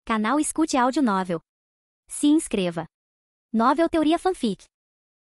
Canal Escute Áudio Novel. Se inscreva. Novel Teoria Fanfic.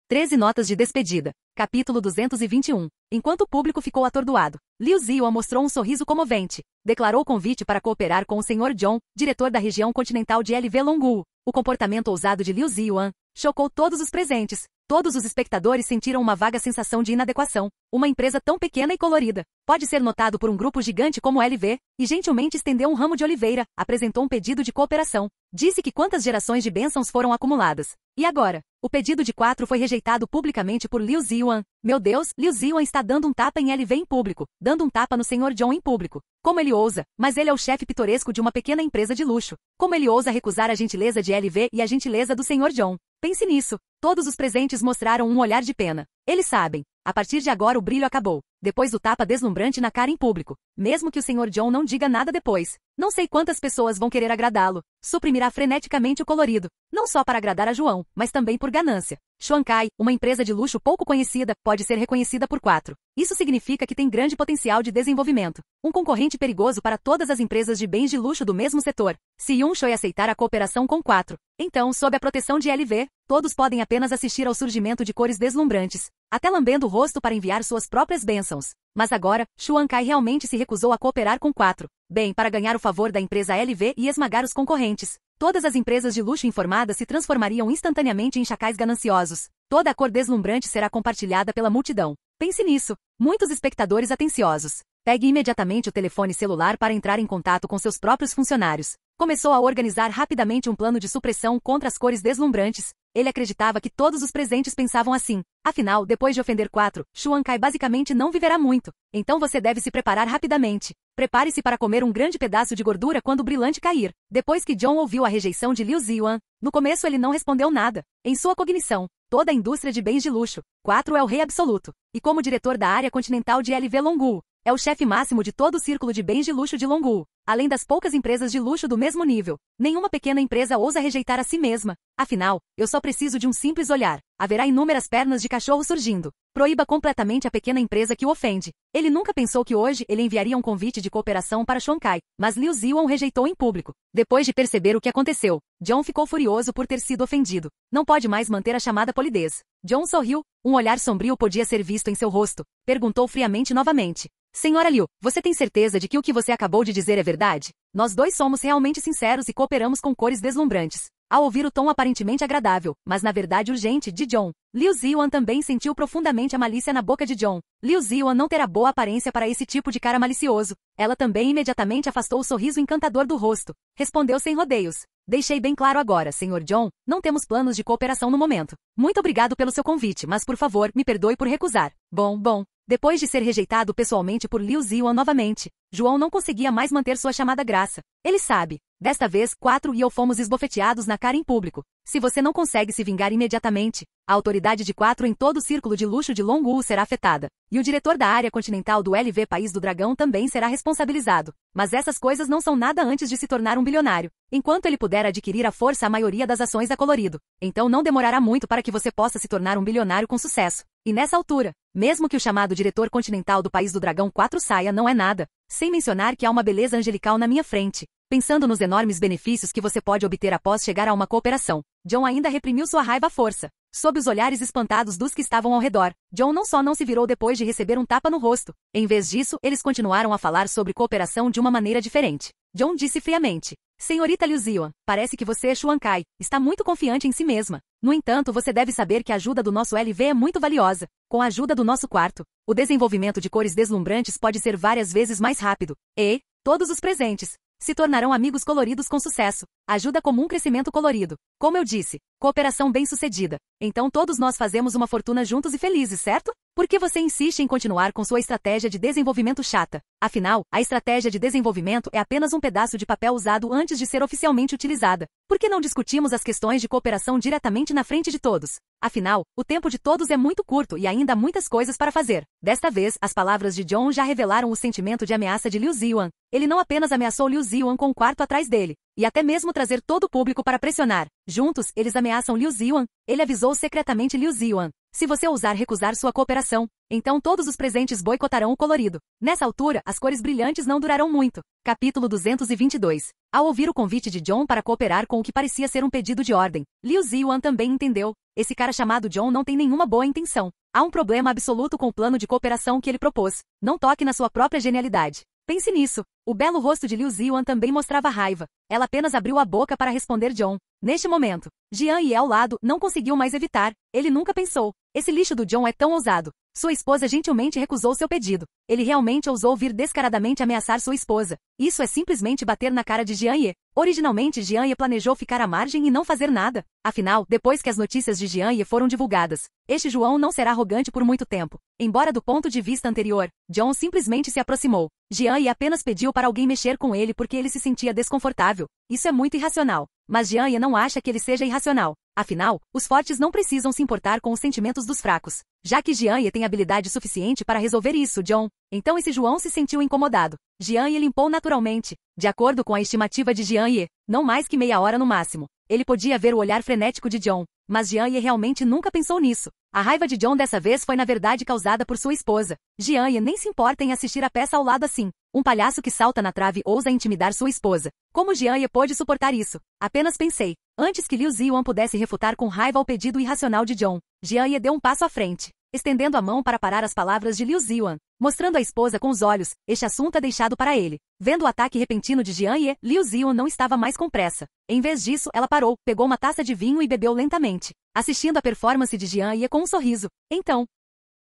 13 Notas de Despedida. Capítulo 221. Enquanto o público ficou atordoado, Liu Ziyuan mostrou um sorriso comovente. Declarou o convite para cooperar com o Sr. John, diretor da região continental de LV Longu. O comportamento ousado de Liu Ziyuan chocou todos os presentes. Todos os espectadores sentiram uma vaga sensação de inadequação. Uma empresa tão pequena e colorida pode ser notado por um grupo gigante como LV, e gentilmente estendeu um ramo de oliveira, apresentou um pedido de cooperação. Disse que quantas gerações de bênçãos foram acumuladas. E agora? O pedido de 4 foi rejeitado publicamente por Liu Ziyuan. Meu Deus, Liu Ziyuan está dando um tapa em LV em público, dando um tapa no Sr. John em público. Como ele ousa? Mas ele é o chefe pitoresco de uma pequena empresa de luxo. Como ele ousa recusar a gentileza de LV e a gentileza do Sr. John? Pense nisso. Todos os presentes mostraram um olhar de pena. Eles sabem. A partir de agora o brilho acabou. Depois do tapa deslumbrante na cara em público. Mesmo que o Sr. John não diga nada depois. Não sei quantas pessoas vão querer agradá-lo. Suprimirá freneticamente o colorido. Não só para agradar a João, mas também por ganância. Xuankai, uma empresa de luxo pouco conhecida, pode ser reconhecida por 4. Isso significa que tem grande potencial de desenvolvimento. Um concorrente perigoso para todas as empresas de bens de luxo do mesmo setor. Se Yun Shui aceitar a cooperação com 4, então, sob a proteção de LV, todos podem apenas assistir ao surgimento de cores deslumbrantes, até lambendo o rosto para enviar suas próprias bênçãos. Mas agora, Xuankai realmente se recusou a cooperar com 4. Bem, para ganhar o favor da empresa LV e esmagar os concorrentes. Todas as empresas de luxo informadas se transformariam instantaneamente em chacais gananciosos. Toda a cor deslumbrante será compartilhada pela multidão. Pense nisso. Muitos espectadores atenciosos. Pegue imediatamente o telefone celular para entrar em contato com seus próprios funcionários. Começou a organizar rapidamente um plano de supressão contra as cores deslumbrantes. Ele acreditava que todos os presentes pensavam assim. Afinal, depois de ofender 4, Xuankai basicamente não viverá muito. Então você deve se preparar rapidamente. Prepare-se para comer um grande pedaço de gordura quando o brilhante cair. Depois que John ouviu a rejeição de Liu Ziyuan, no começo ele não respondeu nada. Em sua cognição, toda a indústria de bens de luxo, 4 é o rei absoluto. E como diretor da área continental de LV Longu, é o chefe máximo de todo o círculo de bens de luxo de Longu. Além das poucas empresas de luxo do mesmo nível, nenhuma pequena empresa ousa rejeitar a si mesma. Afinal, eu só preciso de um simples olhar. Haverá inúmeras pernas de cachorro surgindo. Proíba completamente a pequena empresa que o ofende. Ele nunca pensou que hoje ele enviaria um convite de cooperação para Xuankai, mas Liu Ziyuan o rejeitou em público. Depois de perceber o que aconteceu, John ficou furioso por ter sido ofendido. Não pode mais manter a chamada polidez. John sorriu. Um olhar sombrio podia ser visto em seu rosto. Perguntou friamente novamente. Senhora Liu, você tem certeza de que o que você acabou de dizer é verdade? Nós dois somos realmente sinceros e cooperamos com cores deslumbrantes. Ao ouvir o tom aparentemente agradável, mas na verdade urgente, de John, Liu Ziyuan também sentiu profundamente a malícia na boca de John. Liu Ziyuan não terá boa aparência para esse tipo de cara malicioso. Ela também imediatamente afastou o sorriso encantador do rosto. Respondeu sem rodeios. Deixei bem claro agora, Sr. John, não temos planos de cooperação no momento. Muito obrigado pelo seu convite, mas por favor, me perdoe por recusar. Bom. Depois de ser rejeitado pessoalmente por Liu Ziyuan novamente, João não conseguia mais manter sua chamada graça. Ele sabe. Desta vez, 4 e eu fomos esbofeteados na cara em público. Se você não consegue se vingar imediatamente, a autoridade de 4 em todo o círculo de luxo de Longu será afetada. E o diretor da área continental do LV País do Dragão também será responsabilizado. Mas essas coisas não são nada antes de se tornar um bilionário. Enquanto ele puder adquirir à força a maioria das ações da Colorido. Então não demorará muito para que você possa se tornar um bilionário com sucesso. E nessa altura, mesmo que o chamado diretor continental do País do Dragão 4 saia, não é nada. Sem mencionar que há uma beleza angelical na minha frente. Pensando nos enormes benefícios que você pode obter após chegar a uma cooperação, John ainda reprimiu sua raiva à força. Sob os olhares espantados dos que estavam ao redor, John não só não se virou depois de receber um tapa no rosto. Em vez disso, eles continuaram a falar sobre cooperação de uma maneira diferente. John disse friamente. Senhorita Liu Ziyuan, parece que você, Xuankai, está muito confiante em si mesma. No entanto, você deve saber que a ajuda do nosso LV é muito valiosa. Com a ajuda do nosso quarto, o desenvolvimento de cores deslumbrantes pode ser várias vezes mais rápido. E, todos os presentes se tornarão amigos coloridos com sucesso. Ajuda comum crescimento colorido. Como eu disse, cooperação bem-sucedida. Então todos nós fazemos uma fortuna juntos e felizes, certo? Por que você insiste em continuar com sua estratégia de desenvolvimento chata? Afinal, a estratégia de desenvolvimento é apenas um pedaço de papel usado antes de ser oficialmente utilizada. Por que não discutimos as questões de cooperação diretamente na frente de todos? Afinal, o tempo de todos é muito curto e ainda há muitas coisas para fazer. Desta vez, as palavras de John já revelaram o sentimento de ameaça de Liu Ziyuan. Ele não apenas ameaçou Liu Ziyuan com o quarto atrás dele, e até mesmo trazer todo o público para pressionar. Juntos, eles ameaçam Liu Ziyuan. Ele avisou secretamente Liu Ziyuan. Se você ousar recusar sua cooperação, então todos os presentes boicotarão o colorido. Nessa altura, as cores brilhantes não durarão muito. Capítulo 222. Ao ouvir o convite de John para cooperar com o que parecia ser um pedido de ordem, Liu Ziyan também entendeu. Esse cara chamado John não tem nenhuma boa intenção. Há um problema absoluto com o plano de cooperação que ele propôs. Não toque na sua própria genialidade. Pense nisso. O belo rosto de Liu Ziyan também mostrava raiva. Ela apenas abriu a boca para responder John. Neste momento, Jian Ye ao lado não conseguiu mais evitar. Ele nunca pensou. Esse lixo do John é tão ousado. Sua esposa gentilmente recusou seu pedido. Ele realmente ousou vir descaradamente ameaçar sua esposa. Isso é simplesmente bater na cara de Jian Ye. Originalmente, Jian Ye planejou ficar à margem e não fazer nada. Afinal, depois que as notícias de Jian Ye foram divulgadas, este João não será arrogante por muito tempo. Embora do ponto de vista anterior, John simplesmente se aproximou. Jian Ye apenas pediu para alguém mexer com ele porque ele se sentia desconfortável. Isso é muito irracional. Mas Jian Ye não acha que ele seja irracional. Afinal, os fortes não precisam se importar com os sentimentos dos fracos. Já que Jian Ye tem habilidade suficiente para resolver isso, John. Então esse João se sentiu incomodado. Jian Ye limpou naturalmente. De acordo com a estimativa de Jian Ye, não mais que meia hora no máximo. Ele podia ver o olhar frenético de John. Mas Jian Ye realmente nunca pensou nisso. A raiva de John dessa vez foi na verdade causada por sua esposa. Jian Ye nem se importa em assistir a peça ao lado assim. Um palhaço que salta na trave ousa intimidar sua esposa. Como Jian Ye pôde suportar isso? Apenas pensei. Antes que Liu Ziyan pudesse refutar com raiva o pedido irracional de John, Jian Ye deu um passo à frente, estendendo a mão para parar as palavras de Liu Ziyan, mostrando a esposa com os olhos. Este assunto é deixado para ele. Vendo o ataque repentino de Jian Ye, Liu Ziyan não estava mais com pressa. Em vez disso, ela parou, pegou uma taça de vinho e bebeu lentamente, assistindo a performance de Jian Ye com um sorriso. Então,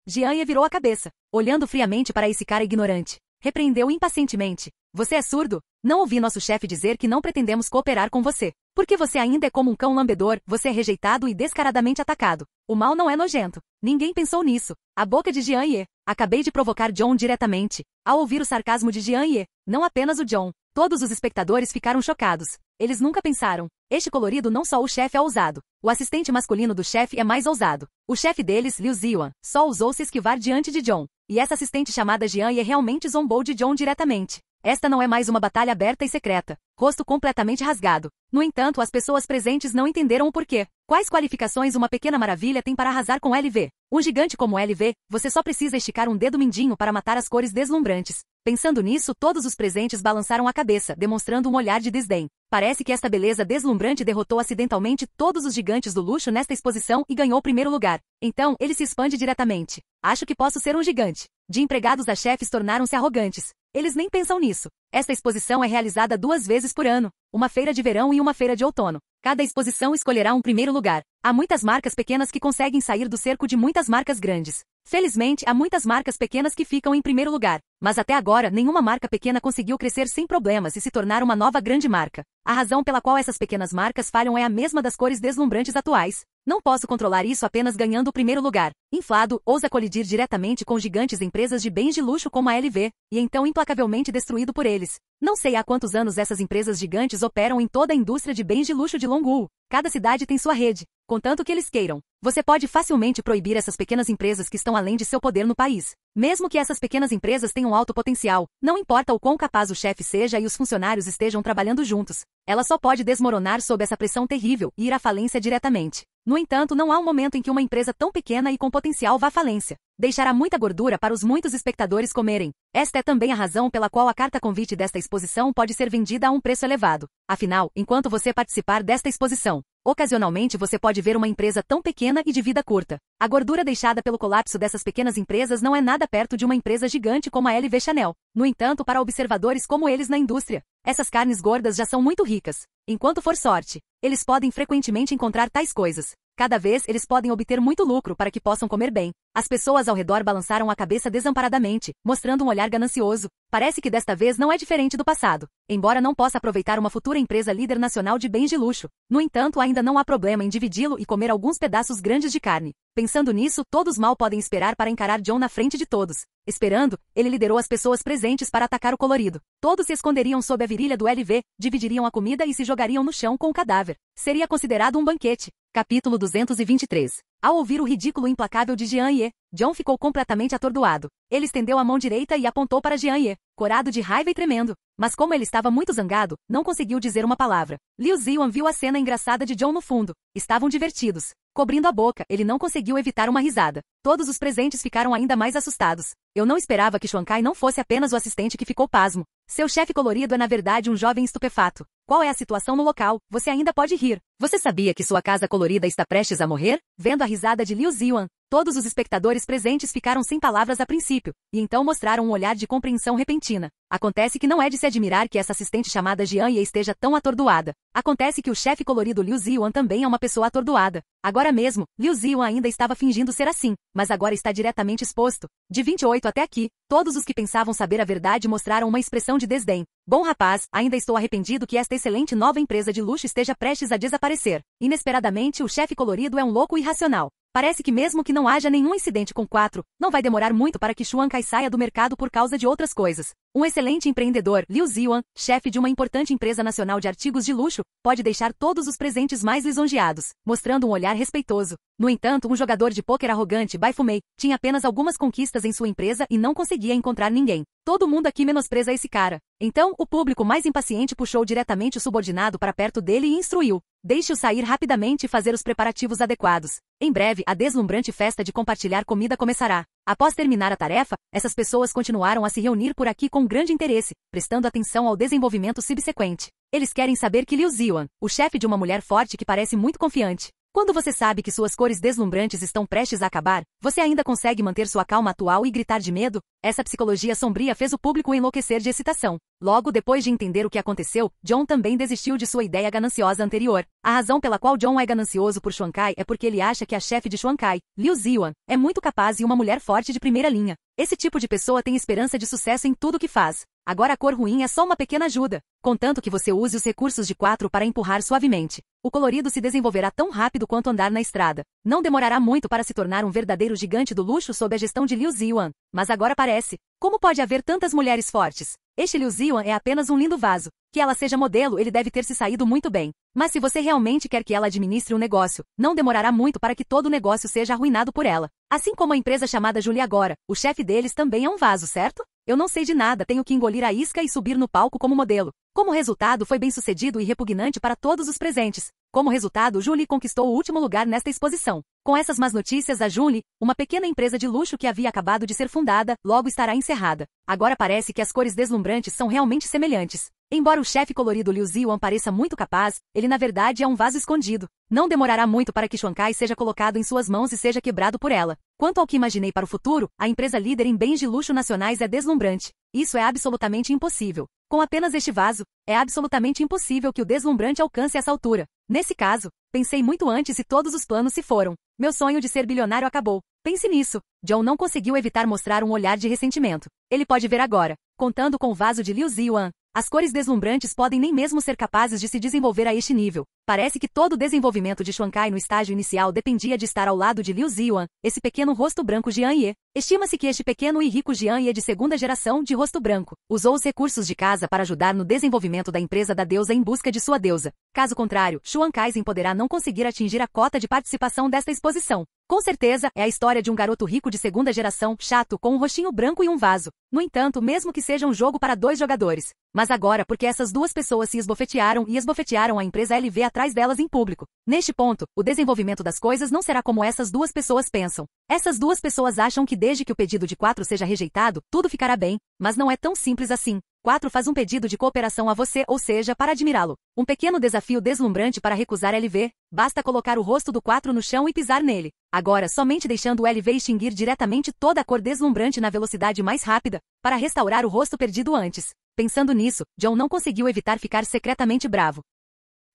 Jian Ye virou a cabeça, olhando friamente para esse cara ignorante. Repreendeu impacientemente. Você é surdo? Não ouvi nosso chefe dizer que não pretendemos cooperar com você. Porque você ainda é como um cão lambedor, você é rejeitado e descaradamente atacado. O mal não é nojento. Ninguém pensou nisso. A boca de Jian Ye. Acabei de provocar John diretamente. Ao ouvir o sarcasmo de Jian Ye, não apenas o John, todos os espectadores ficaram chocados. Eles nunca pensaram. Este colorido não só o chefe é ousado. O assistente masculino do chefe é mais ousado. O chefe deles, Liu Ziyan, só ousou se esquivar diante de John. E essa assistente chamada Jian Ye realmente zombou de John diretamente. Esta não é mais uma batalha aberta e secreta. Rosto completamente rasgado. No entanto, as pessoas presentes não entenderam o porquê. Quais qualificações uma pequena maravilha tem para arrasar com LV? Um gigante como LV, você só precisa esticar um dedo mindinho para matar as cores deslumbrantes. Pensando nisso, todos os presentes balançaram a cabeça, demonstrando um olhar de desdém. Parece que esta beleza deslumbrante derrotou acidentalmente todos os gigantes do luxo nesta exposição e ganhou o primeiro lugar. Então, ele se expande diretamente. Acho que posso ser um gigante. De empregados a chefes tornaram-se arrogantes. Eles nem pensam nisso. Esta exposição é realizada 2 vezes por ano, uma feira de verão e uma feira de outono. Cada exposição escolherá um primeiro lugar. Há muitas marcas pequenas que conseguem sair do cerco de muitas marcas grandes. Felizmente, há muitas marcas pequenas que ficam em primeiro lugar. Mas até agora, nenhuma marca pequena conseguiu crescer sem problemas e se tornar uma nova grande marca. A razão pela qual essas pequenas marcas falham é a mesma das cores deslumbrantes atuais. Não posso controlar isso apenas ganhando o primeiro lugar. Inflado, ousa colidir diretamente com gigantes empresas de bens de luxo como a LV, e então implacavelmente destruído por eles. Não sei há quantos anos essas empresas gigantes operam em toda a indústria de bens de luxo de Longwu. Cada cidade tem sua rede, contanto que eles queiram. Você pode facilmente proibir essas pequenas empresas que estão além de seu poder no país. Mesmo que essas pequenas empresas tenham alto potencial, não importa o quão capaz o chefe seja e os funcionários estejam trabalhando juntos. Ela só pode desmoronar sob essa pressão terrível e ir à falência diretamente. No entanto, não há um momento em que uma empresa tão pequena e com potencial vá à falência. Deixará muita gordura para os muitos espectadores comerem. Esta é também a razão pela qual a carta convite desta exposição pode ser vendida a um preço elevado. Afinal, enquanto você participar desta exposição, ocasionalmente você pode ver uma empresa tão pequena e de vida curta. A gordura deixada pelo colapso dessas pequenas empresas não é nada perto de uma empresa gigante como a LV Chanel. No entanto, para observadores como eles na indústria, essas carnes gordas já são muito ricas. Enquanto for sorte, eles podem frequentemente encontrar tais coisas. Cada vez eles podem obter muito lucro para que possam comer bem. As pessoas ao redor balançaram a cabeça desamparadamente, mostrando um olhar ganancioso. Parece que desta vez não é diferente do passado. Embora não possa aproveitar uma futura empresa líder nacional de bens de luxo, no entanto ainda não há problema em dividi-lo e comer alguns pedaços grandes de carne. Pensando nisso, todos mal podem esperar para encarar John na frente de todos. Esperando, ele liderou as pessoas presentes para atacar o colorido. Todos se esconderiam sob a virilha do LV, dividiriam a comida e se jogariam no chão com o cadáver. Seria considerado um banquete. Capítulo 223. Ao ouvir o ridículo implacável de Jian Ye, John ficou completamente atordoado. Ele estendeu a mão direita e apontou para Jian Ye, corado de raiva e tremendo. Mas como ele estava muito zangado, não conseguiu dizer uma palavra. Liu Ziyan viu a cena engraçada de John no fundo. Estavam divertidos. Cobrindo a boca, ele não conseguiu evitar uma risada. Todos os presentes ficaram ainda mais assustados. Eu não esperava que Xuan Kai não fosse apenas o assistente que ficou pasmo. Seu chefe colorido é na verdade um jovem estupefato. Qual é a situação no local? Você ainda pode rir. Você sabia que sua casa colorida está prestes a morrer? Vendo a risada de Liu Ziyuan, todos os espectadores presentes ficaram sem palavras a princípio, e então mostraram um olhar de compreensão repentina. Acontece que não é de se admirar que essa assistente chamada Jian Ye esteja tão atordoada. Acontece que o chefe colorido Liu Ziyuan também é uma pessoa atordoada. Agora mesmo, Liu Ziyuan ainda estava fingindo ser assim, mas agora está diretamente exposto. De 28 até aqui, todos os que pensavam saber a verdade mostraram uma expressão de desdém. Bom rapaz, ainda estou arrependido que esta excelente nova empresa de luxo esteja prestes a desaparecer. Inesperadamente, o chefe colorido é um louco irracional. Parece que mesmo que não haja nenhum incidente com 4, não vai demorar muito para que Xuan Kai saia do mercado por causa de outras coisas. Um excelente empreendedor, Liu Ziyuan, chefe de uma importante empresa nacional de artigos de luxo, pode deixar todos os presentes mais lisonjeados, mostrando um olhar respeitoso. No entanto, um jogador de pôquer arrogante, Bai Fumei, tinha apenas algumas conquistas em sua empresa e não conseguia encontrar ninguém. Todo mundo aqui menospreza esse cara. Então, o público mais impaciente puxou diretamente o subordinado para perto dele e instruiu. Deixe-o sair rapidamente e fazer os preparativos adequados. Em breve, a deslumbrante festa de compartilhar comida começará. Após terminar a tarefa, essas pessoas continuaram a se reunir por aqui com grande interesse, prestando atenção ao desenvolvimento subsequente. Eles querem saber que Liu Ziyuan, o chefe de uma mulher forte que parece muito confiante. Quando você sabe que suas cores deslumbrantes estão prestes a acabar, você ainda consegue manter sua calma atual e gritar de medo? Essa psicologia sombria fez o público enlouquecer de excitação. Logo depois de entender o que aconteceu, John também desistiu de sua ideia gananciosa anterior. A razão pela qual John é ganancioso por Xuan Kai é porque ele acha que a chefe de Xuan Kai, Liu Ziyuan, é muito capaz e uma mulher forte de primeira linha. Esse tipo de pessoa tem esperança de sucesso em tudo que faz. Agora a cor ruim é só uma pequena ajuda, contanto que você use os recursos de 4 para empurrar suavemente. O colorido se desenvolverá tão rápido quanto andar na estrada. Não demorará muito para se tornar um verdadeiro gigante do luxo sob a gestão de Liu Ziyuan. Mas agora parece. Como pode haver tantas mulheres fortes? Este Liu Ziyuan é apenas um lindo vaso. Que ela seja modelo, ele deve ter se saído muito bem. Mas se você realmente quer que ela administre um negócio, não demorará muito para que todo o negócio seja arruinado por ela. Assim como a empresa chamada Julie agora, o chefe deles também é um vaso, certo? Eu não sei de nada, tenho que engolir a isca e subir no palco como modelo. Como resultado, foi bem-sucedido e repugnante para todos os presentes. Como resultado, Julie conquistou o último lugar nesta exposição. Com essas más notícias, a Julie, uma pequena empresa de luxo que havia acabado de ser fundada, logo estará encerrada. Agora parece que as cores deslumbrantes são realmente semelhantes. Embora o chefe colorido Liu Ziyuan pareça muito capaz, ele na verdade é um vaso escondido. Não demorará muito para que Xuan Kai seja colocado em suas mãos e seja quebrado por ela. Quanto ao que imaginei para o futuro, a empresa líder em bens de luxo nacionais é deslumbrante. Isso é absolutamente impossível. Com apenas este vaso, é absolutamente impossível que o deslumbrante alcance essa altura. Nesse caso, pensei muito antes e todos os planos se foram. Meu sonho de ser bilionário acabou. Pense nisso. John não conseguiu evitar mostrar um olhar de ressentimento. Ele pode ver agora. Contando com o vaso de Liu Ziyuan, as cores deslumbrantes podem nem mesmo ser capazes de se desenvolver a este nível. Parece que todo o desenvolvimento de Xuan Kai no estágio inicial dependia de estar ao lado de Liu Ziyuan, esse pequeno rosto branco Jian Ye. Estima-se que este pequeno e rico Jian Ye de segunda geração de rosto branco usou os recursos de casa para ajudar no desenvolvimento da empresa da deusa em busca de sua deusa. Caso contrário, Xuan Kai poderá não conseguir atingir a cota de participação desta exposição. Com certeza, é a história de um garoto rico de segunda geração, chato, com um rostinho branco e um vaso. No entanto, mesmo que seja um jogo para 2 jogadores. Mas agora, porque essas 2 pessoas se esbofetearam e esbofetearam a empresa LV atrás delas em público. Neste ponto, o desenvolvimento das coisas não será como essas 2 pessoas pensam. Essas 2 pessoas acham que desde que o pedido de 4 seja rejeitado, tudo ficará bem, mas não é tão simples assim. 4 faz um pedido de cooperação a você, ou seja, para admirá-lo. Um pequeno desafio deslumbrante para recusar LV. Basta colocar o rosto do 4 no chão e pisar nele. Agora, somente deixando o LV extinguir diretamente toda a cor deslumbrante na velocidade mais rápida, para restaurar o rosto perdido antes. Pensando nisso, John não conseguiu evitar ficar secretamente bravo.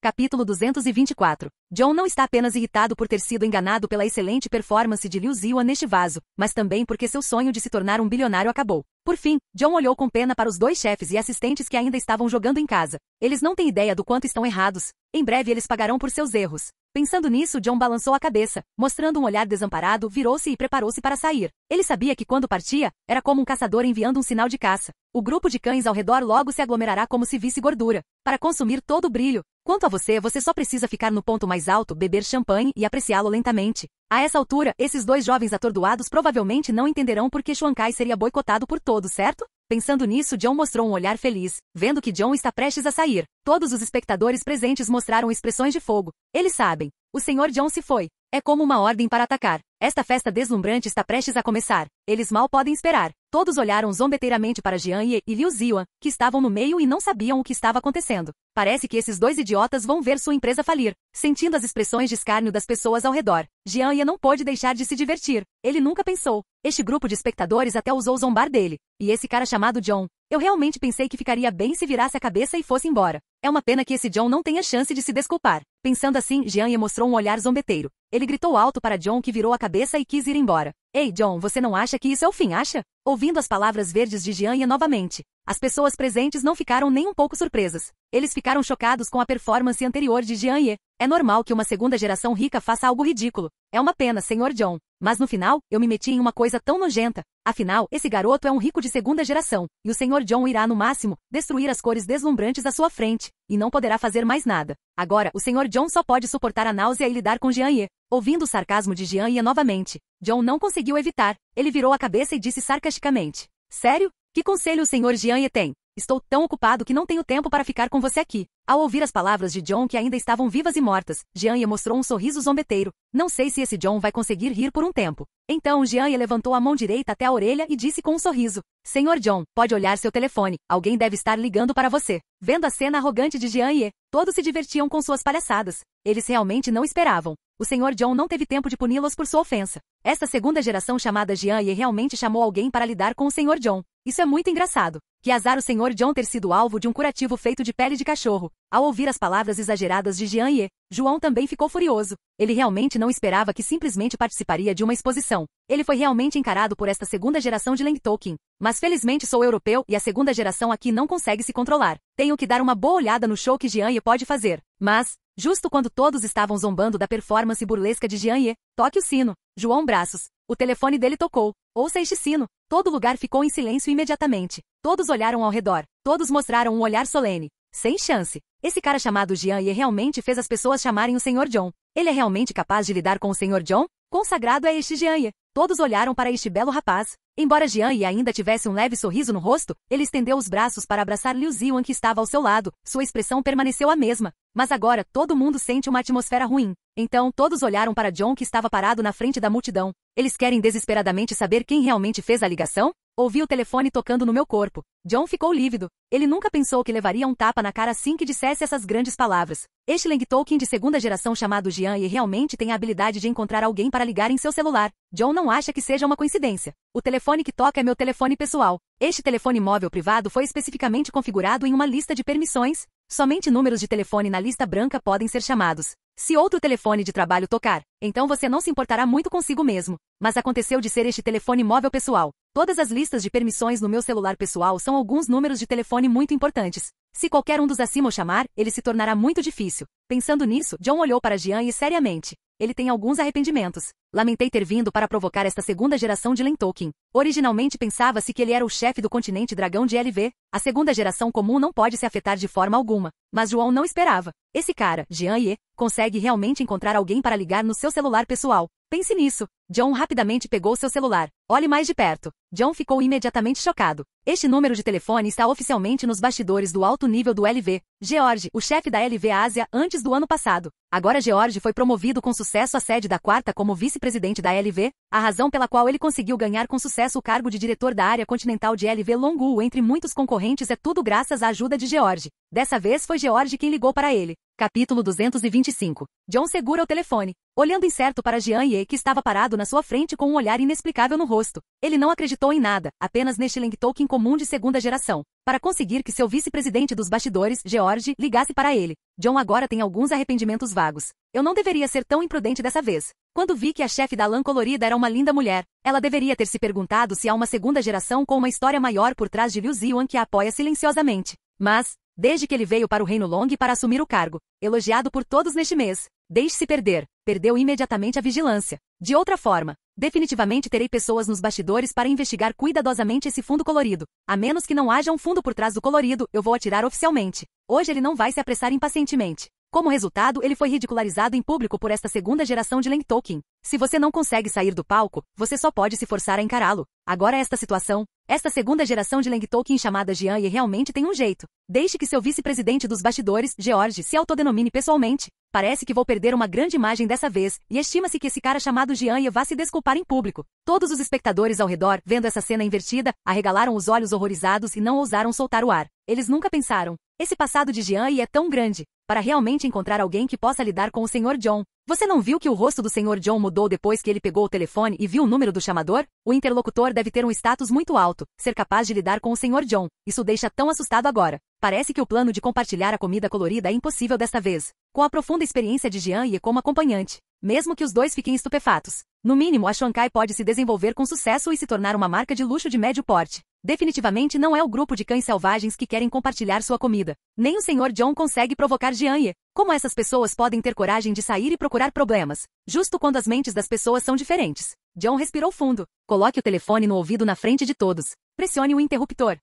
Capítulo 224. John não está apenas irritado por ter sido enganado pela excelente performance de Liu Ziyuan neste vaso, mas também porque seu sonho de se tornar um bilionário acabou. Por fim, John olhou com pena para os 2 chefes e assistentes que ainda estavam jogando em casa. Eles não têm ideia do quanto estão errados. Em breve eles pagarão por seus erros. Pensando nisso, John balançou a cabeça, mostrando um olhar desamparado, virou-se e preparou-se para sair. Ele sabia que quando partia, era como um caçador enviando um sinal de caça. O grupo de cães ao redor logo se aglomerará como se visse gordura, para consumir todo o brilho. Quanto a você, você só precisa ficar no ponto mais alto, beber champanhe e apreciá-lo lentamente. A essa altura, esses 2 jovens atordoados provavelmente não entenderão por que Xuan Kai seria boicotado por todos, certo? Pensando nisso, John mostrou um olhar feliz, vendo que John está prestes a sair. Todos os espectadores presentes mostraram expressões de fogo. Eles sabem. O Sr. John se foi. É como uma ordem para atacar. Esta festa deslumbrante está prestes a começar. Eles mal podem esperar. Todos olharam zombeteiramente para Jian Ye e Liu Ziyan, que estavam no meio e não sabiam o que estava acontecendo. Parece que esses dois idiotas vão ver sua empresa falir. Sentindo as expressões de escárnio das pessoas ao redor, Jian Ye não pôde deixar de se divertir. Ele nunca pensou. Este grupo de espectadores até ousou zombar dele. E esse cara chamado John. Eu realmente pensei que ficaria bem se virasse a cabeça e fosse embora. É uma pena que esse John não tenha chance de se desculpar. Pensando assim, Jian Ye mostrou um olhar zombeteiro. Ele gritou alto para John, que virou a cabeça e quis ir embora. Ei, John, você não acha que isso é o fim, acha? Ouvindo as palavras verdes de Jian Ye novamente, as pessoas presentes não ficaram nem um pouco surpresas. Eles ficaram chocados com a performance anterior de Jian Ye. É normal que uma segunda geração rica faça algo ridículo. É uma pena, Sr. John. Mas no final, eu me meti em uma coisa tão nojenta. Afinal, esse garoto é um rico de segunda geração, e o Sr. John irá, no máximo, destruir as cores deslumbrantes à sua frente, e não poderá fazer mais nada. Agora, o Sr. John só pode suportar a náusea e lidar com Jian Ye. Ouvindo o sarcasmo de Jian Ye novamente, John não conseguiu evitar. Ele virou a cabeça e disse sarcasticamente. Sério? Que conselho o Sr. Jian Ye tem? Estou tão ocupado que não tenho tempo para ficar com você aqui. Ao ouvir as palavras de John, que ainda estavam vivas e mortas, Jian Ye mostrou um sorriso zombeteiro. Não sei se esse John vai conseguir rir por um tempo. Então Jian Ye levantou a mão direita até a orelha e disse com um sorriso. Sr. John, pode olhar seu telefone. Alguém deve estar ligando para você. Vendo a cena arrogante de Jian Ye, todos se divertiam com suas palhaçadas. Eles realmente não esperavam. O Sr. John não teve tempo de puni-los por sua ofensa. Esta segunda geração chamada Jian Ye realmente chamou alguém para lidar com o Sr. John. Isso é muito engraçado. Que azar o Sr. John ter sido alvo de um curativo feito de pele de cachorro. Ao ouvir as palavras exageradas de Jian Ye, João também ficou furioso. Ele realmente não esperava que simplesmente participaria de uma exposição. Ele foi realmente encarado por esta segunda geração de Leng Tolkien. Mas felizmente sou europeu e a segunda geração aqui não consegue se controlar. Tenho que dar uma boa olhada no show que Jian Ye pode fazer. Mas, justo quando todos estavam zombando da performance burlesca de Jian Ye, toque o sino. João braços. O telefone dele tocou. Ouça este sino. Todo lugar ficou em silêncio imediatamente. Todos olharam ao redor. Todos mostraram um olhar solene. Sem chance. Esse cara chamado Jian Ye realmente fez as pessoas chamarem o Sr. John. Ele é realmente capaz de lidar com o Sr. John? Consagrado é este Jian Ye. Todos olharam para este belo rapaz. Embora Jian Ye ainda tivesse um leve sorriso no rosto, ele estendeu os braços para abraçar Liu Ziyan, que estava ao seu lado. Sua expressão permaneceu a mesma. Mas agora todo mundo sente uma atmosfera ruim. Então todos olharam para John, que estava parado na frente da multidão. Eles querem desesperadamente saber quem realmente fez a ligação? Ouvi o telefone tocando no meu corpo. John ficou lívido. Ele nunca pensou que levaria um tapa na cara assim que dissesse essas grandes palavras. Este Leng Tolkien de segunda geração chamado Jian Ye realmente tem a habilidade de encontrar alguém para ligar em seu celular. John não acha que seja uma coincidência. O telefone que toca é meu telefone pessoal. Este telefone móvel privado foi especificamente configurado em uma lista de permissões. Somente números de telefone na lista branca podem ser chamados. Se outro telefone de trabalho tocar, então você não se importará muito consigo mesmo. Mas aconteceu de ser este telefone móvel pessoal. Todas as listas de permissões no meu celular pessoal são alguns números de telefone muito importantes. Se qualquer um dos acima o chamar, ele se tornará muito difícil. Pensando nisso, John olhou para Jian Ye seriamente. Ele tem alguns arrependimentos. Lamentei ter vindo para provocar esta segunda geração de Leng Tolkien. Originalmente pensava-se que ele era o chefe do continente dragão de LV. A segunda geração comum não pode se afetar de forma alguma. Mas João não esperava. Esse cara, Jian Ye, consegue realmente encontrar alguém para ligar no seu celular pessoal. Pense nisso. John rapidamente pegou seu celular. Olhe mais de perto. John ficou imediatamente chocado. Este número de telefone está oficialmente nos bastidores do alto nível do LV. George, o chefe da LV Ásia antes do ano passado. Agora George foi promovido com sucesso à sede da quarta como vice-presidente da LV, a razão pela qual ele conseguiu ganhar com sucesso o cargo de diretor da área continental de LV Longu entre muitos concorrentes é tudo graças à ajuda de George. Dessa vez foi George quem ligou para ele. Capítulo 225. John segura o telefone, olhando incerto para Jian Ye, que estava parado na sua frente com um olhar inexplicável no rosto. Ele não acreditou em nada, apenas neste Leng Tolkien comum de segunda geração. Para conseguir que seu vice-presidente dos bastidores, George, ligasse para ele. John agora tem alguns arrependimentos vagos. Eu não deveria ser tão imprudente dessa vez. Quando vi que a chefe da lã colorida era uma linda mulher, ela deveria ter se perguntado se há uma segunda geração com uma história maior por trás de Liu Ziyan que a apoia silenciosamente. Mas, desde que ele veio para o Reino Long para assumir o cargo, elogiado por todos neste mês, deixe-se perder, perdeu imediatamente a vigilância. De outra forma, definitivamente terei pessoas nos bastidores para investigar cuidadosamente esse fundo colorido. A menos que não haja um fundo por trás do colorido, eu vou atirar oficialmente. Hoje ele não vai se apressar impacientemente. Como resultado, ele foi ridicularizado em público por esta segunda geração de Leng Tolkien. Se você não consegue sair do palco, você só pode se forçar a encará-lo. Agora esta situação, Esta segunda geração de Leng Tolkien chamada Jian Ye realmente tem um jeito. Deixe que seu vice-presidente dos bastidores, George, se autodenomine pessoalmente. Parece que vou perder uma grande imagem dessa vez, e estima-se que esse cara chamado Jian Ye vá se desculpar em público. Todos os espectadores ao redor, vendo essa cena invertida, arregalaram os olhos horrorizados e não ousaram soltar o ar. Eles nunca pensaram. Esse passado de Jian Ye é tão grande, para realmente encontrar alguém que possa lidar com o Sr. John. Você não viu que o rosto do Sr. John mudou depois que ele pegou o telefone e viu o número do chamador? O interlocutor deve ter um status muito alto, ser capaz de lidar com o Sr. John. Isso o deixa tão assustado agora. Parece que o plano de compartilhar a comida colorida é impossível desta vez. Com a profunda experiência de Jian Ye como acompanhante. Mesmo que os dois fiquem estupefatos. No mínimo, a Shuankai pode se desenvolver com sucesso e se tornar uma marca de luxo de médio porte. Definitivamente não é o grupo de cães selvagens que querem compartilhar sua comida. Nem o Sr. John consegue provocar Jian Ye. Como essas pessoas podem ter coragem de sair e procurar problemas? Justo quando as mentes das pessoas são diferentes. John respirou fundo. Coloque o telefone no ouvido na frente de todos. Pressione o interruptor.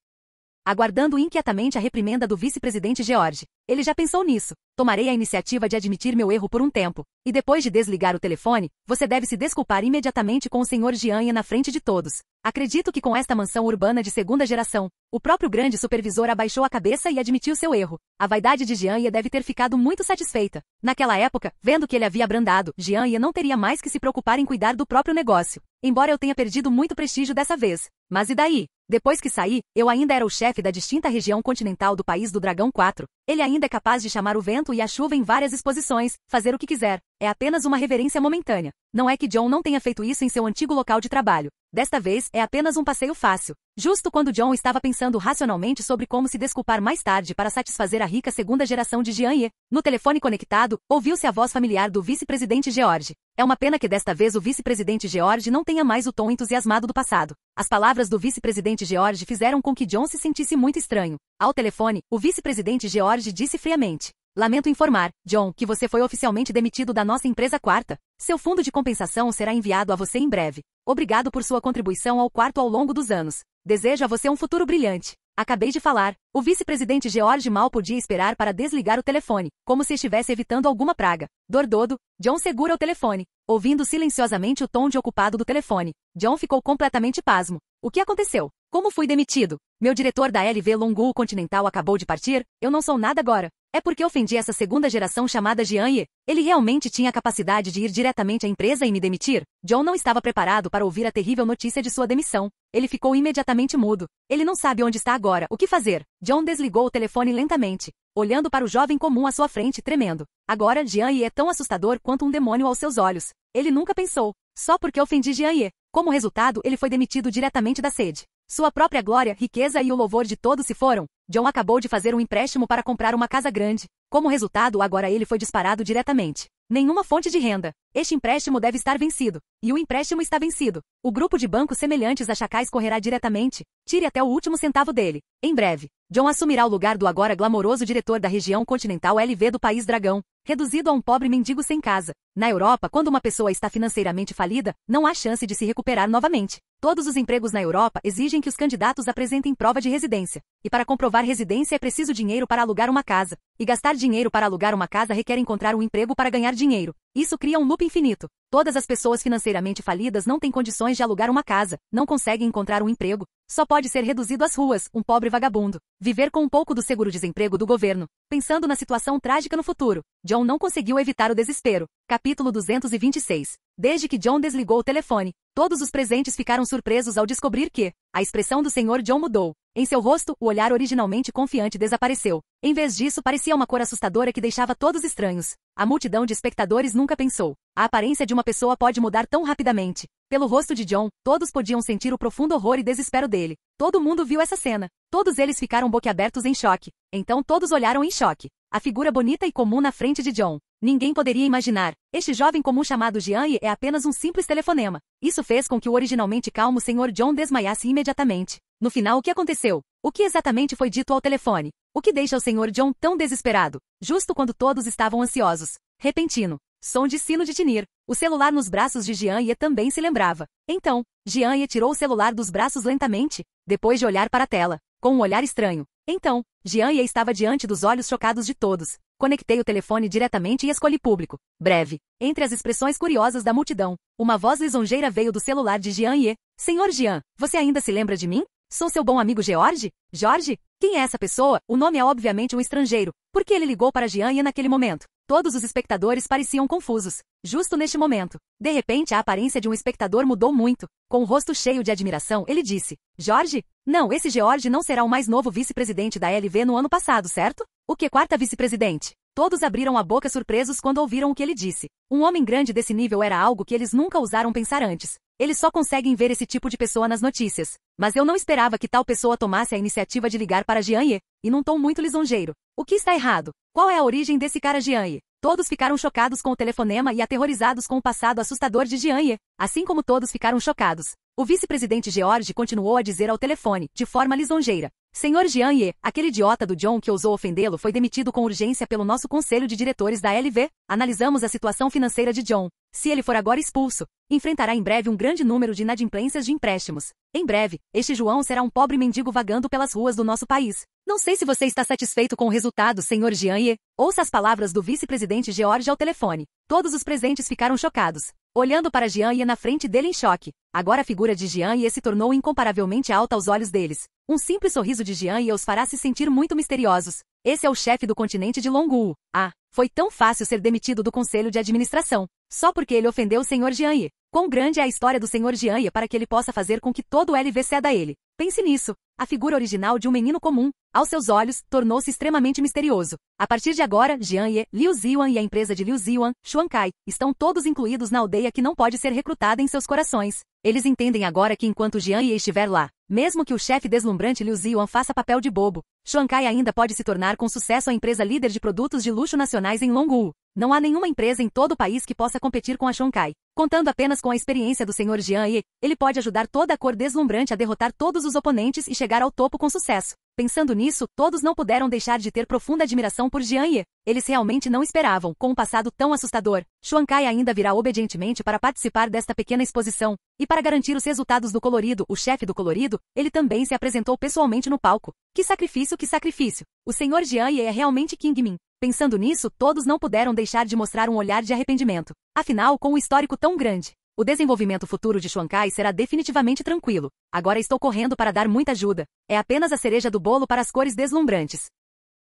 Aguardando inquietamente a reprimenda do vice-presidente George. Ele já pensou nisso. Tomarei a iniciativa de admitir meu erro por um tempo. E depois de desligar o telefone, você deve se desculpar imediatamente com o Sr. Jian Ye na frente de todos. Acredito que com esta mansão urbana de segunda geração, o próprio grande supervisor abaixou a cabeça e admitiu seu erro. A vaidade de Jian Ye deve ter ficado muito satisfeita. Naquela época, vendo que ele havia abrandado, Jian Ye não teria mais que se preocupar em cuidar do próprio negócio. Embora eu tenha perdido muito prestígio dessa vez. Mas e daí? Depois que saí, eu ainda era o chefe da distinta região continental do país do Dragão 4. Ele ainda é capaz de chamar o vento e a chuva em várias exposições, fazer o que quiser. É apenas uma reverência momentânea. Não é que John não tenha feito isso em seu antigo local de trabalho. Desta vez, é apenas um passeio fácil. Justo quando John estava pensando racionalmente sobre como se desculpar mais tarde para satisfazer a rica segunda geração de Jian Ye, no telefone conectado, ouviu-se a voz familiar do vice-presidente George. É uma pena que desta vez o vice-presidente George não tenha mais o tom entusiasmado do passado. As palavras do vice-presidente George fizeram com que John se sentisse muito estranho. Ao telefone, o vice-presidente George disse friamente: "Lamento informar, John, que você foi oficialmente demitido da nossa empresa quarta. Seu fundo de compensação será enviado a você em breve. Obrigado por sua contribuição ao quarto ao longo dos anos. Desejo a você um futuro brilhante." Acabei de falar. O vice-presidente George mal podia esperar para desligar o telefone, como se estivesse evitando alguma praga. Dordodo, John segura o telefone, ouvindo silenciosamente o tom de ocupado do telefone. John ficou completamente pasmo. O que aconteceu? Como fui demitido? Meu diretor da LV Longu Continental acabou de partir? Eu não sou nada agora. É porque ofendi essa segunda geração chamada Jian Ye? Ele realmente tinha a capacidade de ir diretamente à empresa e me demitir? John não estava preparado para ouvir a terrível notícia de sua demissão. Ele ficou imediatamente mudo. Ele não sabe onde está agora. O que fazer? John desligou o telefone lentamente, olhando para o jovem comum à sua frente, tremendo. Agora, Jian Ye é tão assustador quanto um demônio aos seus olhos. Ele nunca pensou. Só porque ofendi Jian Ye. Como resultado, ele foi demitido diretamente da sede. Sua própria glória, riqueza e o louvor de todos se foram. John acabou de fazer um empréstimo para comprar uma casa grande. Como resultado, agora ele foi disparado diretamente. Nenhuma fonte de renda. Este empréstimo deve estar vencido. E o empréstimo está vencido. O grupo de bancos semelhantes a Chacais correrá diretamente. Tire até o último centavo dele. Em breve, John assumirá o lugar do agora glamouroso diretor da região continental LV do país Dragão, reduzido a um pobre mendigo sem casa. Na Europa, quando uma pessoa está financeiramente falida, não há chance de se recuperar novamente. Todos os empregos na Europa exigem que os candidatos apresentem prova de residência. E para comprovar residência é preciso dinheiro para alugar uma casa. E gastar dinheiro para alugar uma casa requer encontrar um emprego para ganhar dinheiro. Isso cria um loop infinito. Todas as pessoas financeiramente falidas não têm condições de alugar uma casa, não conseguem encontrar um emprego. Só pode ser reduzido às ruas, um pobre vagabundo. Viver com um pouco do seguro-desemprego do governo. Pensando na situação trágica no futuro, John não conseguiu evitar o desespero. Capítulo 226. Desde que John desligou o telefone, todos os presentes ficaram surpresos ao descobrir que a expressão do Sr. John mudou. Em seu rosto, o olhar originalmente confiante desapareceu. Em vez disso, parecia uma cor assustadora que deixava todos estranhos. A multidão de espectadores nunca pensou. A aparência de uma pessoa pode mudar tão rapidamente. Pelo rosto de John, todos podiam sentir o profundo horror e desespero dele. Todo mundo viu essa cena. Todos eles ficaram boquiabertos em choque. Então todos olharam em choque. A figura bonita e comum na frente de John. Ninguém poderia imaginar. Este jovem comum chamado Jian Ye é apenas um simples telefonema. Isso fez com que o originalmente calmo Sr. John desmaiasse imediatamente. No final, o que aconteceu? O que exatamente foi dito ao telefone? O que deixa o Sr. John tão desesperado? Justo quando todos estavam ansiosos. Repentino. Som de sino de tinir. O celular nos braços de Jian Ye também se lembrava. Então, Jian Ye tirou o celular dos braços lentamente, depois de olhar para a tela, com um olhar estranho. Então, Jian Ye estava diante dos olhos chocados de todos. Conectei o telefone diretamente e escolhi público. Breve. Entre as expressões curiosas da multidão, uma voz lisonjeira veio do celular de Jian Ye. Senhor Jian, você ainda se lembra de mim? Sou seu bom amigo George? Jorge? Quem é essa pessoa? O nome é obviamente um estrangeiro. Por que ele ligou para Jianye naquele momento? Todos os espectadores pareciam confusos. Justo neste momento. De repente a aparência de um espectador mudou muito. Com o rosto cheio de admiração, ele disse: Jorge? Não, esse George não será o mais novo vice-presidente da LV no ano passado, certo? O que quarta vice-presidente? Todos abriram a boca surpresos quando ouviram o que ele disse. Um homem grande desse nível era algo que eles nunca ousaram pensar antes. Eles só conseguem ver esse tipo de pessoa nas notícias. Mas eu não esperava que tal pessoa tomasse a iniciativa de ligar para Jianye, e num tom muito lisonjeiro. O que está errado? Qual é a origem desse cara Jianye? Todos ficaram chocados com o telefonema e aterrorizados com o passado assustador de Jianye, assim como todos ficaram chocados. O vice-presidente George continuou a dizer ao telefone, de forma lisonjeira: Senhor Jianye, aquele idiota do John que ousou ofendê-lo foi demitido com urgência pelo nosso conselho de diretores da LV. Analisamos a situação financeira de John. Se ele for agora expulso, enfrentará em breve um grande número de inadimplências de empréstimos. Em breve, este João será um pobre mendigo vagando pelas ruas do nosso país. Não sei se você está satisfeito com o resultado, Senhor Jianye. Ouça as palavras do vice-presidente George ao telefone. Todos os presentes ficaram chocados, olhando para Jianye na frente dele em choque. Agora a figura de Jianye se tornou incomparavelmente alta aos olhos deles. Um simples sorriso de Jianye os fará se sentir muito misteriosos. Esse é o chefe do continente de Longu. Ah, foi tão fácil ser demitido do conselho de administração, só porque ele ofendeu o Sr. Jianye. Quão grande é a história do Sr. Jianye para que ele possa fazer com que todo o LV ceda a ele. Pense nisso. A figura original de um menino comum, aos seus olhos, tornou-se extremamente misterioso. A partir de agora, Jianye, Liu Ziwan e a empresa de Liu Ziwan, Xuankai, estão todos incluídos na aldeia que não pode ser recrutada em seus corações. Eles entendem agora que enquanto Jianye estiver lá, mesmo que o chefe deslumbrante Liu Ziwan faça papel de bobo, Xuankai ainda pode se tornar com sucesso a empresa líder de produtos de luxo nacionais em Longu. Não há nenhuma empresa em todo o país que possa competir com a Xuankai. Contando apenas com a experiência do Sr. Jianye, ele pode ajudar toda a cor deslumbrante a derrotar todos os oponentes e chegar ao topo com sucesso. Pensando nisso, todos não puderam deixar de ter profunda admiração por Jianye. Eles realmente não esperavam, com um passado tão assustador, Xuankai ainda virá obedientemente para participar desta pequena exposição. E para garantir os resultados do colorido, o chefe do colorido, ele também se apresentou pessoalmente no palco. Que sacrifício, que sacrifício! O Sr. Jianye é realmente Kingmin. Pensando nisso, todos não puderam deixar de mostrar um olhar de arrependimento. Afinal, com um histórico tão grande, o desenvolvimento futuro de Xuankai será definitivamente tranquilo. Agora estou correndo para dar muita ajuda. É apenas a cereja do bolo para as cores deslumbrantes.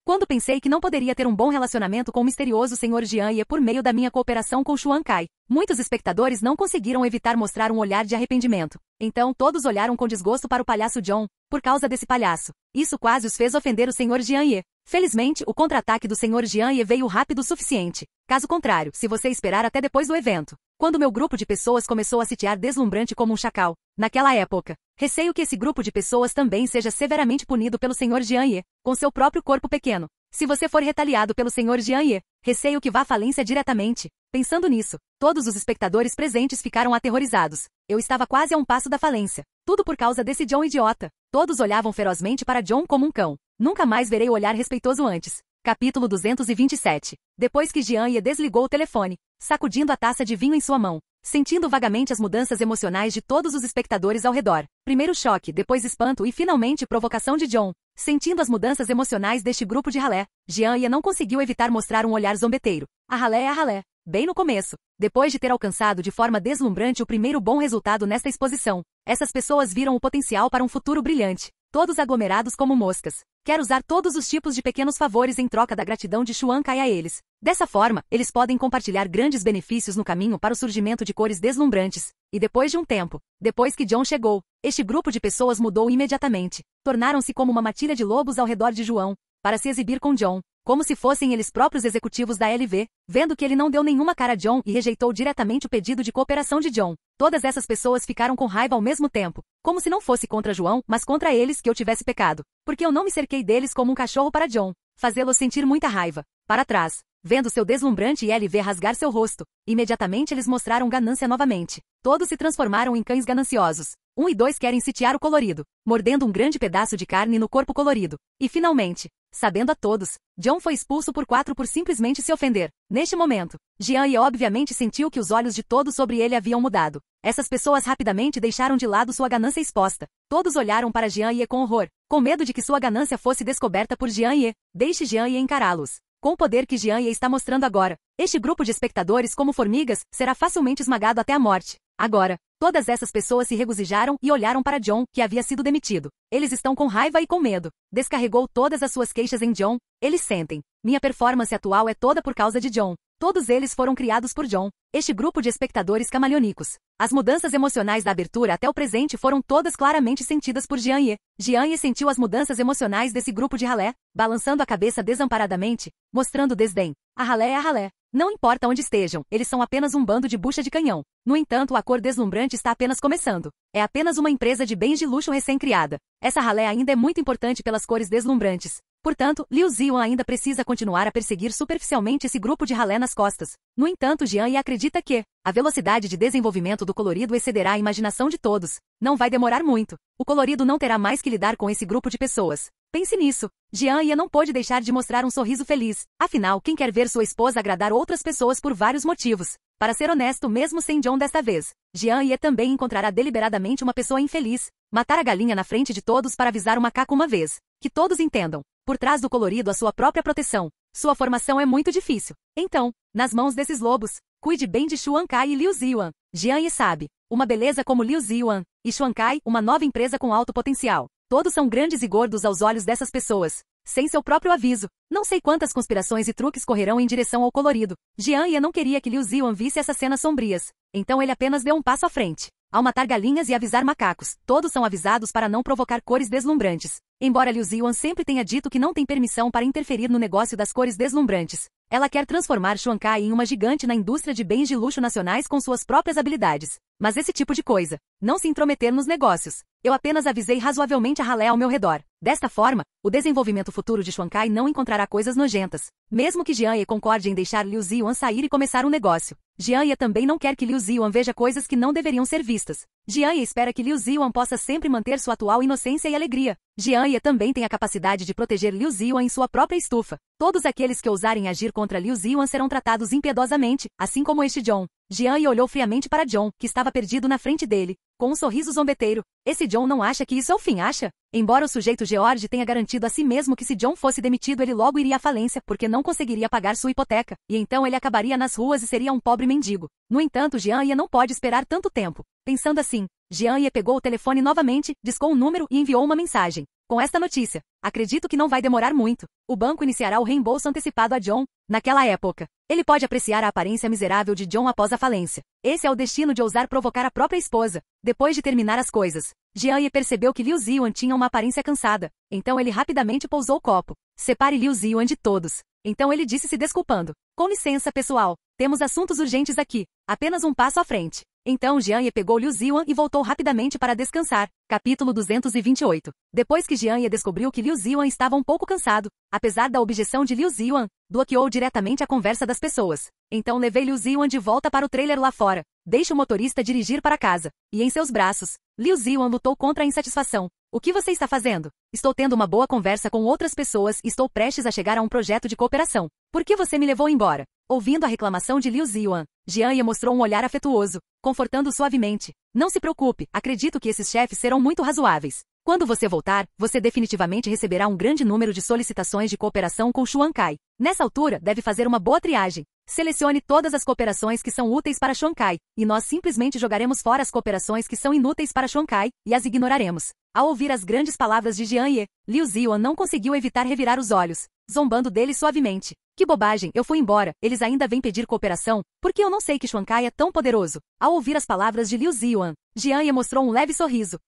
Quando pensei que não poderia ter um bom relacionamento com o misterioso Sr. Jianye por meio da minha cooperação com Xuankai, muitos espectadores não conseguiram evitar mostrar um olhar de arrependimento. Então todos olharam com desgosto para o palhaço John, por causa desse palhaço. Isso quase os fez ofender o Sr. Jianye. Felizmente, o contra-ataque do Sr. Jianye veio rápido o suficiente. Caso contrário, se você esperar até depois do evento, quando meu grupo de pessoas começou a sitiar deslumbrante como um chacal, naquela época, receio que esse grupo de pessoas também seja severamente punido pelo Sr. Jianye, com seu próprio corpo pequeno. Se você for retaliado pelo Sr. Jianye, receio que vá à falência diretamente. Pensando nisso, todos os espectadores presentes ficaram aterrorizados. Eu estava quase a um passo da falência. Tudo por causa desse John idiota. Todos olhavam ferozmente para John como um cão. Nunca mais verei o olhar respeitoso antes. Capítulo 227. Depois que Jianye desligou o telefone, sacudindo a taça de vinho em sua mão, sentindo vagamente as mudanças emocionais de todos os espectadores ao redor. Primeiro choque, depois espanto e finalmente provocação de John. Sentindo as mudanças emocionais deste grupo de ralé, Jianye não conseguiu evitar mostrar um olhar zombeteiro. A ralé é a ralé. Bem no começo, depois de ter alcançado de forma deslumbrante o primeiro bom resultado nesta exposição, essas pessoas viram o potencial para um futuro brilhante. Todos aglomerados como moscas. Quer usar todos os tipos de pequenos favores em troca da gratidão de Xuankai a eles. Dessa forma, eles podem compartilhar grandes benefícios no caminho para o surgimento de cores deslumbrantes. E depois de um tempo, depois que John chegou, este grupo de pessoas mudou imediatamente. Tornaram-se como uma matilha de lobos ao redor de João, para se exibir com John, como se fossem eles próprios executivos da LV, vendo que ele não deu nenhuma cara a John e rejeitou diretamente o pedido de cooperação de John. Todas essas pessoas ficaram com raiva ao mesmo tempo, como se não fosse contra João, mas contra eles que eu tivesse pecado, porque eu não me cerquei deles como um cachorro para John, fazê-lo sentir muita raiva. Para trás, vendo seu deslumbrante LV rasgar seu rosto, imediatamente eles mostraram ganância novamente. Todos se transformaram em cães gananciosos. 1 e 2 querem sitiar o colorido, mordendo um grande pedaço de carne no corpo colorido. E finalmente, sabendo a todos, John foi expulso por 4 por simplesmente se ofender. Neste momento, Jianye obviamente sentiu que os olhos de todos sobre ele haviam mudado. Essas pessoas rapidamente deixaram de lado sua ganância exposta. Todos olharam para Jianye com horror, com medo de que sua ganância fosse descoberta por Jianye. Deixe Jianye encará-los. Com o poder que Jianye está mostrando agora, este grupo de espectadores como formigas será facilmente esmagado até a morte. Agora, todas essas pessoas se regozijaram e olharam para John, que havia sido demitido. Eles estão com raiva e com medo. Descarregou todas as suas queixas em John. Eles sentem: minha performance atual é toda por causa de John. Todos eles foram criados por John. Este grupo de espectadores camaleônicos. As mudanças emocionais da abertura até o presente foram todas claramente sentidas por Jian-Ye. Jian-Ye sentiu as mudanças emocionais desse grupo de ralé, balançando a cabeça desamparadamente, mostrando desdém. A ralé é a ralé. Não importa onde estejam, eles são apenas um bando de bucha de canhão. No entanto, a cor deslumbrante está apenas começando. É apenas uma empresa de bens de luxo recém-criada. Essa ralé ainda é muito importante pelas cores deslumbrantes. Portanto, Liu Ziyan ainda precisa continuar a perseguir superficialmente esse grupo de ralé nas costas. No entanto, Jian-Ye acredita que a velocidade de desenvolvimento do colorido excederá a imaginação de todos. Não vai demorar muito. O colorido não terá mais que lidar com esse grupo de pessoas. Pense nisso. Jian-Ye não pôde deixar de mostrar um sorriso feliz. Afinal, quem quer ver sua esposa agradar outras pessoas por vários motivos? Para ser honesto, mesmo sem John desta vez, Jian-Ye também encontrará deliberadamente uma pessoa infeliz. Matar a galinha na frente de todos para avisar o macaco uma vez. Que todos entendam. Por trás do colorido a sua própria proteção. Sua formação é muito difícil. Então, nas mãos desses lobos, cuide bem de Xuan Kai e Liu Ziyan. Jian-Ye sabe. Uma beleza como Liu Ziyan e Xuan Kai, uma nova empresa com alto potencial. Todos são grandes e gordos aos olhos dessas pessoas. Sem seu próprio aviso, não sei quantas conspirações e truques correrão em direção ao colorido. Jian-Ye não queria que Liu Ziyan visse essas cenas sombrias. Então ele apenas deu um passo à frente. Ao matar galinhas e avisar macacos, todos são avisados para não provocar cores deslumbrantes. Embora Liu Ziyan sempre tenha dito que não tem permissão para interferir no negócio das cores deslumbrantes, ela quer transformar Xuan Kai em uma gigante na indústria de bens de luxo nacionais com suas próprias habilidades. Mas esse tipo de coisa, não se intrometer nos negócios. Eu apenas avisei razoavelmente a ralé ao meu redor. Desta forma, o desenvolvimento futuro de Xuan Kai não encontrará coisas nojentas. Mesmo que Jian-Ye concorde em deixar Liu Ziyan sair e começar um negócio, Jian-Ye também não quer que Liu Ziyan veja coisas que não deveriam ser vistas. Jian-Ye espera que Liu Ziyan possa sempre manter sua atual inocência e alegria. Jian-Ye também tem a capacidade de proteger Liu Ziyan em sua própria estufa. Todos aqueles que ousarem agir contra Liu Ziyan serão tratados impiedosamente, assim como este John. Jian-Ye olhou friamente para John, que estava perdido na frente dele, com um sorriso zombeteiro. Esse John não acha que isso é o fim, acha? Embora o sujeito George tenha garantido a si mesmo que se John fosse demitido ele logo iria à falência porque não conseguiria pagar sua hipoteca, e então ele acabaria nas ruas e seria um pobre mendigo. No entanto, Jian-Ye não pode esperar tanto tempo. Pensando assim, Jian-Ye pegou o telefone novamente, discou um número e enviou uma mensagem. Com esta notícia, acredito que não vai demorar muito. O banco iniciará o reembolso antecipado a John. Naquela época, ele pode apreciar a aparência miserável de John após a falência. Esse é o destino de ousar provocar a própria esposa. Depois de terminar as coisas, Jian-Ye percebeu que Liu Ziyan tinha uma aparência cansada. Então ele rapidamente pousou o copo. Separe Liu Ziyan de todos. Então ele disse se desculpando. Com licença, pessoal. Temos assuntos urgentes aqui. Apenas um passo à frente. Então Jian-Ye pegou Liu Ziyan e voltou rapidamente para descansar. Capítulo 228. Depois que Jian-Ye descobriu que Liu Ziyan estava um pouco cansado, apesar da objeção de Liu Ziyan, bloqueou diretamente a conversa das pessoas. Então levei Liu Ziyan de volta para o trailer lá fora. Deixe o motorista dirigir para casa. E em seus braços, Liu Ziyan lutou contra a insatisfação. O que você está fazendo? Estou tendo uma boa conversa com outras pessoas e estou prestes a chegar a um projeto de cooperação. Por que você me levou embora? Ouvindo a reclamação de Liu Ziyan, Jian-Ye mostrou um olhar afetuoso, confortando suavemente. Não se preocupe, acredito que esses chefes serão muito razoáveis. Quando você voltar, você definitivamente receberá um grande número de solicitações de cooperação com Xuan Kai. Nessa altura, deve fazer uma boa triagem. Selecione todas as cooperações que são úteis para Xuan Kai, e nós simplesmente jogaremos fora as cooperações que são inúteis para Xuan Kai, e as ignoraremos. Ao ouvir as grandes palavras de Jian-Ye, Liu Ziyan não conseguiu evitar revirar os olhos, zombando dele suavemente. Que bobagem, eu fui embora, eles ainda vêm pedir cooperação, porque eu não sei que Xuan Kai é tão poderoso. Ao ouvir as palavras de Liu Ziyan, Jian-Ye mostrou um leve sorriso.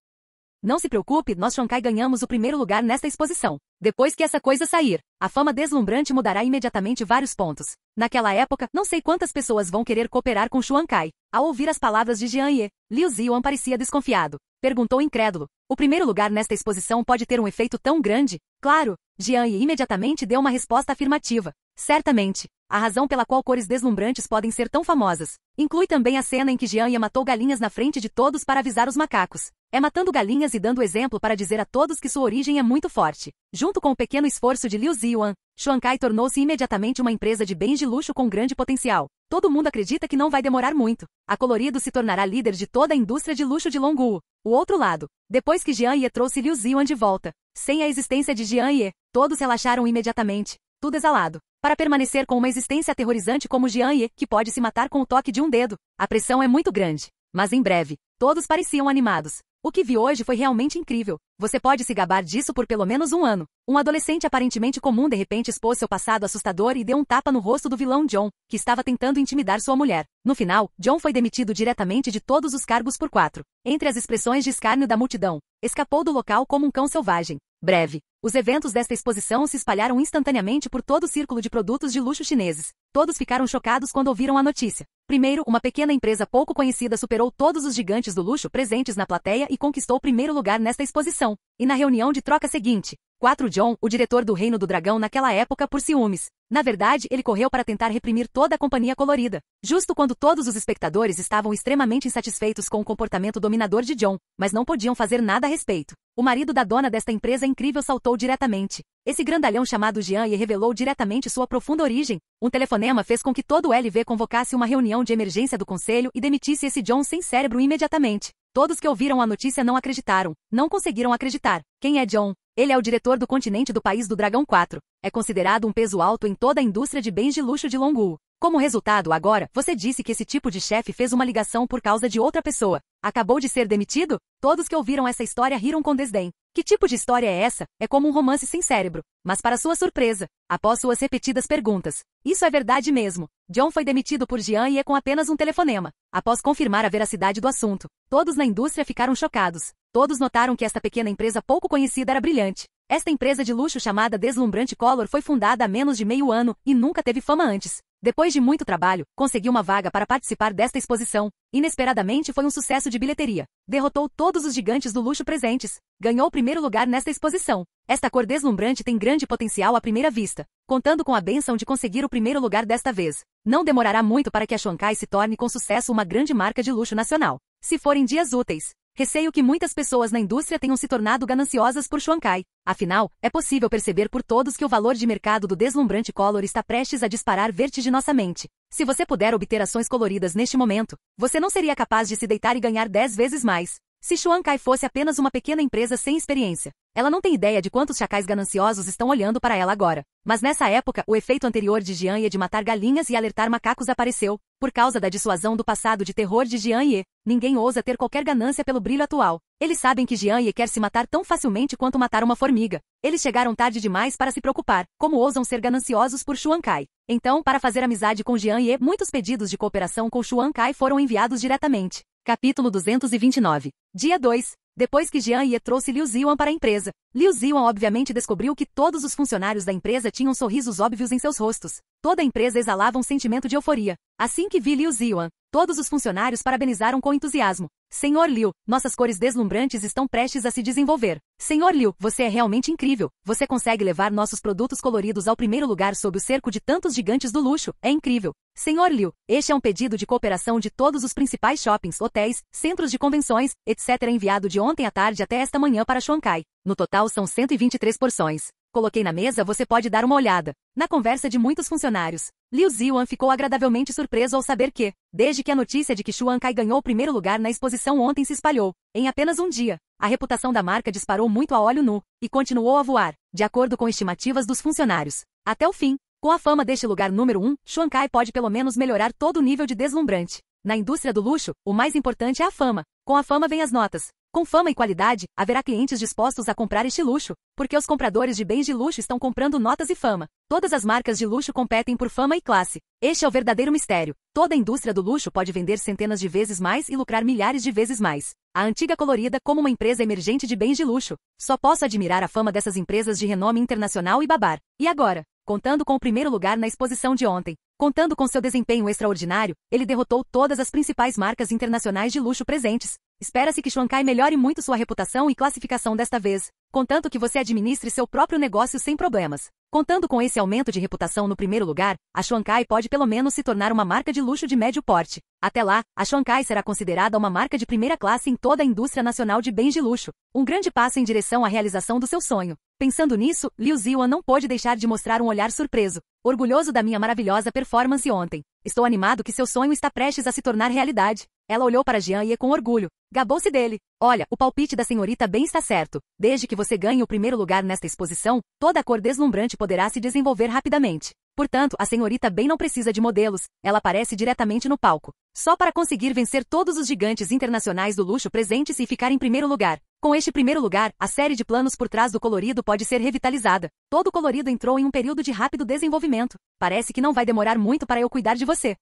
Não se preocupe, nós Xuan Kai ganhamos o primeiro lugar nesta exposição. Depois que essa coisa sair, a fama deslumbrante mudará imediatamente vários pontos. Naquela época, não sei quantas pessoas vão querer cooperar com Xuan Kai. Ao ouvir as palavras de Jian-Ye, Liu Ziyan parecia desconfiado. Perguntou incrédulo. O primeiro lugar nesta exposição pode ter um efeito tão grande? Claro, Jian-Ye imediatamente deu uma resposta afirmativa. Certamente. A razão pela qual cores deslumbrantes podem ser tão famosas inclui também a cena em que Jian-Ye matou galinhas na frente de todos para avisar os macacos. É matando galinhas e dando exemplo para dizer a todos que sua origem é muito forte. Junto com o pequeno esforço de Liu Ziyan, Xuan Kai tornou-se imediatamente uma empresa de bens de luxo com grande potencial. Todo mundo acredita que não vai demorar muito. A Colorido se tornará líder de toda a indústria de luxo de Longguo. O outro lado. Depois que Jian-Ye trouxe Liu Ziyan de volta, sem a existência de Jian-Ye, todos relaxaram imediatamente. Tudo exalado. Para permanecer com uma existência aterrorizante como Jian-Ye, que pode se matar com o toque de um dedo, a pressão é muito grande. Mas em breve, todos pareciam animados. O que vi hoje foi realmente incrível. Você pode se gabar disso por pelo menos um ano. Um adolescente aparentemente comum de repente expôs seu passado assustador e deu um tapa no rosto do vilão John, que estava tentando intimidar sua mulher. No final, John foi demitido diretamente de todos os cargos por 4. Entre as expressões de escárnio da multidão, escapou do local como um cão selvagem. Breve. Os eventos desta exposição se espalharam instantaneamente por todo o círculo de produtos de luxo chineses. Todos ficaram chocados quando ouviram a notícia. Primeiro, uma pequena empresa pouco conhecida superou todos os gigantes do luxo presentes na plateia e conquistou o primeiro lugar nesta exposição. E na reunião de troca seguinte, 4 John, o diretor do Reino do Dragão naquela época por ciúmes. Na verdade, ele correu para tentar reprimir toda a companhia colorida. Justo quando todos os espectadores estavam extremamente insatisfeitos com o comportamento dominador de John, mas não podiam fazer nada a respeito. O marido da dona desta empresa incrível saltou diretamente. Esse grandalhão chamado Jian Ye revelou diretamente sua profunda origem. Um telefonema fez com que todo o LV convocasse uma reunião de emergência do conselho e demitisse esse John sem cérebro imediatamente. Todos que ouviram a notícia não acreditaram, não conseguiram acreditar. Quem é John? Ele é o diretor do continente do país do Dragão 4. É considerado um peso alto em toda a indústria de bens de luxo de Longu. Como resultado, agora, você disse que esse tipo de chefe fez uma ligação por causa de outra pessoa. Acabou de ser demitido? Todos que ouviram essa história riram com desdém. Que tipo de história é essa? É como um romance sem cérebro. Mas para sua surpresa, após suas repetidas perguntas, isso é verdade mesmo. John foi demitido por Jian Ye com apenas um telefonema. Após confirmar a veracidade do assunto, todos na indústria ficaram chocados. Todos notaram que esta pequena empresa pouco conhecida era brilhante. Esta empresa de luxo chamada Deslumbrante Color foi fundada há menos de meio ano e nunca teve fama antes. Depois de muito trabalho, conseguiu uma vaga para participar desta exposição. Inesperadamente foi um sucesso de bilheteria. Derrotou todos os gigantes do luxo presentes. Ganhou o primeiro lugar nesta exposição. Esta cor deslumbrante tem grande potencial à primeira vista. Contando com a bênção de conseguir o primeiro lugar desta vez, não demorará muito para que a Xuankai se torne com sucesso uma grande marca de luxo nacional. Se forem dias úteis. Receio que muitas pessoas na indústria tenham se tornado gananciosas por Xuankai. Afinal, é possível perceber por todos que o valor de mercado do Deslumbrante Color está prestes a disparar vertiginosamente. Se você puder obter ações coloridas neste momento, você não seria capaz de se deitar e ganhar 10 vezes mais. Se Xuankai fosse apenas uma pequena empresa sem experiência, ela não tem ideia de quantos chacais gananciosos estão olhando para ela agora. Mas nessa época, o efeito anterior de Jian Ye de matar galinhas e alertar macacos apareceu. Por causa da dissuasão do passado de terror de Jian Ye, ninguém ousa ter qualquer ganância pelo brilho atual. Eles sabem que Jian Ye quer se matar tão facilmente quanto matar uma formiga. Eles chegaram tarde demais para se preocupar. Como ousam ser gananciosos por Xuankai? Então, para fazer amizade com Jian Ye, muitos pedidos de cooperação com Xuankai foram enviados diretamente. Capítulo 229. Dia 2. Depois que Jian Ye trouxe Liu Ziwan para a empresa, Liu Ziwan obviamente descobriu que todos os funcionários da empresa tinham sorrisos óbvios em seus rostos. Toda a empresa exalava um sentimento de euforia. Assim que vi Liu Ziwan, todos os funcionários parabenizaram com entusiasmo. Senhor Liu, nossas cores deslumbrantes estão prestes a se desenvolver. Senhor Liu, você é realmente incrível. Você consegue levar nossos produtos coloridos ao primeiro lugar sob o cerco de tantos gigantes do luxo. É incrível. Senhor Liu, este é um pedido de cooperação de todos os principais shoppings, hotéis, centros de convenções, etc. enviado de ontem à tarde até esta manhã para Xuankai. No total são 123 porções. Coloquei na mesa, você pode dar uma olhada. Na conversa de muitos funcionários, Liu Ziwan ficou agradavelmente surpreso ao saber que, desde que a notícia de que Xuankai ganhou o primeiro lugar na exposição ontem se espalhou, em apenas um dia, a reputação da marca disparou muito a olho nu, e continuou a voar, de acordo com estimativas dos funcionários. Até o fim, com a fama deste lugar número 1, Xuankai pode pelo menos melhorar todo o nível de deslumbrante. Na indústria do luxo, o mais importante é a fama. Com a fama vem as notas. Com fama e qualidade, haverá clientes dispostos a comprar este luxo, porque os compradores de bens de luxo estão comprando notas e fama. Todas as marcas de luxo competem por fama e classe. Este é o verdadeiro mistério. Toda a indústria do luxo pode vender centenas de vezes mais e lucrar milhares de vezes mais. A antiga colorida como uma empresa emergente de bens de luxo. Só posso admirar a fama dessas empresas de renome internacional e babar. E agora? Contando com o primeiro lugar na exposição de ontem, contando com seu desempenho extraordinário, ele derrotou todas as principais marcas internacionais de luxo presentes. Espera-se que Xuankai melhore muito sua reputação e classificação desta vez, contanto que você administre seu próprio negócio sem problemas. Contando com esse aumento de reputação no primeiro lugar, a Xuankai pode pelo menos se tornar uma marca de luxo de médio porte. Até lá, a Xuankai será considerada uma marca de primeira classe em toda a indústria nacional de bens de luxo. Um grande passo em direção à realização do seu sonho. Pensando nisso, Liu Ziwan não pôde deixar de mostrar um olhar surpreso, orgulhoso da minha maravilhosa performance ontem. Estou animado que seu sonho está prestes a se tornar realidade. Ela olhou para Jian Ye com orgulho. Gabou-se dele. Olha, o palpite da senhorita bem está certo. Desde que você ganhe o primeiro lugar nesta exposição, toda a cor deslumbrante poderá se desenvolver rapidamente. Portanto, a senhorita bem não precisa de modelos, ela aparece diretamente no palco. Só para conseguir vencer todos os gigantes internacionais do luxo presentes e ficar em primeiro lugar. Com este primeiro lugar, a série de planos por trás do colorido pode ser revitalizada. Todo o colorido entrou em um período de rápido desenvolvimento. Parece que não vai demorar muito para eu cuidar de você.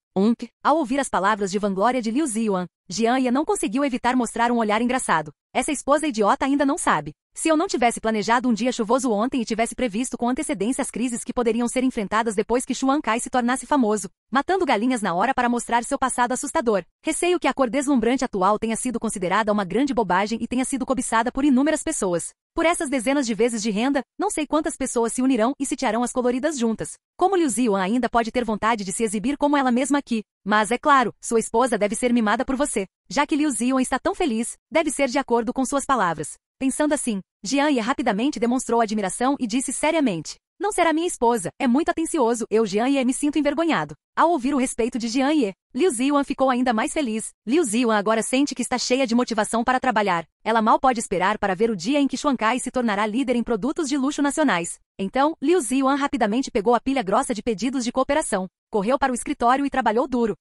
Ao ouvir as palavras de vanglória de Liu Ziyuan, Jian Ye não conseguiu evitar mostrar um olhar engraçado. Essa esposa idiota ainda não sabe. Se eu não tivesse planejado um dia chuvoso ontem e tivesse previsto com antecedência as crises que poderiam ser enfrentadas depois que Xuan Kai se tornasse famoso, matando galinhas na hora para mostrar seu passado assustador. Receio que a cor deslumbrante atual tenha sido considerada uma grande bobagem e tenha sido cobiçada por inúmeras pessoas. Por essas dezenas de vezes de renda, não sei quantas pessoas se unirão e sitiarão as coloridas juntas. Como Liu Ziyuan ainda pode ter vontade de se exibir como ela mesma aqui. Mas, é claro, sua esposa deve ser mimada por você. Já que Liu Ziyuan está tão feliz, deve ser de acordo com suas palavras. Pensando assim, Jian Ye rapidamente demonstrou admiração e disse seriamente: não será minha esposa, é muito atencioso, eu Jian Ye me sinto envergonhado. Ao ouvir o respeito de Jian Ye, Liu Ziyuan ficou ainda mais feliz. Liu Ziyuan agora sente que está cheia de motivação para trabalhar. Ela mal pode esperar para ver o dia em que Xuan Kai se tornará líder em produtos de luxo nacionais. Então, Liu Ziyuan rapidamente pegou a pilha grossa de pedidos de cooperação, correu para o escritório e trabalhou duro.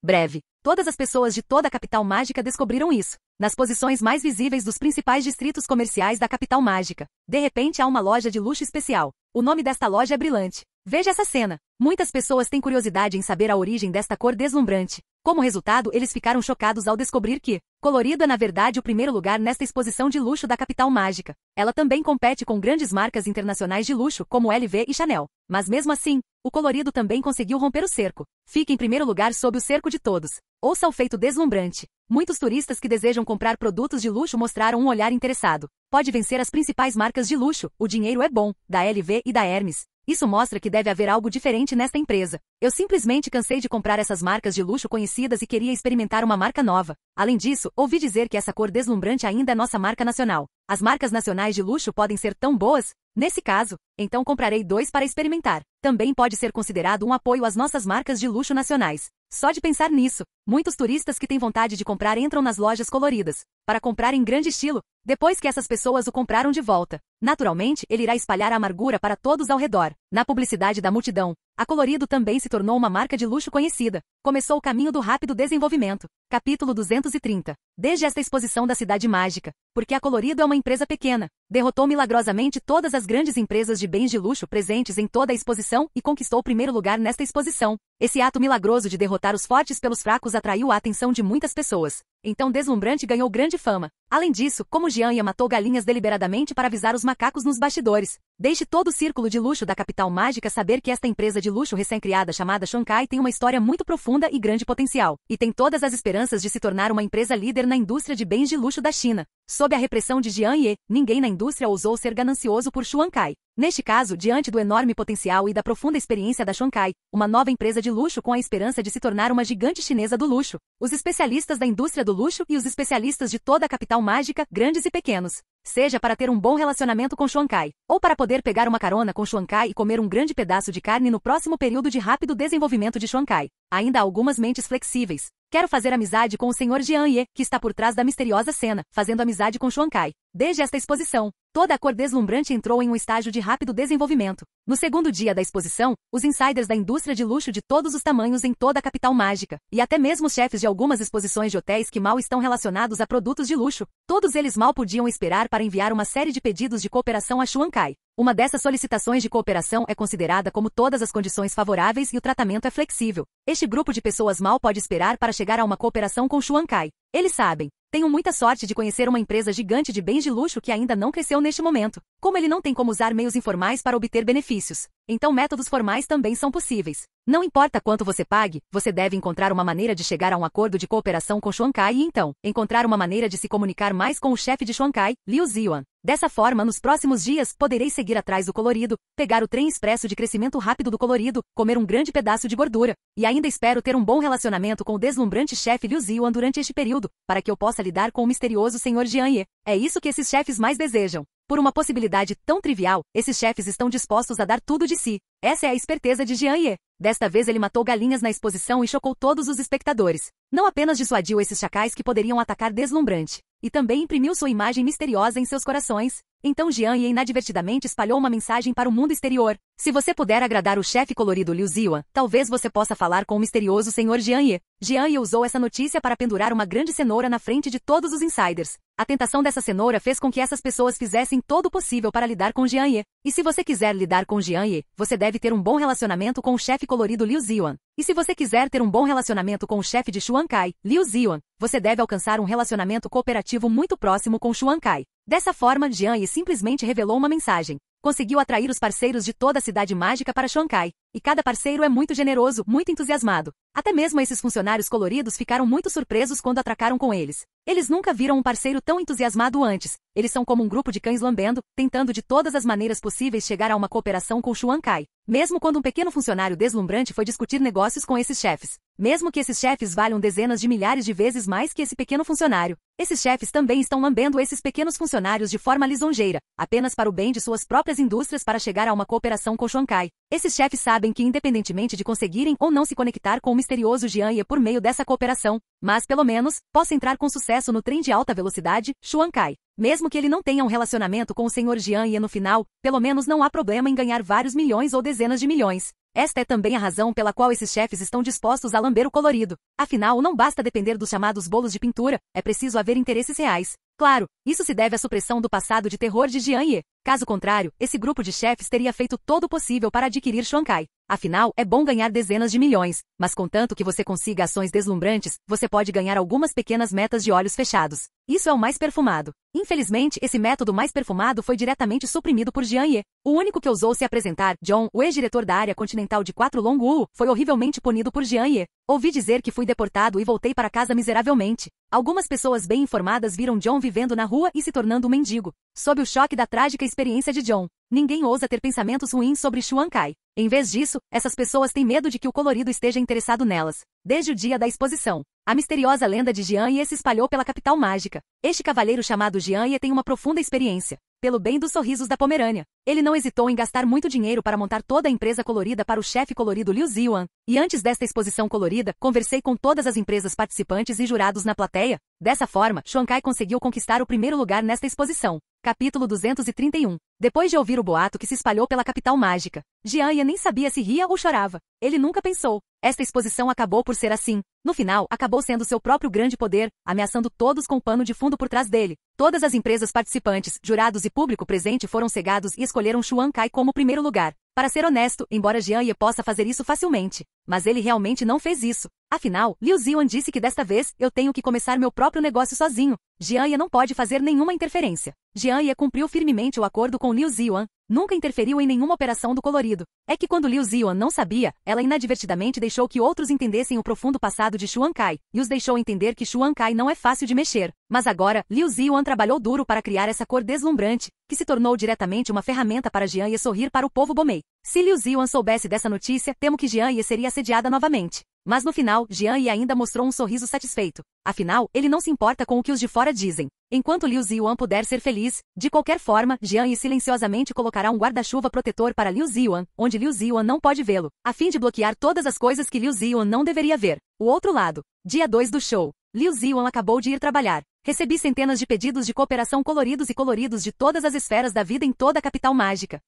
Breve. Todas as pessoas de toda a capital mágica descobriram isso. Nas posições mais visíveis dos principais distritos comerciais da capital mágica. De repente há uma loja de luxo especial. O nome desta loja é brilhante. Veja essa cena. Muitas pessoas têm curiosidade em saber a origem desta cor deslumbrante. Como resultado, eles ficaram chocados ao descobrir que colorido é na verdade o primeiro lugar nesta exposição de luxo da capital mágica. Ela também compete com grandes marcas internacionais de luxo como LV e Chanel. Mas mesmo assim, o colorido também conseguiu romper o cerco. Fica em primeiro lugar sob o cerco de todos. Ouça o feito deslumbrante. Muitos turistas que desejam comprar produtos de luxo mostraram um olhar interessado. Pode vencer as principais marcas de luxo, o dinheiro é bom, da LV e da Hermes. Isso mostra que deve haver algo diferente nesta empresa. Eu simplesmente cansei de comprar essas marcas de luxo conhecidas e queria experimentar uma marca nova. Além disso, ouvi dizer que essa cor deslumbrante ainda é nossa marca nacional. As marcas nacionais de luxo podem ser tão boas? Nesse caso, então comprarei 2 para experimentar. Também pode ser considerado um apoio às nossas marcas de luxo nacionais. Só de pensar nisso, muitos turistas que têm vontade de comprar entram nas lojas coloridas, para comprar em grande estilo, depois que essas pessoas o compraram de volta. Naturalmente, ele irá espalhar a amargura para todos ao redor. Na publicidade da multidão, a Colorido também se tornou uma marca de luxo conhecida. Começou o caminho do rápido desenvolvimento. Capítulo 230. Desde esta exposição da Cidade Mágica, porque a Colorido é uma empresa pequena, derrotou milagrosamente todas as grandes empresas de bens de luxo presentes em toda a exposição e conquistou o primeiro lugar nesta exposição. Esse ato milagroso de derrotar os fortes pelos fracos atraiu a atenção de muitas pessoas. Então Deslumbrante ganhou grande fama. Além disso, como Jian Ye matou galinhas deliberadamente para avisar os macacos nos bastidores. Deixe todo o círculo de luxo da capital mágica saber que esta empresa de luxo recém-criada chamada Xuan Kai tem uma história muito profunda e grande potencial. E tem todas as esperanças de se tornar uma empresa líder na indústria de bens de luxo da China. Sob a repressão de Jian Ye, ninguém na indústria ousou ser ganancioso por Xuan Kai. Neste caso, diante do enorme potencial e da profunda experiência da Xuan Kai, uma nova empresa de luxo com a esperança de se tornar uma gigante chinesa do luxo. Os especialistas da indústria do luxo e os especialistas de toda a capital mágica, grandes e pequenos. Seja para ter um bom relacionamento com Xuan Kai, ou para poder pegar uma carona com Xuan Kai e comer um grande pedaço de carne no próximo período de rápido desenvolvimento de Xuan Kai. Ainda há algumas mentes flexíveis. Quero fazer amizade com o Sr. Jian Ye, que está por trás da misteriosa cena, fazendo amizade com Xuan Kai. Desde esta exposição, toda a cor deslumbrante entrou em um estágio de rápido desenvolvimento. No segundo dia da exposição, os insiders da indústria de luxo de todos os tamanhos em toda a capital mágica, e até mesmo os chefes de algumas exposições de hotéis que mal estão relacionados a produtos de luxo, todos eles mal podiam esperar para enviar uma série de pedidos de cooperação a Xuan Kai. Uma dessas solicitações de cooperação é considerada como todas as condições favoráveis e o tratamento é flexível. Este grupo de pessoas mal pode esperar para chegar a uma cooperação com Xuan Kai. Eles sabem. Tenho muita sorte de conhecer uma empresa gigante de bens de luxo que ainda não cresceu neste momento. Como ele não tem como usar meios informais para obter benefícios, então métodos formais também são possíveis. Não importa quanto você pague, você deve encontrar uma maneira de chegar a um acordo de cooperação com Xuan Kai e então, encontrar uma maneira de se comunicar mais com o chefe de Xuan Kai, Liu Ziyuan. Dessa forma, nos próximos dias, poderei seguir atrás do colorido, pegar o trem expresso de crescimento rápido do colorido, comer um grande pedaço de gordura, e ainda espero ter um bom relacionamento com o deslumbrante chefe Liu Ziyuan durante este período, para que eu possa lidar com o misterioso Sr. Jian Ye. É isso que esses chefes mais desejam. Por uma possibilidade tão trivial, esses chefes estão dispostos a dar tudo de si. Essa é a esperteza de Jian Ye. Desta vez ele matou galinhas na exposição e chocou todos os espectadores. Não apenas dissuadiu esses chacais que poderiam atacar Deslumbrante, e também imprimiu sua imagem misteriosa em seus corações. Então Jian Ye inadvertidamente espalhou uma mensagem para o mundo exterior. Se você puder agradar o chefe colorido Liu Ziwan, talvez você possa falar com o misterioso Sr. Jian Ye. Jian Ye usou essa notícia para pendurar uma grande cenoura na frente de todos os insiders. A tentação dessa cenoura fez com que essas pessoas fizessem todo o possível para lidar com Jian Ye. E se você quiser lidar com Jian Ye, você deve ter um bom relacionamento com o chefe colorido Liu Ziwan. E se você quiser ter um bom relacionamento com o chefe de Xuan Kai, Liu Ziwan, você deve alcançar um relacionamento cooperativo muito próximo com Xuan Kai. Dessa forma, Jian Ye simplesmente revelou uma mensagem. Conseguiu atrair os parceiros de toda a cidade mágica para Xuan Kai. E cada parceiro é muito generoso, muito entusiasmado. Até mesmo esses funcionários coloridos ficaram muito surpresos quando atracaram com eles. Eles nunca viram um parceiro tão entusiasmado antes. Eles são como um grupo de cães lambendo, tentando de todas as maneiras possíveis chegar a uma cooperação com Xuan Kai. Mesmo quando um pequeno funcionário deslumbrante foi discutir negócios com esses chefes. Mesmo que esses chefes valham dezenas de milhares de vezes mais que esse pequeno funcionário. Esses chefes também estão lambendo esses pequenos funcionários de forma lisonjeira, apenas para o bem de suas próprias indústrias para chegar a uma cooperação com Xuan Kai. Esses chefes sabem que independentemente de conseguirem ou não se conectar com o misterioso Jian Ye por meio dessa cooperação, mas pelo menos, possa entrar com sucesso no trem de alta velocidade, Xuan Kai. Mesmo que ele não tenha um relacionamento com o Sr. Jian Ye no final, pelo menos não há problema em ganhar vários milhões ou dezenas de milhões. Esta é também a razão pela qual esses chefes estão dispostos a lamber o colorido. Afinal, não basta depender dos chamados bolos de pintura, é preciso haver interesses reais. Claro, isso se deve à supressão do passado de terror de Jian Ye. Caso contrário, esse grupo de chefes teria feito todo o possível para adquirir Xuan Kai. Afinal, é bom ganhar dezenas de milhões, mas contanto que você consiga ações deslumbrantes, você pode ganhar algumas pequenas metas de olhos fechados. Isso é o mais perfumado. Infelizmente, esse método mais perfumado foi diretamente suprimido por Jian Ye. O único que ousou se apresentar, John, o ex-diretor da área continental de 4 Long Wu, foi horrivelmente punido por Jian Ye. Ouvi dizer que fui deportado e voltei para casa miseravelmente. Algumas pessoas bem informadas viram John vivendo na rua e se tornando um mendigo. Sob o choque da trágica experiência de John, ninguém ousa ter pensamentos ruins sobre Xuan Kai. Em vez disso, essas pessoas têm medo de que o colorido esteja interessado nelas. Desde o dia da exposição, a misteriosa lenda de Jian Ye se espalhou pela capital mágica. Este cavalheiro chamado Jian Ye tem uma profunda experiência. Pelo bem dos sorrisos da Pomerânia. Ele não hesitou em gastar muito dinheiro para montar toda a empresa colorida para o chefe colorido Liu Ziwan. E antes desta exposição colorida, conversei com todas as empresas participantes e jurados na plateia. Dessa forma, Xuan Kai conseguiu conquistar o primeiro lugar nesta exposição. Capítulo 231. Depois de ouvir o boato que se espalhou pela capital mágica, Jian Ye nem sabia se ria ou chorava. Ele nunca pensou. Esta exposição acabou por ser assim. No final, acabou sendo seu próprio grande poder, ameaçando todos com o pano de fundo por trás dele. Todas as empresas participantes, jurados e público presente foram cegados e escolheram Xuan Kai como primeiro lugar. Para ser honesto, embora Jian Ye possa fazer isso facilmente, mas ele realmente não fez isso. Afinal, Liu Ziwan disse que desta vez, eu tenho que começar meu próprio negócio sozinho. Jian Ye não pode fazer nenhuma interferência. Jian Ye cumpriu firmemente o acordo com Liu Ziwan, nunca interferiu em nenhuma operação do colorido. É que quando Liu Ziwan não sabia, ela inadvertidamente deixou que outros entendessem o profundo passado de Xuan Kai, e os deixou entender que Xuan Kai não é fácil de mexer. Mas agora, Liu Ziwan trabalhou duro para criar essa cor deslumbrante, que se tornou diretamente uma ferramenta para Jian Ye sorrir para o povo Bomei. Se Liu Ziwan soubesse dessa notícia, temo que Jian Ye seria assediada novamente. Mas no final, Jian Ye ainda mostrou um sorriso satisfeito. Afinal, ele não se importa com o que os de fora dizem. Enquanto Liu Ziwan puder ser feliz, de qualquer forma, Jian Ye silenciosamente colocará um guarda-chuva protetor para Liu Ziwan, onde Liu Ziwan não pode vê-lo, a fim de bloquear todas as coisas que Liu Ziwan não deveria ver. O outro lado. Dia 2 do show. Liu Ziwan acabou de ir trabalhar. Recebi centenas de pedidos de cooperação coloridos e coloridos de todas as esferas da vida em toda a capital mágica.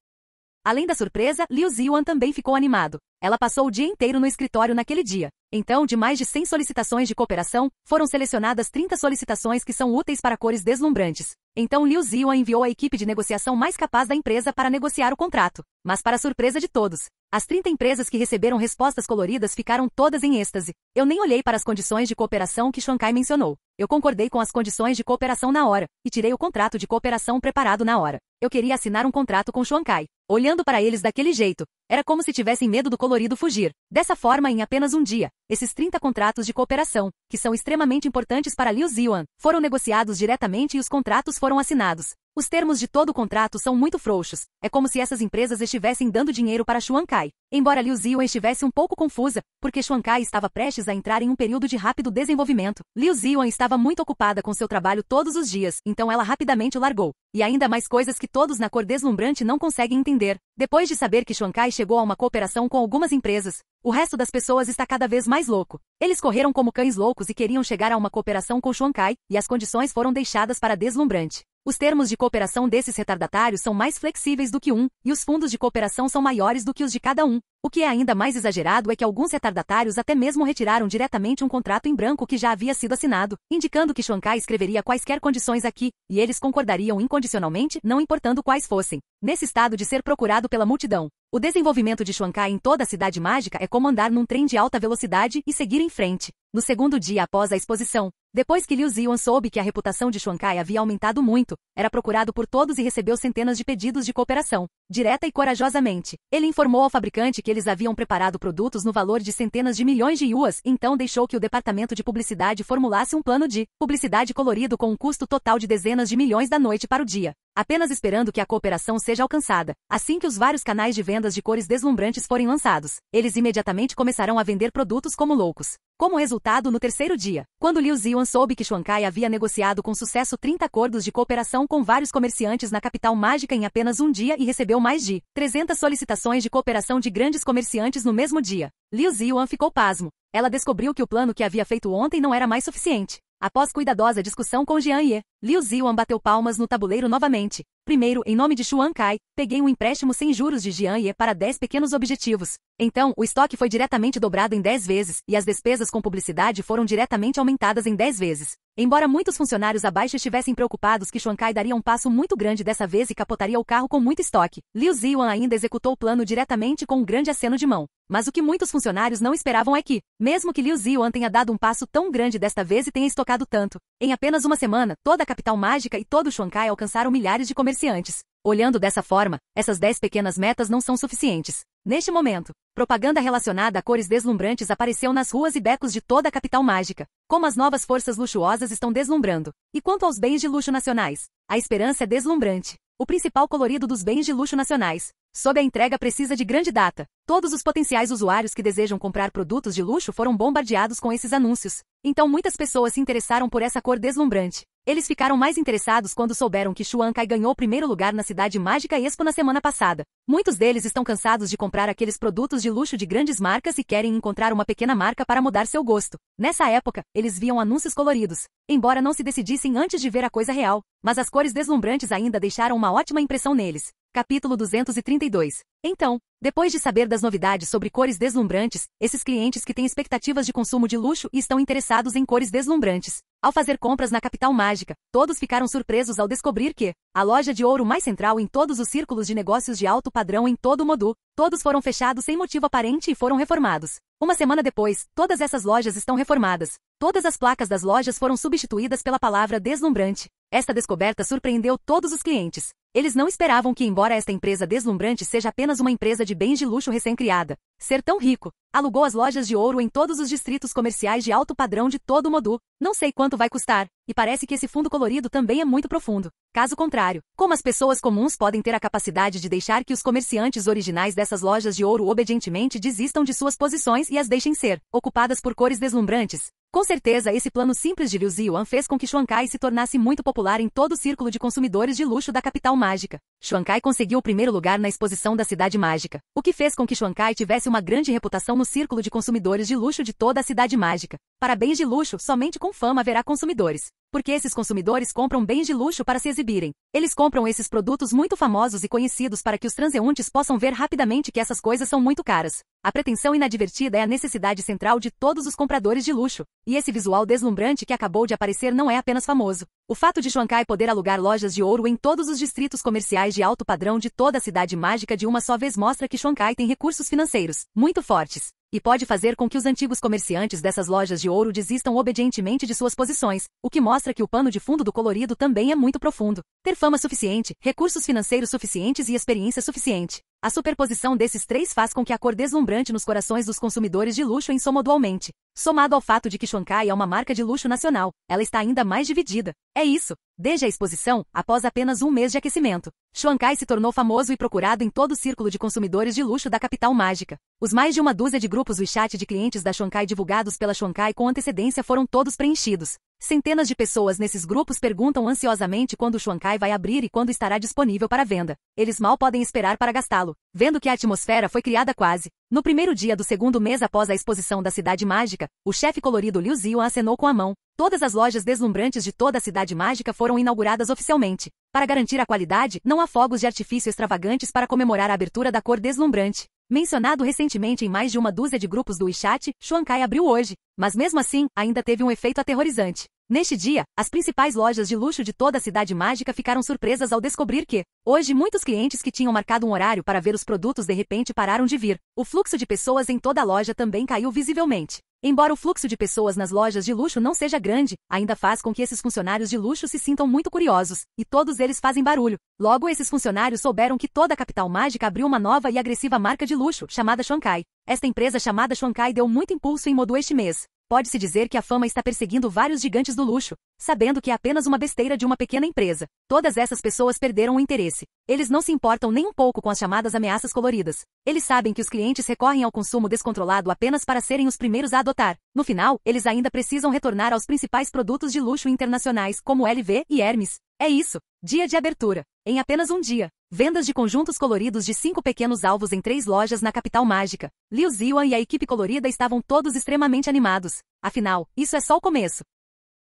Além da surpresa, Liu Ziwan também ficou animado. Ela passou o dia inteiro no escritório naquele dia. Então, de mais de 100 solicitações de cooperação, foram selecionadas 30 solicitações que são úteis para cores deslumbrantes. Então Liu Ziwan enviou a equipe de negociação mais capaz da empresa para negociar o contrato. Mas para surpresa de todos, as 30 empresas que receberam respostas coloridas ficaram todas em êxtase. Eu nem olhei para as condições de cooperação que Xuan Kai mencionou. Eu concordei com as condições de cooperação na hora, e tirei o contrato de cooperação preparado na hora. Eu queria assinar um contrato com Xuan Kai. Olhando para eles daquele jeito, era como se tivessem medo do colorido fugir. Dessa forma, em apenas um dia, esses 30 contratos de cooperação, que são extremamente importantes para Liu Ziwan, foram negociados diretamente e os contratos foram assinados. Os termos de todo o contrato são muito frouxos. É como se essas empresas estivessem dando dinheiro para Xuan Kai. Embora Liu Ziwan estivesse um pouco confusa, porque Xuan Kai estava prestes a entrar em um período de rápido desenvolvimento, Liu Ziwan estava muito ocupada com seu trabalho todos os dias, então ela rapidamente o largou. E ainda mais coisas que todos na cor deslumbrante não conseguem entender. Depois de saber que Xuan Kai chegou a uma cooperação com algumas empresas, o resto das pessoas está cada vez mais louco. Eles correram como cães loucos e queriam chegar a uma cooperação com Xuan Kai, e as condições foram deixadas para deslumbrante. Os termos de cooperação desses retardatários são mais flexíveis do que um, e os fundos de cooperação são maiores do que os de cada um. O que é ainda mais exagerado é que alguns retardatários até mesmo retiraram diretamente um contrato em branco que já havia sido assinado, indicando que Xuan Kai escreveria quaisquer condições aqui, e eles concordariam incondicionalmente, não importando quais fossem. Nesse estado de ser procurado pela multidão, o desenvolvimento de Xuan Kai em toda a cidade mágica é como andar num trem de alta velocidade e seguir em frente. No segundo dia após a exposição, depois que Liu Ziyan soube que a reputação de Xuan Kai havia aumentado muito, era procurado por todos e recebeu centenas de pedidos de cooperação. Direta e corajosamente, ele informou ao fabricante que eles haviam preparado produtos no valor de centenas de milhões de yuans, então deixou que o departamento de publicidade formulasse um plano de publicidade colorido com um custo total de dezenas de milhões da noite para o dia, apenas esperando que a cooperação seja alcançada. Assim que os vários canais de vendas de cores deslumbrantes forem lançados, eles imediatamente começarão a vender produtos como loucos. Como resultado, no terceiro dia, quando Liu Ziyan soube que Xuan Kai havia negociado com sucesso 30 acordos de cooperação com vários comerciantes na capital mágica em apenas um dia e recebeu mais de 300 solicitações de cooperação de grandes comerciantes no mesmo dia, Liu Ziyan ficou pasmo. Ela descobriu que o plano que havia feito ontem não era mais suficiente. Após cuidadosa discussão com Jian Ye, Liu Ziyan bateu palmas no tabuleiro novamente. Primeiro, em nome de Xuan Kai, peguei um empréstimo sem juros de Jian Ye para 10 pequenos objetivos. Então, o estoque foi diretamente dobrado em 10 vezes, e as despesas com publicidade foram diretamente aumentadas em 10 vezes. Embora muitos funcionários abaixo estivessem preocupados que Xuan Kai daria um passo muito grande dessa vez e capotaria o carro com muito estoque, Liu Ziyan ainda executou o plano diretamente com um grande aceno de mão. Mas o que muitos funcionários não esperavam é que, mesmo que Liu Ziyan tenha dado um passo tão grande desta vez e tenha estocado tanto, em apenas uma semana, toda a capital mágica e todo o Xuan Kai alcançaram milhares de comerciantes. Olhando dessa forma, essas 10 pequenas metas não são suficientes. Neste momento, propaganda relacionada a cores deslumbrantes apareceu nas ruas e becos de toda a capital mágica. Como as novas forças luxuosas estão deslumbrando. E quanto aos bens de luxo nacionais? A esperança é deslumbrante. O principal colorido dos bens de luxo nacionais. Sob a entrega precisa de grande data. Todos os potenciais usuários que desejam comprar produtos de luxo foram bombardeados com esses anúncios. Então muitas pessoas se interessaram por essa cor deslumbrante. Eles ficaram mais interessados quando souberam que Xuan Kai ganhou o primeiro lugar na Cidade Mágica Expo na semana passada. Muitos deles estão cansados de comprar aqueles produtos de luxo de grandes marcas e querem encontrar uma pequena marca para mudar seu gosto. Nessa época, eles viam anúncios coloridos, embora não se decidissem antes de ver a coisa real, mas as cores deslumbrantes ainda deixaram uma ótima impressão neles. Capítulo 232. Então, depois de saber das novidades sobre cores deslumbrantes, esses clientes que têm expectativas de consumo de luxo e estão interessados em cores deslumbrantes, ao fazer compras na capital mágica, todos ficaram surpresos ao descobrir que a loja de ouro mais central em todos os círculos de negócios de alto padrão em todo o Modu, todos foram fechados sem motivo aparente e foram reformados. Uma semana depois, todas essas lojas estão reformadas. Todas as placas das lojas foram substituídas pela palavra deslumbrante. Esta descoberta surpreendeu todos os clientes. Eles não esperavam que, embora esta empresa deslumbrante seja apenas uma empresa de bens de luxo recém-criada, ser tão rico, alugou as lojas de ouro em todos os distritos comerciais de alto padrão de todo o Modu. Não sei quanto vai custar, e parece que esse fundo colorido também é muito profundo. Caso contrário, como as pessoas comuns podem ter a capacidade de deixar que os comerciantes originais dessas lojas de ouro obedientemente desistam de suas posições e as deixem ser ocupadas por cores deslumbrantes? Com certeza esse plano simples de Liu Ziyan fez com que Xuan Kai se tornasse muito popular em todo o círculo de consumidores de luxo da capital mágica. Xuan Kai conseguiu o primeiro lugar na exposição da Cidade Mágica, o que fez com que Xuan Kai tivesse uma grande reputação no círculo de consumidores de luxo de toda a Cidade Mágica. Para bens de luxo, somente com fama haverá consumidores. Porque esses consumidores compram bens de luxo para se exibirem. Eles compram esses produtos muito famosos e conhecidos para que os transeuntes possam ver rapidamente que essas coisas são muito caras. A pretensão inadvertida é a necessidade central de todos os compradores de luxo. E esse visual deslumbrante que acabou de aparecer não é apenas famoso. O fato de Xuan Kai poder alugar lojas de ouro em todos os distritos comerciais de alto padrão de toda a Cidade Mágica de uma só vez mostra que Xuan Kai tem recursos financeiros muito fortes. E pode fazer com que os antigos comerciantes dessas lojas de ouro desistam obedientemente de suas posições, o que mostra que o pano de fundo do colorido também é muito profundo. Ter fama suficiente, recursos financeiros suficientes e experiência suficiente. A superposição desses três faz com que a cor deslumbrante nos corações dos consumidores de luxo em soma dualmente. Somado ao fato de que Xuan Kai é uma marca de luxo nacional, ela está ainda mais dividida. É isso. Desde a exposição, após apenas um mês de aquecimento, Xuan Kai se tornou famoso e procurado em todo o círculo de consumidores de luxo da capital mágica. Os mais de uma dúzia de grupos WeChat de clientes da Xuan Kai divulgados pela Xuan Kai com antecedência foram todos preenchidos. Centenas de pessoas nesses grupos perguntam ansiosamente quando o Xuankai vai abrir e quando estará disponível para venda. Eles mal podem esperar para gastá-lo, vendo que a atmosfera foi criada quase. No primeiro dia do segundo mês após a exposição da Cidade Mágica, o chefe colorido Liu Ziyan acenou com a mão. Todas as lojas deslumbrantes de toda a Cidade Mágica foram inauguradas oficialmente. Para garantir a qualidade, não há fogos de artifício extravagantes para comemorar a abertura da cor deslumbrante. Mencionado recentemente em mais de uma dúzia de grupos do WeChat, Xuankai abriu hoje, mas mesmo assim, ainda teve um efeito aterrorizante. Neste dia, as principais lojas de luxo de toda a Cidade Mágica ficaram surpresas ao descobrir que, hoje, muitos clientes que tinham marcado um horário para ver os produtos de repente pararam de vir. O fluxo de pessoas em toda a loja também caiu visivelmente. Embora o fluxo de pessoas nas lojas de luxo não seja grande, ainda faz com que esses funcionários de luxo se sintam muito curiosos, e todos eles fazem barulho. Logo, esses funcionários souberam que toda a capital mágica abriu uma nova e agressiva marca de luxo, chamada Xuankai. Esta empresa chamada Xuankai deu muito impulso em Modu este mês. Pode-se dizer que a fama está perseguindo vários gigantes do luxo, sabendo que é apenas uma besteira de uma pequena empresa. Todas essas pessoas perderam o interesse. Eles não se importam nem um pouco com as chamadas ameaças coloridas. Eles sabem que os clientes recorrem ao consumo descontrolado apenas para serem os primeiros a adotar. No final, eles ainda precisam retornar aos principais produtos de luxo internacionais, como LV e Hermes. É isso. Dia de abertura. Em apenas um dia. Vendas de conjuntos coloridos de 5 pequenos alvos em 3 lojas na capital mágica. Liu Ziyan e a equipe colorida estavam todos extremamente animados. Afinal, isso é só o começo.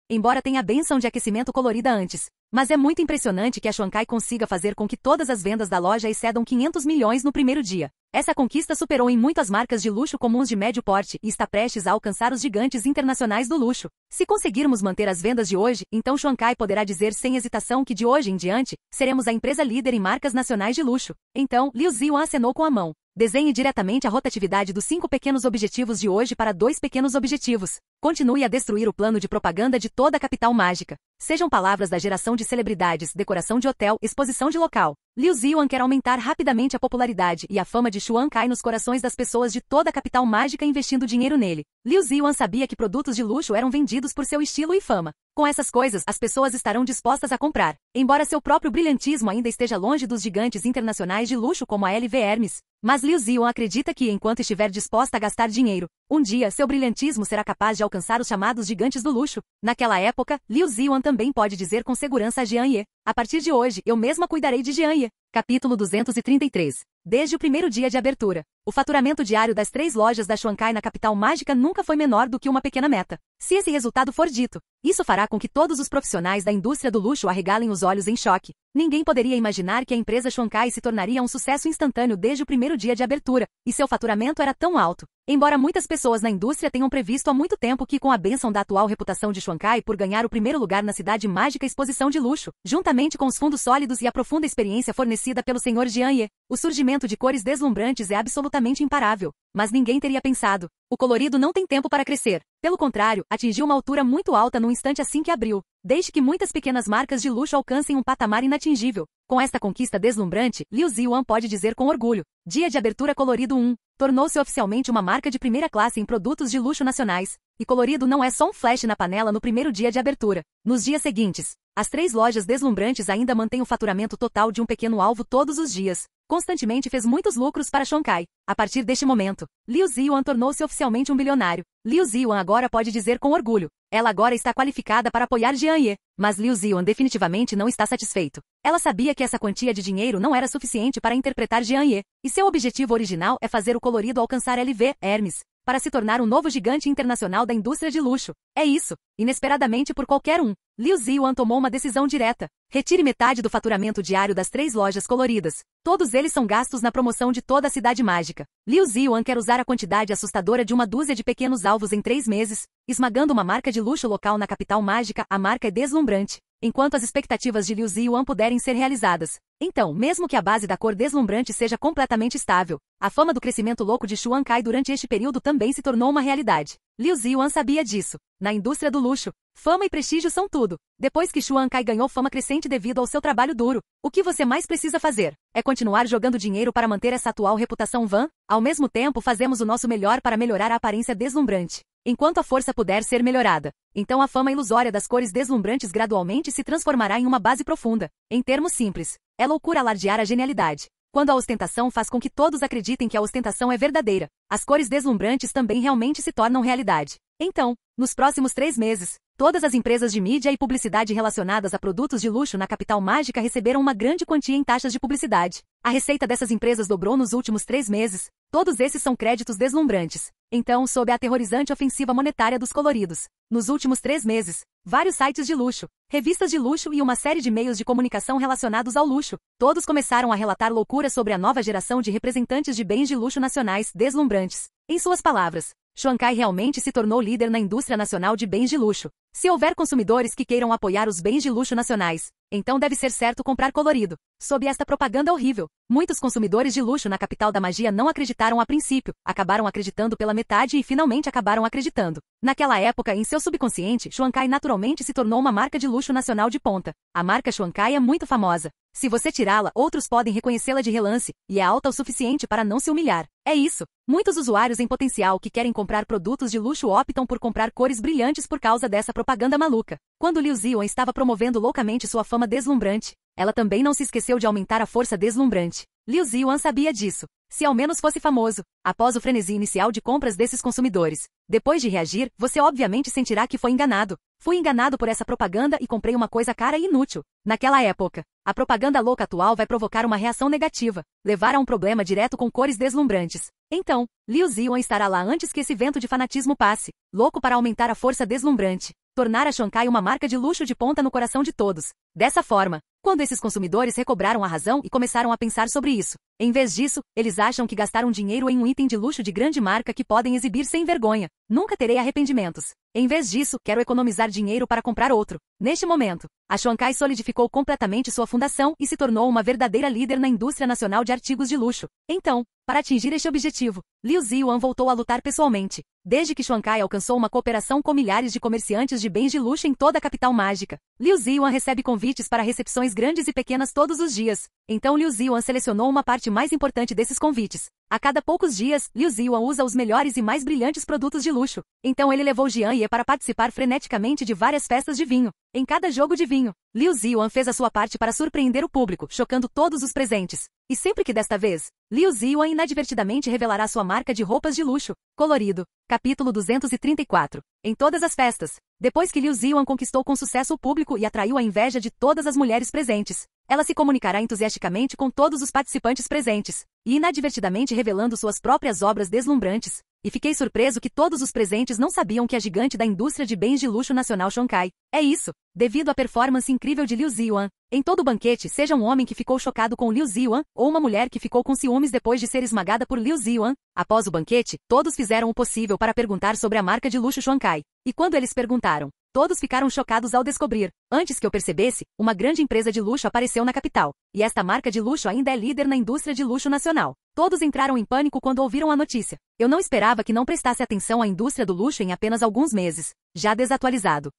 Embora tenha a bênção de aquecimento colorida antes. Mas é muito impressionante que a Xuankai consiga fazer com que todas as vendas da loja excedam 500 milhões no primeiro dia. Essa conquista superou em muito as marcas de luxo comuns de médio porte e está prestes a alcançar os gigantes internacionais do luxo. Se conseguirmos manter as vendas de hoje, então Xuankai poderá dizer sem hesitação que de hoje em diante, seremos a empresa líder em marcas nacionais de luxo. Então, Liu Ziyan acenou com a mão. Desenhe diretamente a rotatividade dos 5 pequenos objetivos de hoje para 2 pequenos objetivos. Continue a destruir o plano de propaganda de toda a capital mágica. Sejam palavras da geração de celebridades, decoração de hotel, exposição de local. Liu Ziyan quer aumentar rapidamente a popularidade e a fama de Xuankai nos corações das pessoas de toda a capital mágica investindo dinheiro nele. Liu Ziyan sabia que produtos de luxo eram vendidos por seu estilo e fama. Com essas coisas, as pessoas estarão dispostas a comprar. Embora seu próprio brilhantismo ainda esteja longe dos gigantes internacionais de luxo como a LV Hermes. Mas Liu Ziyan acredita que, enquanto estiver disposta a gastar dinheiro, um dia seu brilhantismo será capaz de alcançar os chamados gigantes do luxo. Naquela época, Liu Ziyan também pode dizer com segurança a Jian Ye: a partir de hoje, eu mesma cuidarei de Jian Ye. Capítulo 233. Desde o primeiro dia de abertura, o faturamento diário das 3 lojas da Xuankai na capital mágica nunca foi menor do que uma pequena meta. Se esse resultado for dito, isso fará com que todos os profissionais da indústria do luxo arregalem os olhos em choque. Ninguém poderia imaginar que a empresa Xuankai se tornaria um sucesso instantâneo desde o primeiro dia de abertura, e seu faturamento era tão alto. Embora muitas pessoas na indústria tenham previsto há muito tempo que, com a bênção da atual reputação de Xuankai por ganhar o primeiro lugar na cidade mágica exposição de luxo, juntamente com os fundos sólidos e a profunda experiência fornecida pelo Sr. Jian Ye, o surgimento de cores deslumbrantes é absolutamente imparável. Mas ninguém teria pensado. O colorido não tem tempo para crescer. Pelo contrário, atingiu uma altura muito alta no instante assim que abriu. Desde que muitas pequenas marcas de luxo alcancem um patamar inatingível. Com esta conquista deslumbrante, Liu Ziyan pode dizer com orgulho: Dia de abertura colorido 1. Tornou-se oficialmente uma marca de primeira classe em produtos de luxo nacionais. E colorido não é só um flash na panela no primeiro dia de abertura. Nos dias seguintes, as 3 lojas deslumbrantes ainda mantêm o faturamento total de um pequeno alvo todos os dias. Constantemente fez muitos lucros para Xuankai. A partir deste momento, Liu Ziyan tornou-se oficialmente um bilionário. Liu Ziyan agora pode dizer com orgulho: ela agora está qualificada para apoiar Jian Ye. Mas Liu Ziyan definitivamente não está satisfeito. Ela sabia que essa quantia de dinheiro não era suficiente para interpretar Jian Ye, e seu objetivo original é fazer o colorido alcançar LV Hermes, para se tornar um novo gigante internacional da indústria de luxo. É isso. Inesperadamente por qualquer um, Liu Ziyan tomou uma decisão direta. Retire metade do faturamento diário das 3 lojas coloridas. Todos eles são gastos na promoção de toda a cidade mágica. Liu Ziyan quer usar a quantidade assustadora de uma dúzia de pequenos alvos em 3 meses, esmagando uma marca de luxo local na capital mágica. A marca é deslumbrante. Enquanto as expectativas de Liu Ziyan puderem ser realizadas. Então, mesmo que a base da cor deslumbrante seja completamente estável, a fama do crescimento louco de Xuankai durante este período também se tornou uma realidade. Liu Ziyan sabia disso. Na indústria do luxo, fama e prestígio são tudo. Depois que Xuankai ganhou fama crescente devido ao seu trabalho duro, o que você mais precisa fazer? É continuar jogando dinheiro para manter essa atual reputação vã? Ao mesmo tempo, fazemos o nosso melhor para melhorar a aparência deslumbrante. Enquanto a força puder ser melhorada, então a fama ilusória das cores deslumbrantes gradualmente se transformará em uma base profunda. Em termos simples, é loucura alardear a genialidade. Quando a ostentação faz com que todos acreditem que a ostentação é verdadeira, as cores deslumbrantes também realmente se tornam realidade. Então, nos próximos 3 meses, todas as empresas de mídia e publicidade relacionadas a produtos de luxo na capital mágica receberam uma grande quantia em taxas de publicidade. A receita dessas empresas dobrou nos últimos 3 meses. Todos esses são créditos deslumbrantes. Então, sob a aterrorizante ofensiva monetária dos coloridos, nos últimos 3 meses, vários sites de luxo, revistas de luxo e uma série de meios de comunicação relacionados ao luxo, todos começaram a relatar loucuras sobre a nova geração de representantes de bens de luxo nacionais deslumbrantes. Em suas palavras, Xuankai realmente se tornou líder na indústria nacional de bens de luxo. Se houver consumidores que queiram apoiar os bens de luxo nacionais, então deve ser certo comprar colorido. Sob esta propaganda horrível, muitos consumidores de luxo na capital da magia não acreditaram a princípio, acabaram acreditando pela metade e finalmente acabaram acreditando. Naquela época, em seu subconsciente, Xuankai naturalmente se tornou uma marca de luxo nacional de ponta. A marca Xuankai é muito famosa. Se você tirá-la, outros podem reconhecê-la de relance, e é alta o suficiente para não se humilhar. É isso. Muitos usuários em potencial que querem comprar produtos de luxo optam por comprar cores brilhantes por causa dessa propaganda maluca. Quando Liu Ziwan estava promovendo loucamente sua fama deslumbrante, ela também não se esqueceu de aumentar a força deslumbrante. Liu Ziwan sabia disso. Se ao menos fosse famoso, após o frenesi inicial de compras desses consumidores. Depois de reagir, você obviamente sentirá que foi enganado. Fui enganado por essa propaganda e comprei uma coisa cara e inútil. Naquela época, a propaganda louca atual vai provocar uma reação negativa, levar a um problema direto com cores deslumbrantes. Então, Liu Ziwan estará lá antes que esse vento de fanatismo passe, louco para aumentar a força deslumbrante, tornar a Xuankai uma marca de luxo de ponta no coração de todos. Dessa forma, quando esses consumidores recobraram a razão e começaram a pensar sobre isso, em vez disso, eles acham que gastaram dinheiro em um item de luxo de grande marca que podem exibir sem vergonha. Nunca terei arrependimentos. Em vez disso, quero economizar dinheiro para comprar outro. Neste momento, a Xuankai solidificou completamente sua fundação e se tornou uma verdadeira líder na indústria nacional de artigos de luxo. Então, para atingir este objetivo, Liu Ziwan voltou a lutar pessoalmente. Desde que Xuankai alcançou uma cooperação com milhares de comerciantes de bens de luxo em toda a capital mágica, Liu Ziwan recebe convites para recepções grandes e pequenas todos os dias. Então Liu Ziwan selecionou uma parte mais importante desses convites. A cada poucos dias, Liu Ziwan usa os melhores e mais brilhantes produtos de luxo. Então ele levou Jian Ye para participar freneticamente de várias festas de vinho. Em cada jogo de vinho, Liu Ziwan fez a sua parte para surpreender o público, chocando todos os presentes. E sempre que desta vez, Liu Ziwan inadvertidamente revelará sua marca de roupas de luxo. Colorido. Capítulo 234. Em todas as festas, depois que Liu Ziwan conquistou com sucesso o público e atraiu a inveja de todas as mulheres presentes, ela se comunicará entusiasticamente com todos os participantes presentes, e inadvertidamente revelando suas próprias obras deslumbrantes. E fiquei surpreso que todos os presentes não sabiam que a gigante da indústria de bens de luxo nacional Xuankai. É isso, devido à performance incrível de Liu Ziwan. Em todo banquete, seja um homem que ficou chocado com Liu Ziwan, ou uma mulher que ficou com ciúmes depois de ser esmagada por Liu Ziwan, após o banquete, todos fizeram o possível para perguntar sobre a marca de luxo Xuankai. E quando eles perguntaram, todos ficaram chocados ao descobrir. Antes que eu percebesse, uma grande empresa de luxo apareceu na capital. E esta marca de luxo ainda é líder na indústria de luxo nacional. Todos entraram em pânico quando ouviram a notícia. Eu não esperava que não prestasse atenção à indústria do luxo em apenas alguns meses. Já desatualizado.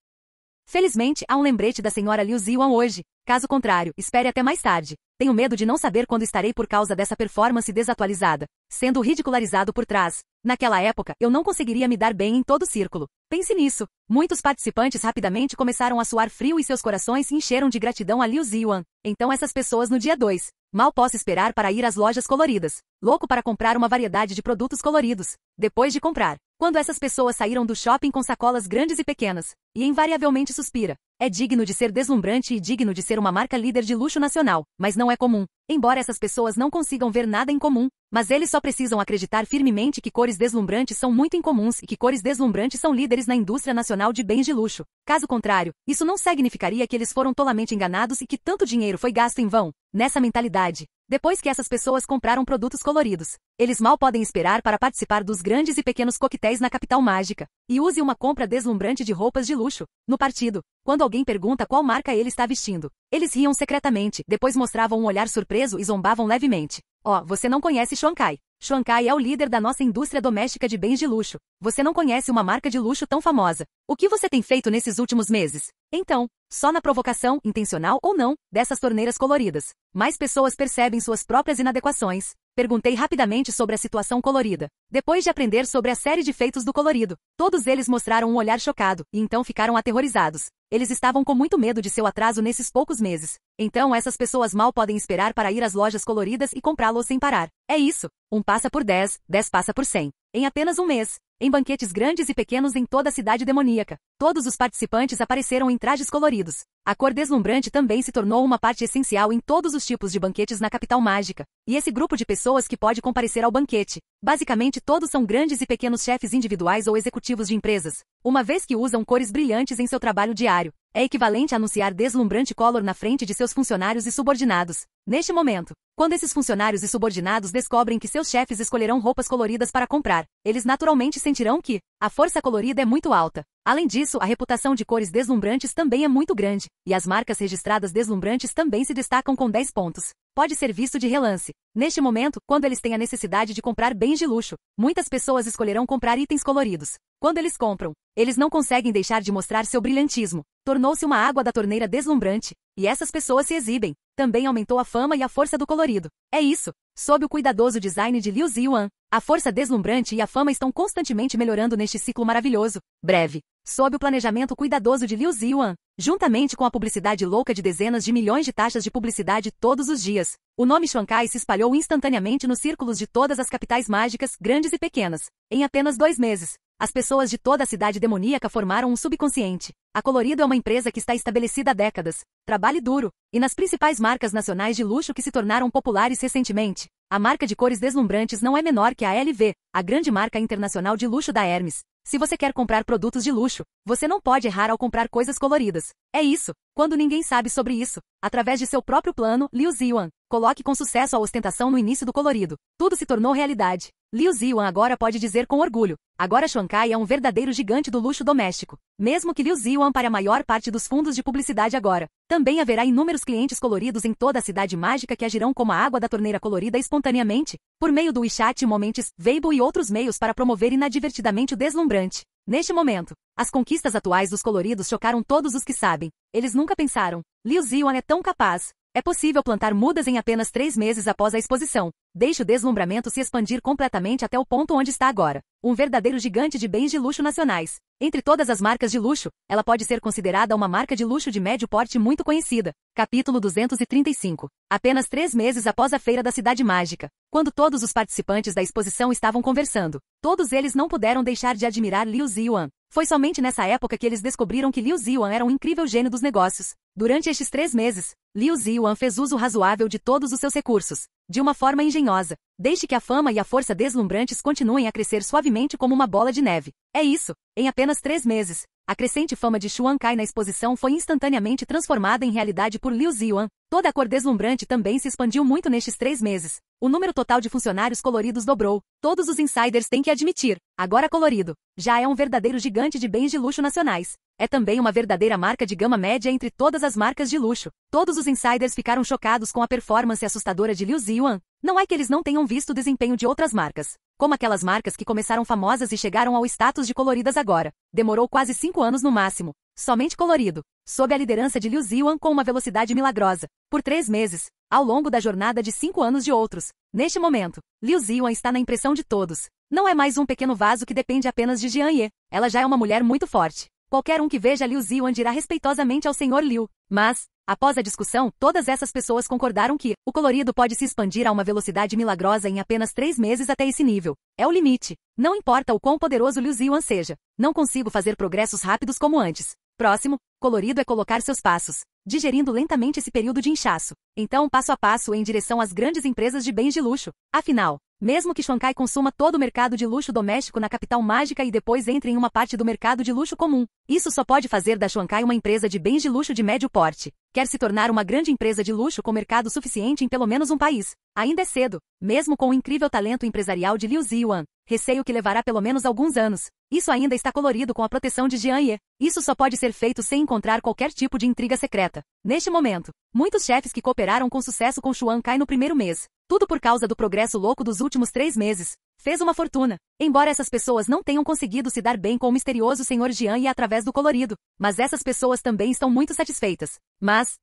Felizmente, há um lembrete da senhora Liu Ziwan hoje. Caso contrário, espere até mais tarde. Tenho medo de não saber quando estarei por causa dessa performance desatualizada, sendo ridicularizado por trás. Naquela época, eu não conseguiria me dar bem em todo o círculo. Pense nisso. Muitos participantes rapidamente começaram a suar frio e seus corações se encheram de gratidão a Liu Ziwan. Então essas pessoas no dia 2. Mal posso esperar para ir às lojas coloridas. Louco para comprar uma variedade de produtos coloridos. Depois de comprar. Quando essas pessoas saíram do shopping com sacolas grandes e pequenas. E invariavelmente suspira. É digno de ser deslumbrante e digno de ser uma marca líder de luxo nacional, mas não é comum. Embora essas pessoas não consigam ver nada em comum, mas eles só precisam acreditar firmemente que cores deslumbrantes são muito incomuns e que cores deslumbrantes são líderes na indústria nacional de bens de luxo. Caso contrário, isso não significaria que eles foram tolamente enganados e que tanto dinheiro foi gasto em vão. Nessa mentalidade, depois que essas pessoas compraram produtos coloridos, eles mal podem esperar para participar dos grandes e pequenos coquetéis na capital mágica. E use uma compra deslumbrante de roupas de luxo. No partido, quando alguém pergunta qual marca ele está vestindo, eles riam secretamente, depois mostravam um olhar surpreso e zombavam levemente. Você não conhece Xuankai. Xuankai é o líder da nossa indústria doméstica de bens de luxo. Você não conhece uma marca de luxo tão famosa. O que você tem feito nesses últimos meses? Então, só na provocação, intencional ou não, dessas torneiras coloridas, mais pessoas percebem suas próprias inadequações. Perguntei rapidamente sobre a situação colorida. Depois de aprender sobre a série de feitos do colorido, todos eles mostraram um olhar chocado, e então ficaram aterrorizados. Eles estavam com muito medo de seu atraso nesses poucos meses. Então essas pessoas mal podem esperar para ir às lojas coloridas e comprá-los sem parar. É isso. 1 passa por 10, 10 passa por 100. Em apenas um mês. Em banquetes grandes e pequenos em toda a cidade demoníaca. Todos os participantes apareceram em trajes coloridos. A cor deslumbrante também se tornou uma parte essencial em todos os tipos de banquetes na capital mágica. E esse grupo de pessoas que pode comparecer ao banquete. Basicamente todos são grandes e pequenos chefes individuais ou executivos de empresas. Uma vez que usam cores brilhantes em seu trabalho diário. É equivalente a anunciar deslumbrante color na frente de seus funcionários e subordinados. Neste momento, quando esses funcionários e subordinados descobrem que seus chefes escolherão roupas coloridas para comprar, eles naturalmente sentirão que a força colorida é muito alta. Além disso, a reputação de cores deslumbrantes também é muito grande, e as marcas registradas deslumbrantes também se destacam com 10 pontos. Pode ser visto de relance. Neste momento, quando eles têm a necessidade de comprar bens de luxo, muitas pessoas escolherão comprar itens coloridos. Quando eles compram, eles não conseguem deixar de mostrar seu brilhantismo. Tornou-se uma água da torneira deslumbrante, e essas pessoas se exibem. Também aumentou a fama e a força do colorido. É isso. Sob o cuidadoso design de Liu Ziyuan, a força deslumbrante e a fama estão constantemente melhorando neste ciclo maravilhoso. Breve. Sob o planejamento cuidadoso de Liu Ziyuan, juntamente com a publicidade louca de dezenas de milhões de taxas de publicidade todos os dias, o nome Xuankai se espalhou instantaneamente nos círculos de todas as capitais mágicas, grandes e pequenas. Em apenas 2 meses, as pessoas de toda a cidade demoníaca formaram um subconsciente. A Colorido é uma empresa que está estabelecida há décadas. Trabalhe duro. E nas principais marcas nacionais de luxo que se tornaram populares recentemente, a marca de cores deslumbrantes não é menor que a LV, a grande marca internacional de luxo da Hermes. Se você quer comprar produtos de luxo, você não pode errar ao comprar coisas coloridas. É isso. Quando ninguém sabe sobre isso, através de seu próprio plano, Liu Ziyuan, coloque com sucesso a ostentação no início do colorido. Tudo se tornou realidade. Liu Ziyuan agora pode dizer com orgulho. Agora Xuankai é um verdadeiro gigante do luxo doméstico. Mesmo que Liu Ziyuan para a maior parte dos fundos de publicidade agora. Também haverá inúmeros clientes coloridos em toda a cidade mágica que agirão como a água da torneira colorida espontaneamente, por meio do WeChat, Moments, Weibo e outros meios para promover inadvertidamente o deslumbrante. Neste momento, as conquistas atuais dos coloridos chocaram todos os que sabem. Eles nunca pensaram. Liu Ziyuan é tão capaz. É possível plantar mudas em apenas 3 meses após a exposição. Deixe o deslumbramento se expandir completamente até o ponto onde está agora. Um verdadeiro gigante de bens de luxo nacionais. Entre todas as marcas de luxo, ela pode ser considerada uma marca de luxo de médio porte muito conhecida. Capítulo 235. Apenas 3 meses após a Feira da Cidade Mágica, quando todos os participantes da exposição estavam conversando, todos eles não puderam deixar de admirar Liu Ziyuan. Foi somente nessa época que eles descobriram que Liu Ziyuan era um incrível gênio dos negócios. Durante estes 3 meses, Liu Ziyuan fez uso razoável de todos os seus recursos, de uma forma engenhosa. Deixe que a fama e a força deslumbrantes continuem a crescer suavemente como uma bola de neve. É isso. Em apenas 3 meses, a crescente fama de Xuankai na exposição foi instantaneamente transformada em realidade por Liu Ziyuan. Toda a cor deslumbrante também se expandiu muito nestes 3 meses. O número total de funcionários coloridos dobrou. Todos os insiders têm que admitir. Agora Colorido já é um verdadeiro gigante de bens de luxo nacionais. É também uma verdadeira marca de gama média entre todas as marcas de luxo. Todos os insiders ficaram chocados com a performance assustadora de Liu Ziyuan. Não é que eles não tenham visto o desempenho de outras marcas, como aquelas marcas que começaram famosas e chegaram ao status de coloridas agora. Demorou quase 5 anos no máximo. Somente Colorido, sob a liderança de Liu Ziyuan com uma velocidade milagrosa, por 3 meses, ao longo da jornada de 5 anos de outros. Neste momento, Liu Ziyuan está na impressão de todos. Não é mais um pequeno vaso que depende apenas de Jian Ye. Ela já é uma mulher muito forte. Qualquer um que veja Liu Ziyuan dirá respeitosamente ao Sr. Liu. Mas, após a discussão, todas essas pessoas concordaram que o colorido pode se expandir a uma velocidade milagrosa em apenas 3 meses até esse nível. É o limite. Não importa o quão poderoso Liu Ziyuan seja. Não consigo fazer progressos rápidos como antes. Próximo, colorido é colocar seus passos, digerindo lentamente esse período de inchaço. Então, passo a passo em direção às grandes empresas de bens de luxo. Afinal, mesmo que Xuankai consuma todo o mercado de luxo doméstico na capital mágica e depois entre em uma parte do mercado de luxo comum, isso só pode fazer da Xuankai uma empresa de bens de luxo de médio porte. Quer se tornar uma grande empresa de luxo com mercado suficiente em pelo menos um país. Ainda é cedo, mesmo com o incrível talento empresarial de Liu Ziyuan. Receio que levará pelo menos alguns anos. Isso ainda está colorido com a proteção de Jian Ye. Isso só pode ser feito sem encontrar qualquer tipo de intriga secreta. Neste momento, muitos chefes que cooperaram com sucesso com Xuankai no primeiro mês, tudo por causa do progresso louco dos últimos 3 meses, fez uma fortuna. Embora essas pessoas não tenham conseguido se dar bem com o misterioso Sr. Jian Ye através do colorido, mas essas pessoas também estão muito satisfeitas. Mas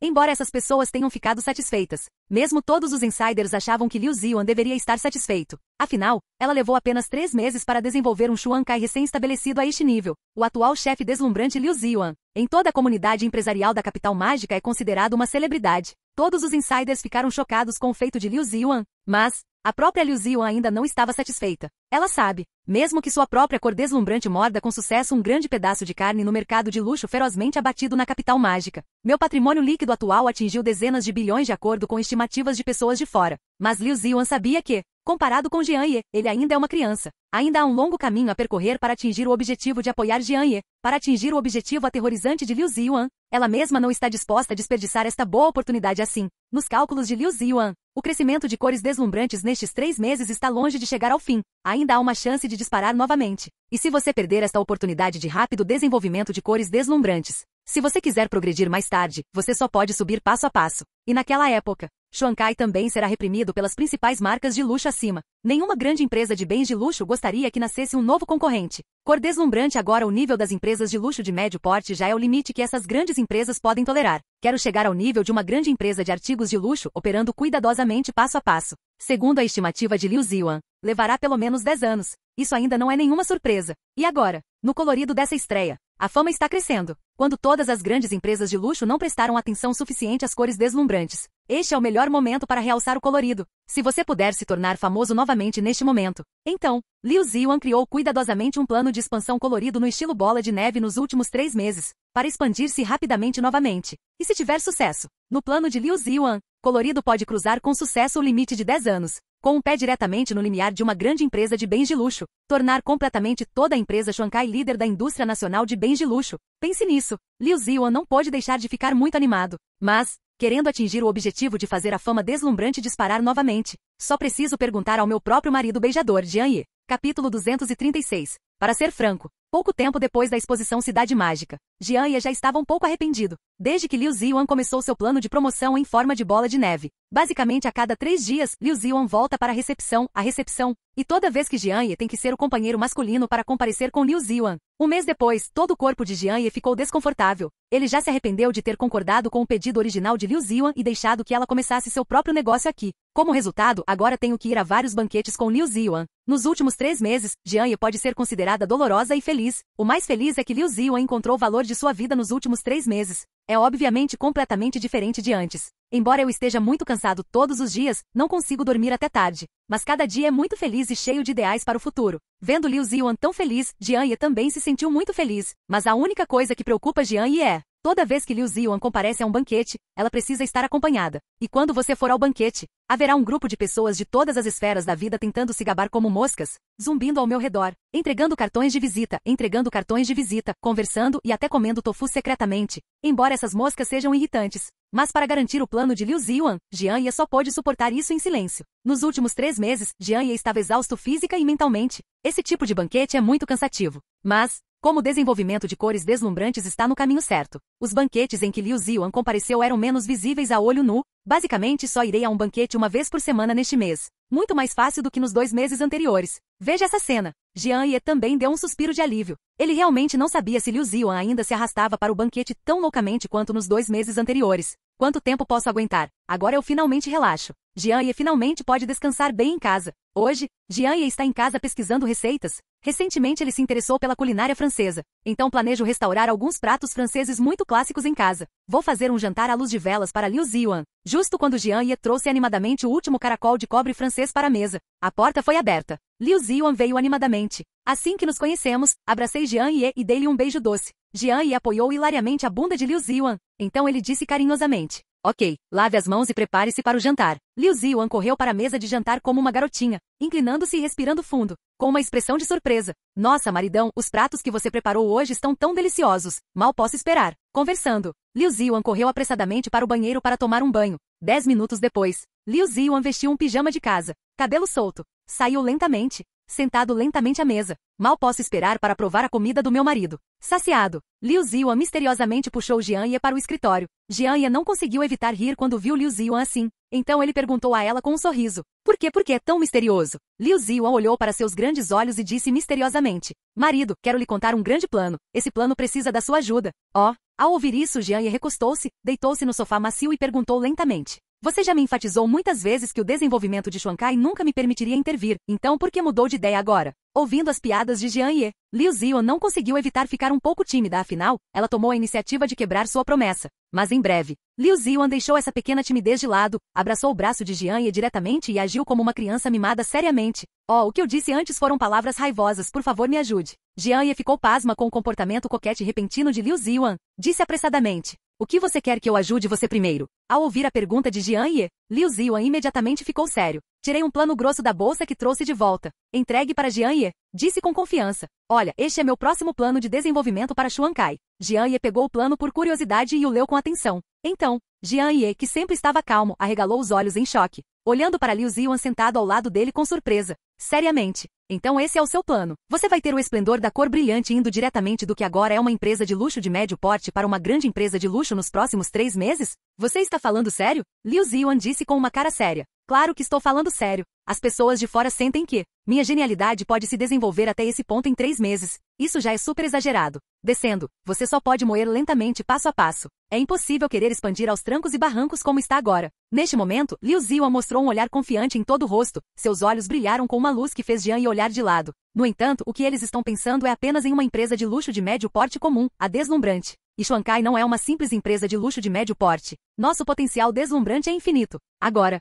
Embora essas pessoas tenham ficado satisfeitas, mesmo todos os insiders achavam que Liu Ziyuan deveria estar satisfeito. Afinal, ela levou apenas 3 meses para desenvolver um Xuan Kai recém-estabelecido a este nível. O atual chefe deslumbrante Liu Ziyuan, em toda a comunidade empresarial da capital mágica, é considerado uma celebridade. Todos os insiders ficaram chocados com o feito de Liu Ziyuan, mas a própria Liu Ziyuan ainda não estava satisfeita. Ela sabe, mesmo que sua própria cor deslumbrante morda com sucesso um grande pedaço de carne no mercado de luxo ferozmente abatido na capital mágica. Meu patrimônio líquido atual atingiu dezenas de bilhões de acordo com estimativas de pessoas de fora. Mas Liu Ziyuan sabia que, comparado com Jian Ye, ele ainda é uma criança. Ainda há um longo caminho a percorrer para atingir o objetivo de apoiar Jian Ye. Para atingir o objetivo aterrorizante de Liu Ziyuan, ela mesma não está disposta a desperdiçar esta boa oportunidade assim. Nos cálculos de Liu Ziyuan, o crescimento de cores deslumbrantes nestes 3 meses está longe de chegar ao fim. Ainda há uma chance de disparar novamente. E se você perder esta oportunidade de rápido desenvolvimento de cores deslumbrantes? Se você quiser progredir mais tarde, você só pode subir passo a passo. E naquela época, Xuan Kai também será reprimido pelas principais marcas de luxo acima. Nenhuma grande empresa de bens de luxo gostaria que nascesse um novo concorrente. Cor deslumbrante agora. O nível das empresas de luxo de médio porte já é o limite que essas grandes empresas podem tolerar. Quero chegar ao nível de uma grande empresa de artigos de luxo operando cuidadosamente passo a passo. Segundo a estimativa de Liu Ziyuan, levará pelo menos 10 anos. Isso ainda não é nenhuma surpresa. E agora, no colorido dessa estreia, a fama está crescendo. Quando todas as grandes empresas de luxo não prestaram atenção suficiente às cores deslumbrantes, este é o melhor momento para realçar o colorido. Se você puder se tornar famoso novamente neste momento, então, Liu Ziyuan criou cuidadosamente um plano de expansão colorido no estilo bola de neve nos últimos 3 meses, para expandir-se rapidamente novamente. E se tiver sucesso, no plano de Liu Ziyuan, colorido pode cruzar com sucesso o limite de 10 anos, com um pé diretamente no limiar de uma grande empresa de bens de luxo, tornar completamente toda a empresa Xuan Kai líder da indústria nacional de bens de luxo. Pense nisso. Liu Ziyuan não pôde deixar de ficar muito animado. Mas, querendo atingir o objetivo de fazer a fama deslumbrante disparar novamente, só preciso perguntar ao meu próprio marido beijador Jian Ye. Capítulo 236. Para ser franco, pouco tempo depois da exposição Cidade Mágica, Jian Ye já estava um pouco arrependido, desde que Liu Ziyuan começou seu plano de promoção em forma de bola de neve. Basicamente a cada 3 dias, Liu Ziyuan volta para a recepção, e toda vez que Jian Ye tem que ser o companheiro masculino para comparecer com Liu Ziyuan. Um mês depois, todo o corpo de Jian Ye ficou desconfortável. Ele já se arrependeu de ter concordado com o pedido original de Liu Ziyuan e deixado que ela começasse seu próprio negócio aqui. Como resultado, agora tenho que ir a vários banquetes com Liu Ziyuan. Nos últimos 3 meses, Jian Ye pode ser considerada dolorosa e feliz. O mais feliz é que Liu Ziyuan encontrou o valor de sua vida nos últimos 3 meses. É obviamente completamente diferente de antes. Embora eu esteja muito cansado todos os dias, não consigo dormir até tarde. Mas cada dia é muito feliz e cheio de ideais para o futuro. Vendo Liu Ziyuan tão feliz, Jian Ye também se sentiu muito feliz. Mas a única coisa que preocupa Jian Ye é: toda vez que Liu Ziyuan comparece a um banquete, ela precisa estar acompanhada. E quando você for ao banquete, haverá um grupo de pessoas de todas as esferas da vida tentando se gabar como moscas, zumbindo ao meu redor, entregando cartões de visita, conversando e até comendo tofu secretamente, embora essas moscas sejam irritantes. Mas para garantir o plano de Liu Ziyuan, Jian Ye só pôde suportar isso em silêncio. Nos últimos 3 meses, Jian Ye estava exausto física e mentalmente. Esse tipo de banquete é muito cansativo. Mas, como o desenvolvimento de cores deslumbrantes está no caminho certo, os banquetes em que Liu Ziyuan compareceu eram menos visíveis a olho nu. Basicamente só irei a um banquete uma vez por semana neste mês. Muito mais fácil do que nos 2 meses anteriores. Veja essa cena. Jian Ye também deu um suspiro de alívio. Ele realmente não sabia se Liu Ziyuan ainda se arrastava para o banquete tão loucamente quanto nos 2 meses anteriores. Quanto tempo posso aguentar? Agora eu finalmente relaxo. Jian Ye finalmente pode descansar bem em casa. Hoje, Jian Ye está em casa pesquisando receitas. Recentemente ele se interessou pela culinária francesa. Então planejo restaurar alguns pratos franceses muito clássicos em casa. Vou fazer um jantar à luz de velas para Liu Ziyuan. Justo quando Jian Ye trouxe animadamente o último caracol de cobre francês para a mesa, a porta foi aberta. Liu Ziyuan veio animadamente. Assim que nos conhecemos, abracei Jian Ye e dei-lhe um beijo doce. Jian Ye apoiou hilariamente a bunda de Liu Ziyuan. Então ele disse carinhosamente: Ok, lave as mãos e prepare-se para o jantar. Liu Ziyuan correu para a mesa de jantar como uma garotinha, inclinando-se e respirando fundo, com uma expressão de surpresa. Nossa, maridão, os pratos que você preparou hoje estão tão deliciosos. Mal posso esperar. Conversando, Liu Ziyuan correu apressadamente para o banheiro para tomar um banho. 10 minutos depois, Liu Ziyuan vestiu um pijama de casa, cabelo solto, saiu lentamente, sentado lentamente à mesa. Mal posso esperar para provar a comida do meu marido. Saciado, Liu Ziwan misteriosamente puxou Jian Ye para o escritório. Jian Ye não conseguiu evitar rir quando viu Liu Ziwan assim. Então ele perguntou a ela com um sorriso. Por que é tão misterioso? Liu Ziwan olhou para seus grandes olhos e disse misteriosamente. Marido, quero lhe contar um grande plano. Esse plano precisa da sua ajuda. Oh! Ao ouvir isso, Jian Ye recostou-se, deitou-se no sofá macio e perguntou lentamente. Você já me enfatizou muitas vezes que o desenvolvimento de Xuankai nunca me permitiria intervir, então por que mudou de ideia agora? Ouvindo as piadas de Jian Ye, Liu Ziwan não conseguiu evitar ficar um pouco tímida, afinal, ela tomou a iniciativa de quebrar sua promessa. Mas em breve, Liu Ziwan deixou essa pequena timidez de lado, abraçou o braço de Jian Ye diretamente e agiu como uma criança mimada seriamente. Oh, o que eu disse antes foram palavras raivosas, por favor me ajude. Jian Ye ficou pasma com o comportamento coquete repentino de Liu Ziwan. Disse apressadamente. O que você quer que eu ajude você primeiro? Ao ouvir a pergunta de Jian Ye, Liu Ziwan imediatamente ficou sério. Tirei um plano grosso da bolsa que trouxe de volta. Entregue para Jian Ye, disse com confiança. Olha, este é meu próximo plano de desenvolvimento para Xuankai. Jian Ye pegou o plano por curiosidade e o leu com atenção. Então, Jian Ye, que sempre estava calmo, arregalou os olhos em choque, olhando para Liu Ziwan sentado ao lado dele com surpresa. Seriamente. Então esse é o seu plano. Você vai ter o esplendor da cor brilhante indo diretamente do que agora é uma empresa de luxo de médio porte para uma grande empresa de luxo nos próximos 3 meses? Você está falando sério? Liu Ziwan disse com uma cara séria. Claro que estou falando sério. As pessoas de fora sentem que minha genialidade pode se desenvolver até esse ponto em 3 meses. Isso já é super exagerado. Descendo, você só pode moer lentamente passo a passo. É impossível querer expandir aos trancos e barrancos como está agora. Neste momento, Liu Ziwan mostrou um olhar confiante em todo o rosto. Seus olhos brilharam com uma luz que fez Jian Ye olhar de lado. No entanto, o que eles estão pensando é apenas em uma empresa de luxo de médio porte comum, a deslumbrante. E Xuankai não é uma simples empresa de luxo de médio porte. Nosso potencial deslumbrante é infinito. Agora,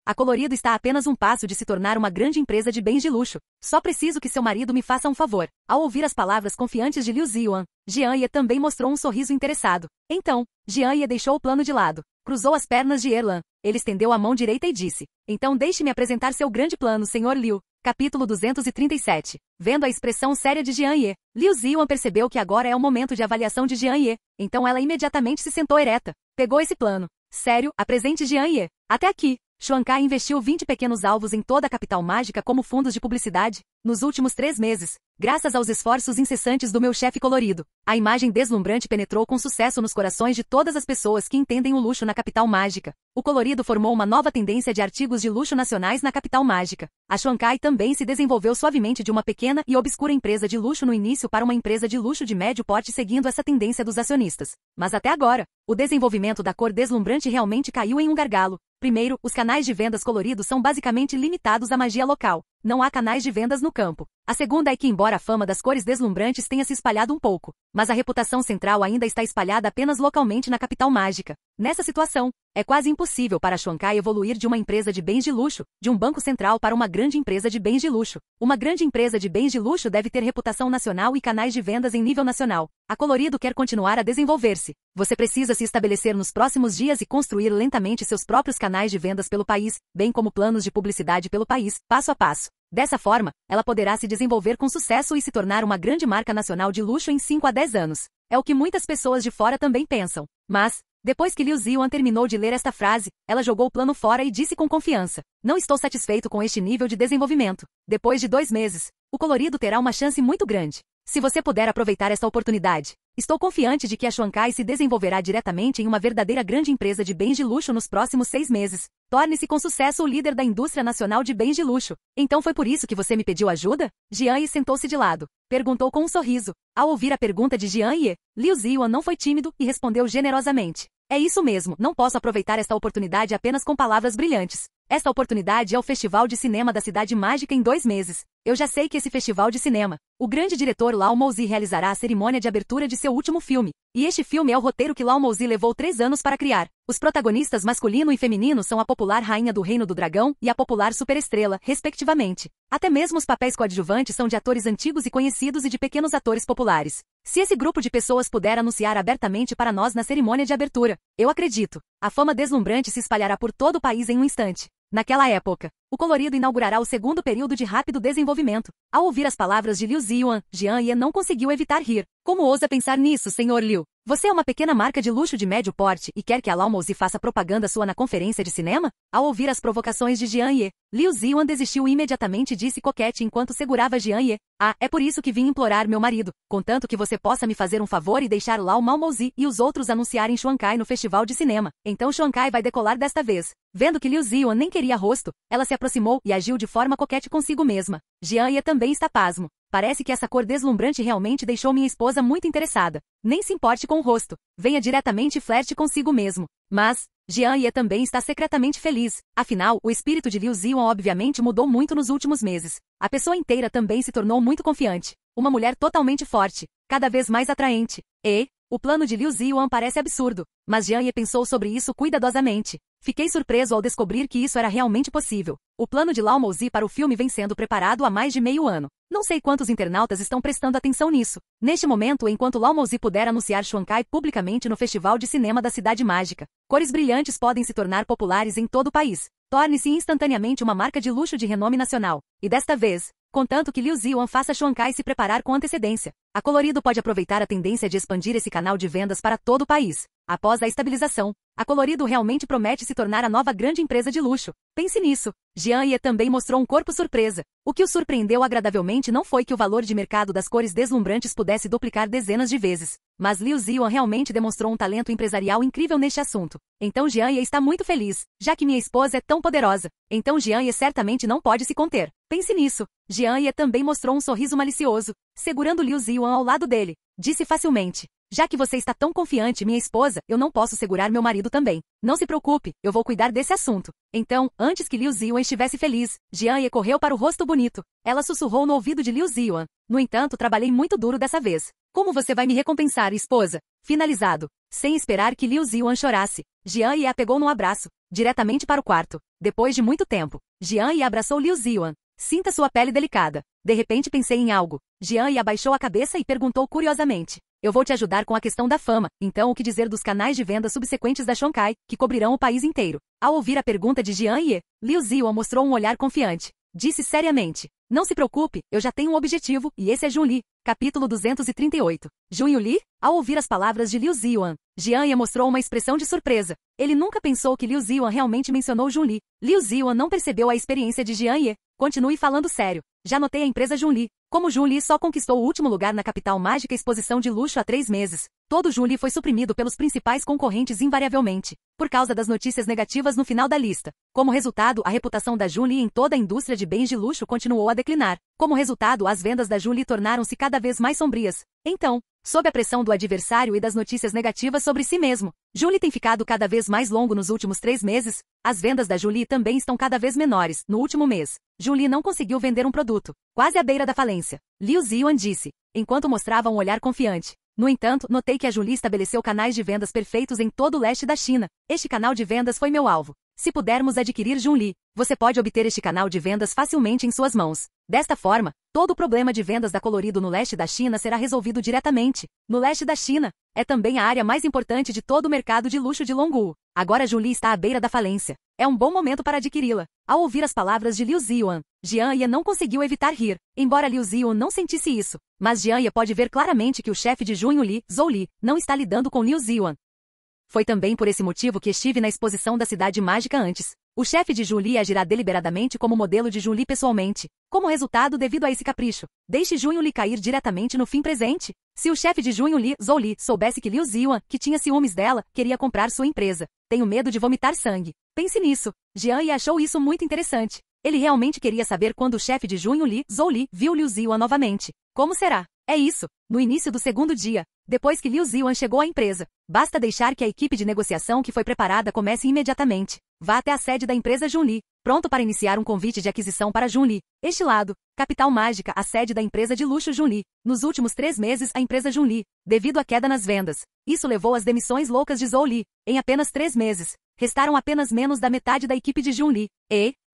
a Colorido está a apenas um passo de se tornar uma grande empresa de bens de luxo. Só preciso que seu marido me faça um favor. Ao ouvir as palavras confiantes de Liu Ziwan, Jian Ye também mostrou um sorriso interessado. Então, Jian Ye deixou o plano de lado. Cruzou as pernas de Erlan. Ele estendeu a mão direita e disse. Então deixe-me apresentar seu grande plano, Sr. Liu. Capítulo 237. Vendo a expressão séria de Jian Ye, Liu Ziwan percebeu que agora é o momento de avaliação de Jian Ye. Então ela imediatamente se sentou ereta. Pegou esse plano. Sério, apresente Jian Ye. Até aqui. Xuankai investiu 20 pequenos alvos em toda a capital mágica como fundos de publicidade, nos últimos 3 meses, graças aos esforços incessantes do meu chefe colorido. A imagem deslumbrante penetrou com sucesso nos corações de todas as pessoas que entendem o luxo na capital mágica. O colorido formou uma nova tendência de artigos de luxo nacionais na capital mágica. A Xuankai também se desenvolveu suavemente de uma pequena e obscura empresa de luxo no início para uma empresa de luxo de médio porte seguindo essa tendência dos acionistas. Mas até agora, o desenvolvimento da cor deslumbrante realmente caiu em um gargalo. Primeiro, os canais de vendas coloridos são basicamente limitados à magia local. Não há canais de vendas no campo. A segunda é que embora a fama das cores deslumbrantes tenha se espalhado um pouco, mas a reputação central ainda está espalhada apenas localmente na capital mágica. Nessa situação, é quase impossível para a Xuankai evoluir de uma empresa de bens de luxo, de um banco central para uma grande empresa de bens de luxo. Uma grande empresa de bens de luxo deve ter reputação nacional e canais de vendas em nível nacional. A Colorido quer continuar a desenvolver-se. Você precisa se estabelecer nos próximos dias e construir lentamente seus próprios canais de vendas pelo país, bem como planos de publicidade pelo país, passo a passo. Dessa forma, ela poderá se desenvolver com sucesso e se tornar uma grande marca nacional de luxo em 5 a 10 anos. É o que muitas pessoas de fora também pensam. Mas, depois que Liu Ziwan terminou de ler esta frase, ela jogou o plano fora e disse com confiança. Não estou satisfeito com este nível de desenvolvimento. Depois de 2 meses, o colorido terá uma chance muito grande. Se você puder aproveitar esta oportunidade, estou confiante de que a Xuankai se desenvolverá diretamente em uma verdadeira grande empresa de bens de luxo nos próximos 6 meses. Torne-se com sucesso o líder da indústria nacional de bens de luxo. Então foi por isso que você me pediu ajuda? Jian Ye sentou-se de lado. Perguntou com um sorriso. Ao ouvir a pergunta de Jian Ye, Liu Ziwan não foi tímido e respondeu generosamente. É isso mesmo, não posso aproveitar esta oportunidade apenas com palavras brilhantes. Esta oportunidade é o Festival de Cinema da Cidade Mágica em 2 meses. Eu já sei que esse festival de cinema, o grande diretor Lau Mouzi realizará a cerimônia de abertura de seu último filme. E este filme é o roteiro que Lau Mouzi levou 3 anos para criar. Os protagonistas masculino e feminino são a popular Rainha do Reino do Dragão e a popular Superestrela, respectivamente. Até mesmo os papéis coadjuvantes são de atores antigos e conhecidos e de pequenos atores populares. Se esse grupo de pessoas puder anunciar abertamente para nós na cerimônia de abertura, eu acredito, a fama deslumbrante se espalhará por todo o país em um instante. Naquela época, O colorido inaugurará o segundo período de rápido desenvolvimento. Ao ouvir as palavras de Liu Ziyuan, Jian Ye não conseguiu evitar rir. Como ousa pensar nisso, Sr. Liu? Você é uma pequena marca de luxo de médio porte e quer que a Laomouzi faça propaganda sua na conferência de cinema? Ao ouvir as provocações de Jian Ye, Liu Ziyuan desistiu imediatamente e disse coquete enquanto segurava Jian Ye. Ah, é por isso que vim implorar meu marido, contanto que você possa me fazer um favor e deixar Laomouzi e os outros anunciarem Xuankai no festival de cinema. Então Xuankai vai decolar desta vez. Vendo que Liu Ziyuan nem queria rosto, ela se aproximou e agiu de forma coquete consigo mesma. Jian Ye também está pasmo. Parece que essa cor deslumbrante realmente deixou minha esposa muito interessada. Nem se importe com o rosto. Venha diretamente e flerte consigo mesmo. Mas, Jian Ye também está secretamente feliz. Afinal, o espírito de Liu Ziyuan obviamente mudou muito nos últimos meses. A pessoa inteira também se tornou muito confiante. Uma mulher totalmente forte. Cada vez mais atraente. O plano de Liu Ziyuan parece absurdo. Mas Jian Ye pensou sobre isso cuidadosamente. Fiquei surpreso ao descobrir que isso era realmente possível. O plano de Laomouzi para o filme vem sendo preparado há mais de meio ano. Não sei quantos internautas estão prestando atenção nisso. Neste momento, enquanto Laomouzi puder anunciar Xuankai publicamente no Festival de Cinema da Cidade Mágica, cores brilhantes podem se tornar populares em todo o país. Torne-se instantaneamente uma marca de luxo de renome nacional. E desta vez, contanto que Liu Ziyuan faça Xuankai se preparar com antecedência. A Colorido pode aproveitar a tendência de expandir esse canal de vendas para todo o país. Após a estabilização, a Colorido realmente promete se tornar a nova grande empresa de luxo. Pense nisso. Jian Ye também mostrou um corpo surpresa. O que o surpreendeu agradavelmente não foi que o valor de mercado das cores deslumbrantes pudesse duplicar dezenas de vezes. Mas Liu Ziyuan realmente demonstrou um talento empresarial incrível neste assunto. Então Jian Ye está muito feliz, já que minha esposa é tão poderosa. Então Jian Ye certamente não pode se conter. Pense nisso. Jian Ye também mostrou um sorriso malicioso, segurando Liu Ziyuan ao lado dele. Disse facilmente. Já que você está tão confiante, minha esposa, eu não posso segurar meu marido também. Não se preocupe, eu vou cuidar desse assunto. Então, antes que Liu Ziyuan estivesse feliz, Jian Ye correu para o rosto bonito. Ela sussurrou no ouvido de Liu Ziyuan. No entanto, trabalhei muito duro dessa vez. Como você vai me recompensar, esposa? Finalizado. Sem esperar que Liu Ziyuan chorasse, Jian Ye a pegou num abraço, diretamente para o quarto. Depois de muito tempo, Jian Ye abraçou Liu Ziyuan. Sinta sua pele delicada. De repente pensei em algo. Jian Ye abaixou a cabeça e perguntou curiosamente. Eu vou te ajudar com a questão da fama, então o que dizer dos canais de venda subsequentes da Xuankai, que cobrirão o país inteiro? Ao ouvir a pergunta de Jian Ye, Liu Ziyuan mostrou um olhar confiante. Disse seriamente. Não se preocupe, eu já tenho um objetivo, e esse é Jun Li. Capítulo 238. Jun Li? Ao ouvir as palavras de Liu Ziyuan, Jian Ye mostrou uma expressão de surpresa. Ele nunca pensou que Liu Ziyuan realmente mencionou Jun Li. Liu Ziyuan não percebeu a experiência de Jian Ye. Continue falando sério. Já notei a empresa Jun Li. Como Jun Li só conquistou o último lugar na capital mágica exposição de luxo há 3 meses, todo Jun Li foi suprimido pelos principais concorrentes invariavelmente, por causa das notícias negativas no final da lista. Como resultado, a reputação da Jun Li em toda a indústria de bens de luxo continuou a declinar. Como resultado, as vendas da Jun Li tornaram-se cada vez mais sombrias. Então, sob a pressão do adversário e das notícias negativas sobre si mesmo, Jun Li tem ficado cada vez mais longo nos últimos 3 meses. As vendas da Jun Li também estão cada vez menores. No último mês, Jun Li não conseguiu vender um produto, quase à beira da falência. Liu Ziyuan disse, enquanto mostrava um olhar confiante. No entanto, notei que a Jun Li estabeleceu canais de vendas perfeitos em todo o leste da China. Este canal de vendas foi meu alvo. Se pudermos adquirir Jun Li, você pode obter este canal de vendas facilmente em suas mãos. Desta forma, todo o problema de vendas da Colorido no leste da China será resolvido diretamente. No leste da China, é também a área mais importante de todo o mercado de luxo de Longwu. Agora Jun Li está à beira da falência. É um bom momento para adquiri-la. Ao ouvir as palavras de Liu Ziyuan, Jian Ye não conseguiu evitar rir, embora Liu Ziyuan não sentisse isso. Mas Jian Ye pode ver claramente que o chefe de Jun Li, Zhou Li, não está lidando com Liu Ziyuan. Foi também por esse motivo que estive na exposição da Cidade Mágica antes. O chefe de Jun Li agirá deliberadamente como modelo de Jun Li pessoalmente. Como resultado devido a esse capricho, deixe Jun Li cair diretamente no fim presente. Se o chefe de Jun Li, Zhou Li, soubesse que Liu Ziyuan, que tinha ciúmes dela, queria comprar sua empresa, tenho medo de vomitar sangue. Pense nisso. Jian Ye achou isso muito interessante. Ele realmente queria saber quando o chefe de Jun Li, Zhou Li, viu Liu Ziyuan novamente. Como será? É isso. No início do segundo dia, depois que Liu Ziyuan chegou à empresa, basta deixar que a equipe de negociação que foi preparada comece imediatamente. Vá até a sede da empresa Jun Li, pronto para iniciar um convite de aquisição para Jun Li. Este lado, Capital Mágica, a sede da empresa de luxo Jun Li. Nos últimos 3 meses, a empresa Jun Li, devido à queda nas vendas, isso levou às demissões loucas de Zhou Li. Em apenas 3 meses, restaram apenas menos da metade da equipe de Jun Li.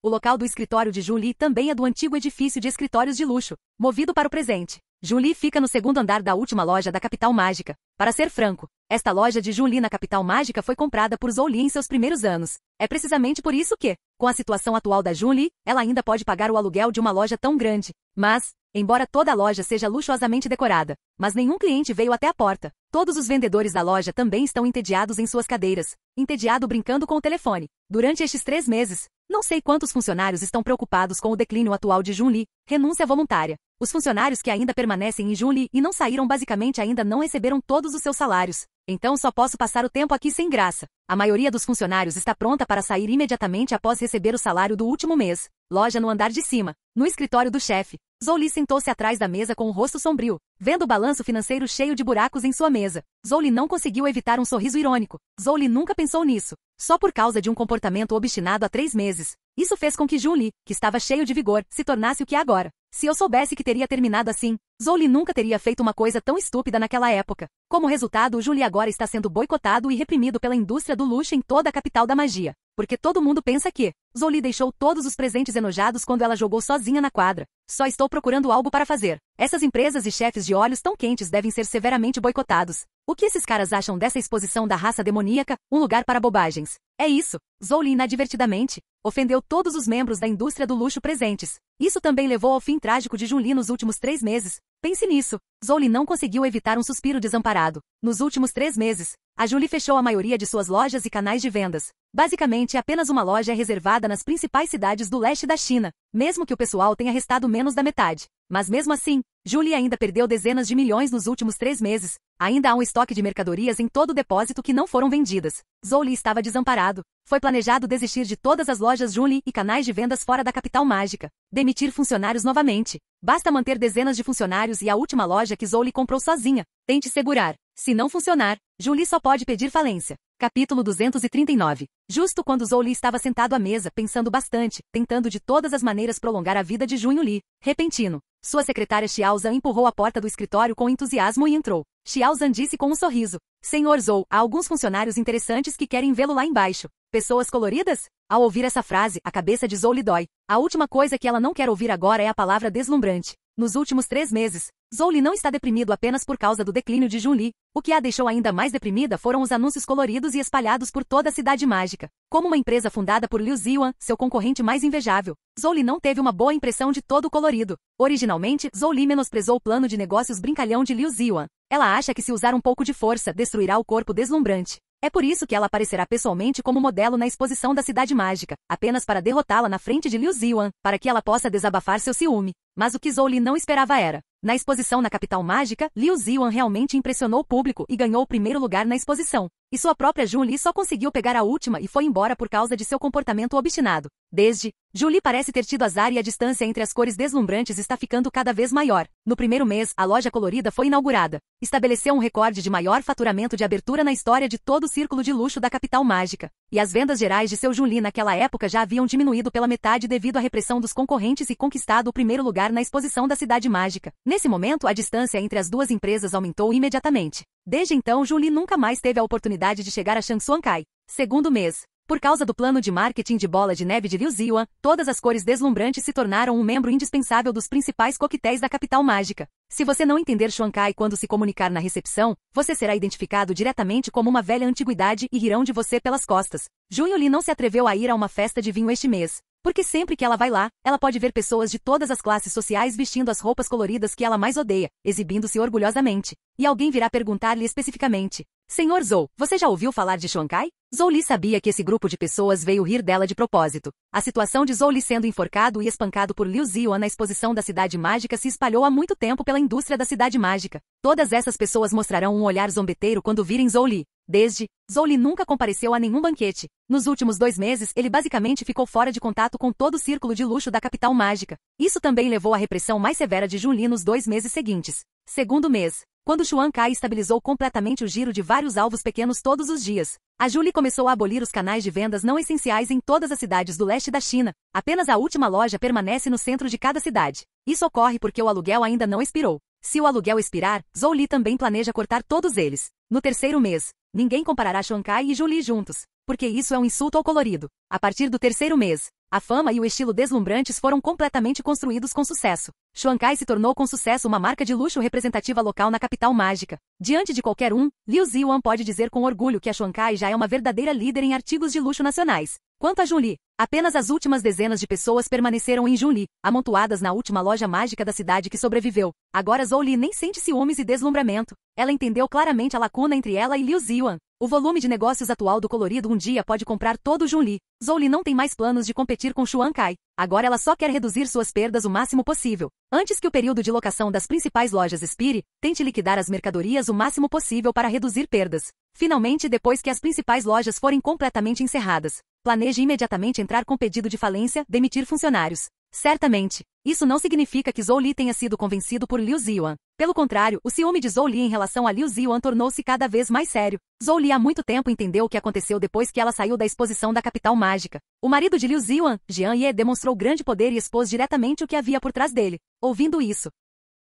O local do escritório de Jun Li também é do antigo edifício de escritórios de luxo, movido para o presente. Julie fica no segundo andar da última loja da capital mágica. Para ser franco, esta loja de Julie na capital mágica foi comprada por Zhou Li em seus primeiros anos. É precisamente por isso que, com a situação atual da Julie, ela ainda pode pagar o aluguel de uma loja tão grande. Mas, embora toda a loja seja luxuosamente decorada, mas nenhum cliente veio até a porta. Todos os vendedores da loja também estão entediados em suas cadeiras, entediado brincando com o telefone. Durante estes 3 meses, não sei quantos funcionários estão preocupados com o declínio atual de Julie, renúncia voluntária. Os funcionários que ainda permanecem em Julie e não saíram basicamente ainda não receberam todos os seus salários. Então só posso passar o tempo aqui sem graça. A maioria dos funcionários está pronta para sair imediatamente após receber o salário do último mês. Loja no andar de cima, no escritório do chefe. Zhou Li sentou-se atrás da mesa com o rosto sombrio, vendo o balanço financeiro cheio de buracos em sua mesa. Zhou Li não conseguiu evitar um sorriso irônico. Zhou Li nunca pensou nisso. Só por causa de um comportamento obstinado há 3 meses. Isso fez com que Julie, que estava cheio de vigor, se tornasse o que é agora. Se eu soubesse que teria terminado assim, Zhou Li nunca teria feito uma coisa tão estúpida naquela época. Como resultado, Julie agora está sendo boicotado e reprimido pela indústria do luxo em toda a capital da magia. Porque todo mundo pensa que Zhou Li deixou todos os presentes enojados quando ela jogou sozinha na quadra. Só estou procurando algo para fazer. Essas empresas e chefes de olhos tão quentes devem ser severamente boicotados. O que esses caras acham dessa exposição da raça demoníaca, um lugar para bobagens? É isso. Zhou Li inadvertidamente ofendeu todos os membros da indústria do luxo presentes. Isso também levou ao fim trágico de Julie nos últimos 3 meses. Pense nisso. Zhou Li não conseguiu evitar um suspiro desamparado. Nos últimos 3 meses, a Julie fechou a maioria de suas lojas e canais de vendas. Basicamente, apenas uma loja é reservada nas principais cidades do leste da China, mesmo que o pessoal tenha restado menos da metade. Mas mesmo assim, Julie ainda perdeu dezenas de milhões nos últimos 3 meses. Ainda há um estoque de mercadorias em todo o depósito que não foram vendidas. Zhou Li estava desamparado. Foi planejado desistir de todas as lojas Julie e canais de vendas fora da capital mágica. Demitir funcionários novamente. Basta manter dezenas de funcionários e a última loja que Zhou Li comprou sozinha. Tente segurar. Se não funcionar, Julie só pode pedir falência. Capítulo 239. Justo quando Zhou Li estava sentado à mesa, pensando bastante, tentando de todas as maneiras prolongar a vida de Junho Li. Repentino, sua secretária Xiaozan empurrou a porta do escritório com entusiasmo e entrou. Xiaozan disse com um sorriso. Senhor Zhou, há alguns funcionários interessantes que querem vê-lo lá embaixo. Pessoas coloridas? Ao ouvir essa frase, a cabeça de Zhou Li dói. A última coisa que ela não quer ouvir agora é a palavra deslumbrante. Nos últimos 3 meses, Zhou Li não está deprimido apenas por causa do declínio de Junli. O que a deixou ainda mais deprimida foram os anúncios coloridos e espalhados por toda a cidade mágica. Como uma empresa fundada por Liu Ziyuan, seu concorrente mais invejável, Zhou Li não teve uma boa impressão de todo o colorido. Originalmente, Zhou Li menosprezou o plano de negócios brincalhão de Liu Ziyuan. Ela acha que se usar um pouco de força, destruirá o corpo deslumbrante. É por isso que ela aparecerá pessoalmente como modelo na exposição da Cidade Mágica, apenas para derrotá-la na frente de Liu Ziyuan, para que ela possa desabafar seu ciúme. Mas o que Zhou Li não esperava era: na exposição na capital mágica, Liu Ziyuan realmente impressionou o público e ganhou o primeiro lugar na exposição. E sua própria Julie só conseguiu pegar a última e foi embora por causa de seu comportamento obstinado. Desde, Julie parece ter tido azar e a distância entre as cores deslumbrantes está ficando cada vez maior. No primeiro mês, a loja colorida foi inaugurada. Estabeleceu um recorde de maior faturamento de abertura na história de todo o círculo de luxo da capital mágica. E as vendas gerais de seu Julie naquela época já haviam diminuído pela metade devido à repressão dos concorrentes e conquistado o primeiro lugar na exposição da Cidade Mágica. Nesse momento, a distância entre as duas empresas aumentou imediatamente. Desde então, Julie nunca mais teve a oportunidade de chegar a Shangsuankai. Segundo mês. Por causa do plano de marketing de bola de neve de Liu Ziyuan, todas as cores deslumbrantes se tornaram um membro indispensável dos principais coquetéis da capital mágica. Se você não entender Xuankai quando se comunicar na recepção, você será identificado diretamente como uma velha antiguidade e rirão de você pelas costas. Junho Li não se atreveu a ir a uma festa de vinho este mês. Porque sempre que ela vai lá, ela pode ver pessoas de todas as classes sociais vestindo as roupas coloridas que ela mais odeia, exibindo-se orgulhosamente. E alguém virá perguntar-lhe especificamente: Senhor Zhou, você já ouviu falar de Xuankai? Zhou Li sabia que esse grupo de pessoas veio rir dela de propósito. A situação de Zhou Li sendo enforcado e espancado por Liu Ziyuan na exposição da Cidade Mágica se espalhou há muito tempo pela indústria da Cidade Mágica. Todas essas pessoas mostrarão um olhar zombeteiro quando virem Zhou Li. Desde, Zhou Li nunca compareceu a nenhum banquete. Nos últimos 2 meses, ele basicamente ficou fora de contato com todo o círculo de luxo da capital mágica. Isso também levou à repressão mais severa de Jun Li nos 2 meses seguintes. Segundo mês, quando Xuan Kai estabilizou completamente o giro de vários alvos pequenos todos os dias, a Julie começou a abolir os canais de vendas não essenciais em todas as cidades do leste da China. Apenas a última loja permanece no centro de cada cidade. Isso ocorre porque o aluguel ainda não expirou. Se o aluguel expirar, Zhou Li também planeja cortar todos eles. No terceiro mês, ninguém comparará Xuan Kai e Julie juntos. porque isso é um insulto ao colorido. A partir do terceiro mês, a fama e o estilo deslumbrantes foram completamente construídos com sucesso. Xuan Kai se tornou com sucesso uma marca de luxo representativa local na capital mágica. Diante de qualquer um, Liu Ziwan pode dizer com orgulho que a Xuan Kai já é uma verdadeira líder em artigos de luxo nacionais. Quanto a Junli, apenas as últimas dezenas de pessoas permaneceram em Junli, amontoadas na última loja mágica da cidade que sobreviveu. Agora Zhou Li nem sente ciúmes e deslumbramento. Ela entendeu claramente a lacuna entre ela e Liu Ziwan. O volume de negócios atual do colorido um dia pode comprar todo o Junli. Zhou Li não tem mais planos de competir com Xuan Kai. Agora ela só quer reduzir suas perdas o máximo possível. Antes que o período de locação das principais lojas expire, tente liquidar as mercadorias o máximo possível para reduzir perdas. Finalmente, depois que as principais lojas forem completamente encerradas, planeje imediatamente entrar com pedido de falência, demitir funcionários. Certamente, isso não significa que Zhou Li tenha sido convencido por Liu Ziwan. Pelo contrário, o ciúme de Zhou Li em relação a Liu Ziwan tornou-se cada vez mais sério. Zhou Li há muito tempo entendeu o que aconteceu depois que ela saiu da exposição da capital mágica. O marido de Liu Ziwan, Jian Ye, demonstrou grande poder e expôs diretamente o que havia por trás dele. Ouvindo isso,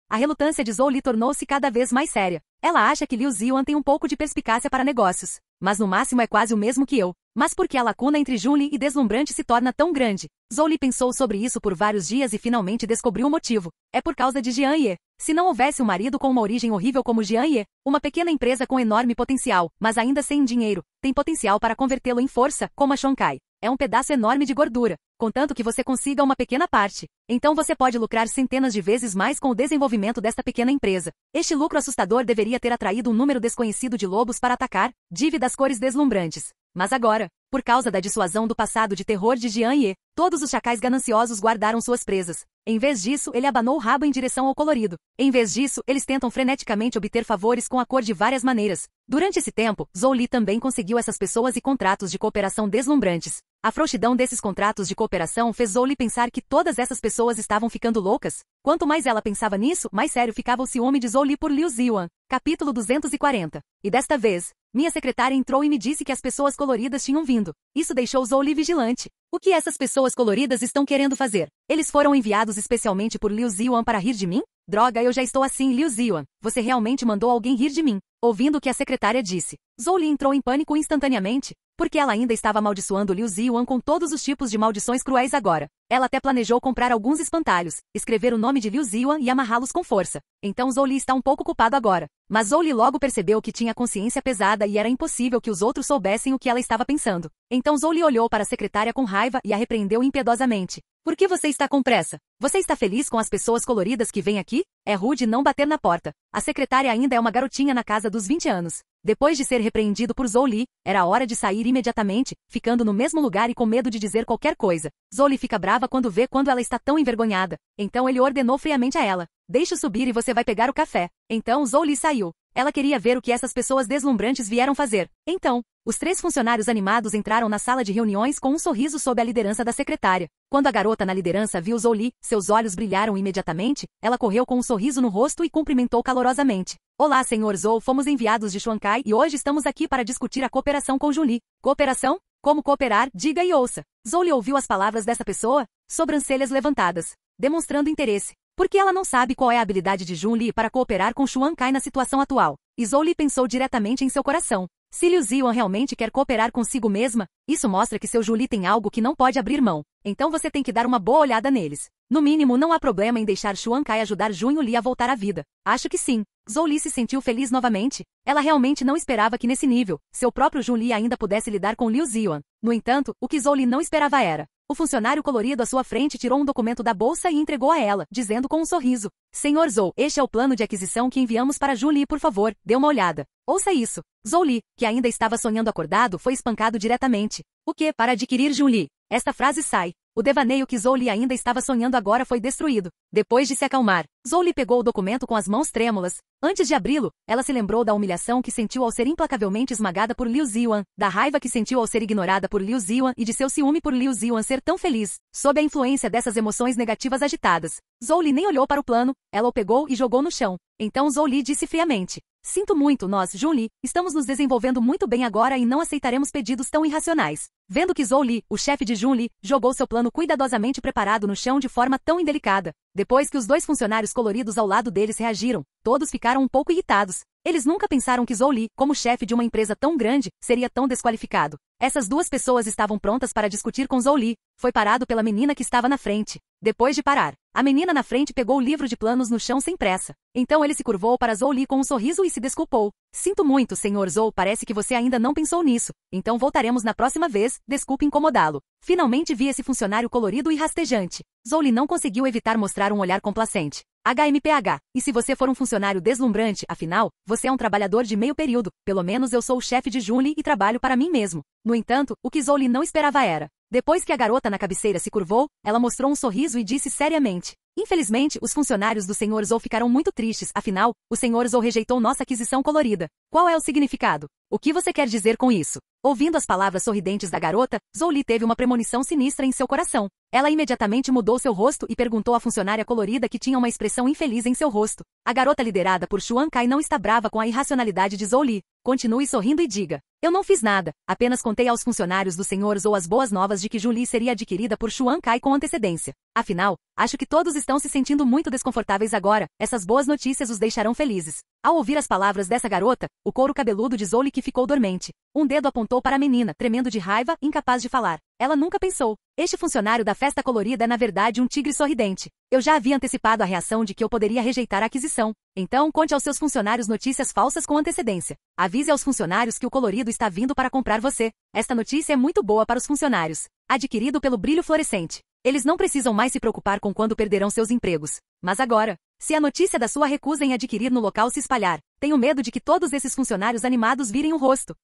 a relutância de Zhou Li tornou-se cada vez mais séria. Ela acha que Liu Ziwan tem um pouco de perspicácia para negócios, mas no máximo é quase o mesmo que eu. Mas por que a lacuna entre Junli e Deslumbrante se torna tão grande? Zhou Li pensou sobre isso por vários dias e finalmente descobriu o motivo. É por causa de Jian Ye. Se não houvesse um marido com uma origem horrível como Jian Ye, uma pequena empresa com enorme potencial, mas ainda sem dinheiro, tem potencial para convertê-lo em força, como a Xuan Kai. É um pedaço enorme de gordura, contanto que você consiga uma pequena parte. Então você pode lucrar centenas de vezes mais com o desenvolvimento desta pequena empresa. Este lucro assustador deveria ter atraído um número desconhecido de lobos para atacar, dívidas cores deslumbrantes. Mas agora, por causa da dissuasão do passado de terror de Jian Ye, todos os chacais gananciosos guardaram suas presas. Em vez disso, ele abanou o rabo em direção ao colorido. Em vez disso, eles tentam freneticamente obter favores com a cor de várias maneiras. Durante esse tempo, Zhou Li também conseguiu essas pessoas e contratos de cooperação deslumbrantes. A frouxidão desses contratos de cooperação fez Zhou Li pensar que todas essas pessoas estavam ficando loucas. Quanto mais ela pensava nisso, mais sério ficava o ciúme de Zhou Li por Liu Ziwan. Capítulo 240. E desta vez, minha secretária entrou e me disse que as pessoas coloridas tinham vindo. Isso deixou Zhou Li vigilante. O que essas pessoas coloridas estão querendo fazer? Eles foram enviados especialmente por Liu Ziwan para rir de mim? Droga, eu já estou assim, Liu Ziwan. Você realmente mandou alguém rir de mim. Ouvindo o que a secretária disse, Zhou Li entrou em pânico instantaneamente, porque ela ainda estava amaldiçoando Liu Ziwan com todos os tipos de maldições cruéis agora. Ela até planejou comprar alguns espantalhos, escrever o nome de Liu Ziwan e amarrá-los com força. Então Zhou Li está um pouco culpado agora. Mas Zhou Li logo percebeu que tinha consciência pesada e era impossível que os outros soubessem o que ela estava pensando. Então Zhou Li olhou para a secretária com raiva e a repreendeu impiedosamente. Por que você está com pressa? Você está feliz com as pessoas coloridas que vêm aqui? É rude não bater na porta. A secretária ainda é uma garotinha na casa dos 20 anos. Depois de ser repreendido por Zhou Li, era hora de sair imediatamente, ficando no mesmo lugar e com medo de dizer qualquer coisa. Zhou Li fica brava quando vê quando ela está tão envergonhada. Então ele ordenou friamente a ela. Deixe-o subir e você vai pegar o café. Então Zhou Li saiu. Ela queria ver o que essas pessoas deslumbrantes vieram fazer. Então, os 3 funcionários animados entraram na sala de reuniões com um sorriso sob a liderança da secretária. Quando a garota na liderança viu Zhou Li, seus olhos brilharam imediatamente, ela correu com um sorriso no rosto e cumprimentou calorosamente. Olá, senhor Zhou, fomos enviados de Xuan Kai e hoje estamos aqui para discutir a cooperação com Junli. Cooperação? Como cooperar? Diga e ouça. Zhou Li ouviu as palavras dessa pessoa, sobrancelhas levantadas, demonstrando interesse. Porque ela não sabe qual é a habilidade de Junli para cooperar com Xuan Kai na situação atual. E Zhou Li pensou diretamente em seu coração. Se Liu Ziwan realmente quer cooperar consigo mesma, isso mostra que seu Junli tem algo que não pode abrir mão. Então você tem que dar uma boa olhada neles. No mínimo, não há problema em deixar Xuan Kai ajudar Junho Li a voltar à vida. Acho que sim. Zhou Li se sentiu feliz novamente. Ela realmente não esperava que nesse nível, seu próprio Junli ainda pudesse lidar com Liu Ziwan. No entanto, o que Zhou Li não esperava era: o funcionário colorido à sua frente tirou um documento da bolsa e entregou a ela, dizendo com um sorriso: Senhor Zhou, este é o plano de aquisição que enviamos para Junli, por favor, dê uma olhada. Ouça isso. Zhou Li, que ainda estava sonhando acordado, foi espancado diretamente. O que para adquirir Junli? Esta frase sai. O devaneio que Zhou Li ainda estava sonhando agora foi destruído. Depois de se acalmar, Zhou Li pegou o documento com as mãos trêmulas. Antes de abri-lo, ela se lembrou da humilhação que sentiu ao ser implacavelmente esmagada por Liu Ziwan, da raiva que sentiu ao ser ignorada por Liu Ziwan e de seu ciúme por Liu Ziwan ser tão feliz. Sob a influência dessas emoções negativas agitadas, Zhou Li nem olhou para o plano, ela o pegou e jogou no chão. Então Zhou Li disse friamente: Sinto muito, nós, Junli, estamos nos desenvolvendo muito bem agora e não aceitaremos pedidos tão irracionais. Vendo que Zhou Li, o chefe de Junli, jogou seu plano cuidadosamente preparado no chão de forma tão indelicada. Depois que os 2 funcionários coloridos ao lado deles reagiram, todos ficaram um pouco irritados. Eles nunca pensaram que Zhou Li, como chefe de uma empresa tão grande, seria tão desqualificado. Essas duas pessoas estavam prontas para discutir com Zhou Li. Foi parado pela menina que estava na frente. Depois de parar, a menina na frente pegou o livro de planos no chão sem pressa. Então ele se curvou para Zhou Li com um sorriso e se desculpou. Sinto muito, Sr. Zhou, parece que você ainda não pensou nisso. Então voltaremos na próxima vez, desculpe incomodá-lo. Finalmente vi esse funcionário colorido e rastejante. Zhou Li não conseguiu evitar mostrar um olhar complacente. HMPH. E se você for um funcionário deslumbrante, afinal, você é um trabalhador de meio período. Pelo menos eu sou o chefe de Junli e trabalho para mim mesmo. No entanto, o que Zhou Li não esperava era. Depois que a garota na cabeceira se curvou, ela mostrou um sorriso e disse seriamente. Infelizmente, os funcionários do Sr. Zhou ficaram muito tristes, afinal, o Sr. Zhou rejeitou nossa aquisição colorida. Qual é o significado? O que você quer dizer com isso? Ouvindo as palavras sorridentes da garota, Zhou Li teve uma premonição sinistra em seu coração. Ela imediatamente mudou seu rosto e perguntou à funcionária colorida que tinha uma expressão infeliz em seu rosto. A garota liderada por Xuan Kai não está brava com a irracionalidade de Zhou Li. Continue sorrindo e diga. Eu não fiz nada, apenas contei aos funcionários do Sr. Zhou as boas novas de que Junli seria adquirida por Xuan Kai com antecedência. Afinal, acho que todos estão se sentindo muito desconfortáveis agora, essas boas notícias os deixarão felizes. Ao ouvir as palavras dessa garota, o couro cabeludo de Zhou Li que ficou dormente. Um dedo apontou para a menina, tremendo de raiva, incapaz de falar. Ela nunca pensou. Este funcionário da festa colorida é na verdade um tigre sorridente. Eu já havia antecipado a reação de que eu poderia rejeitar a aquisição. Então, conte aos seus funcionários notícias falsas com antecedência. Avise aos funcionários que o colorido está vindo para comprar você. Esta notícia é muito boa para os funcionários. Adquirido pelo brilho fluorescente. Eles não precisam mais se preocupar com quando perderão seus empregos. Mas agora, se a notícia da sua recusa em adquirir no local se espalhar, tenho medo de que todos esses funcionários animados virem o rosto.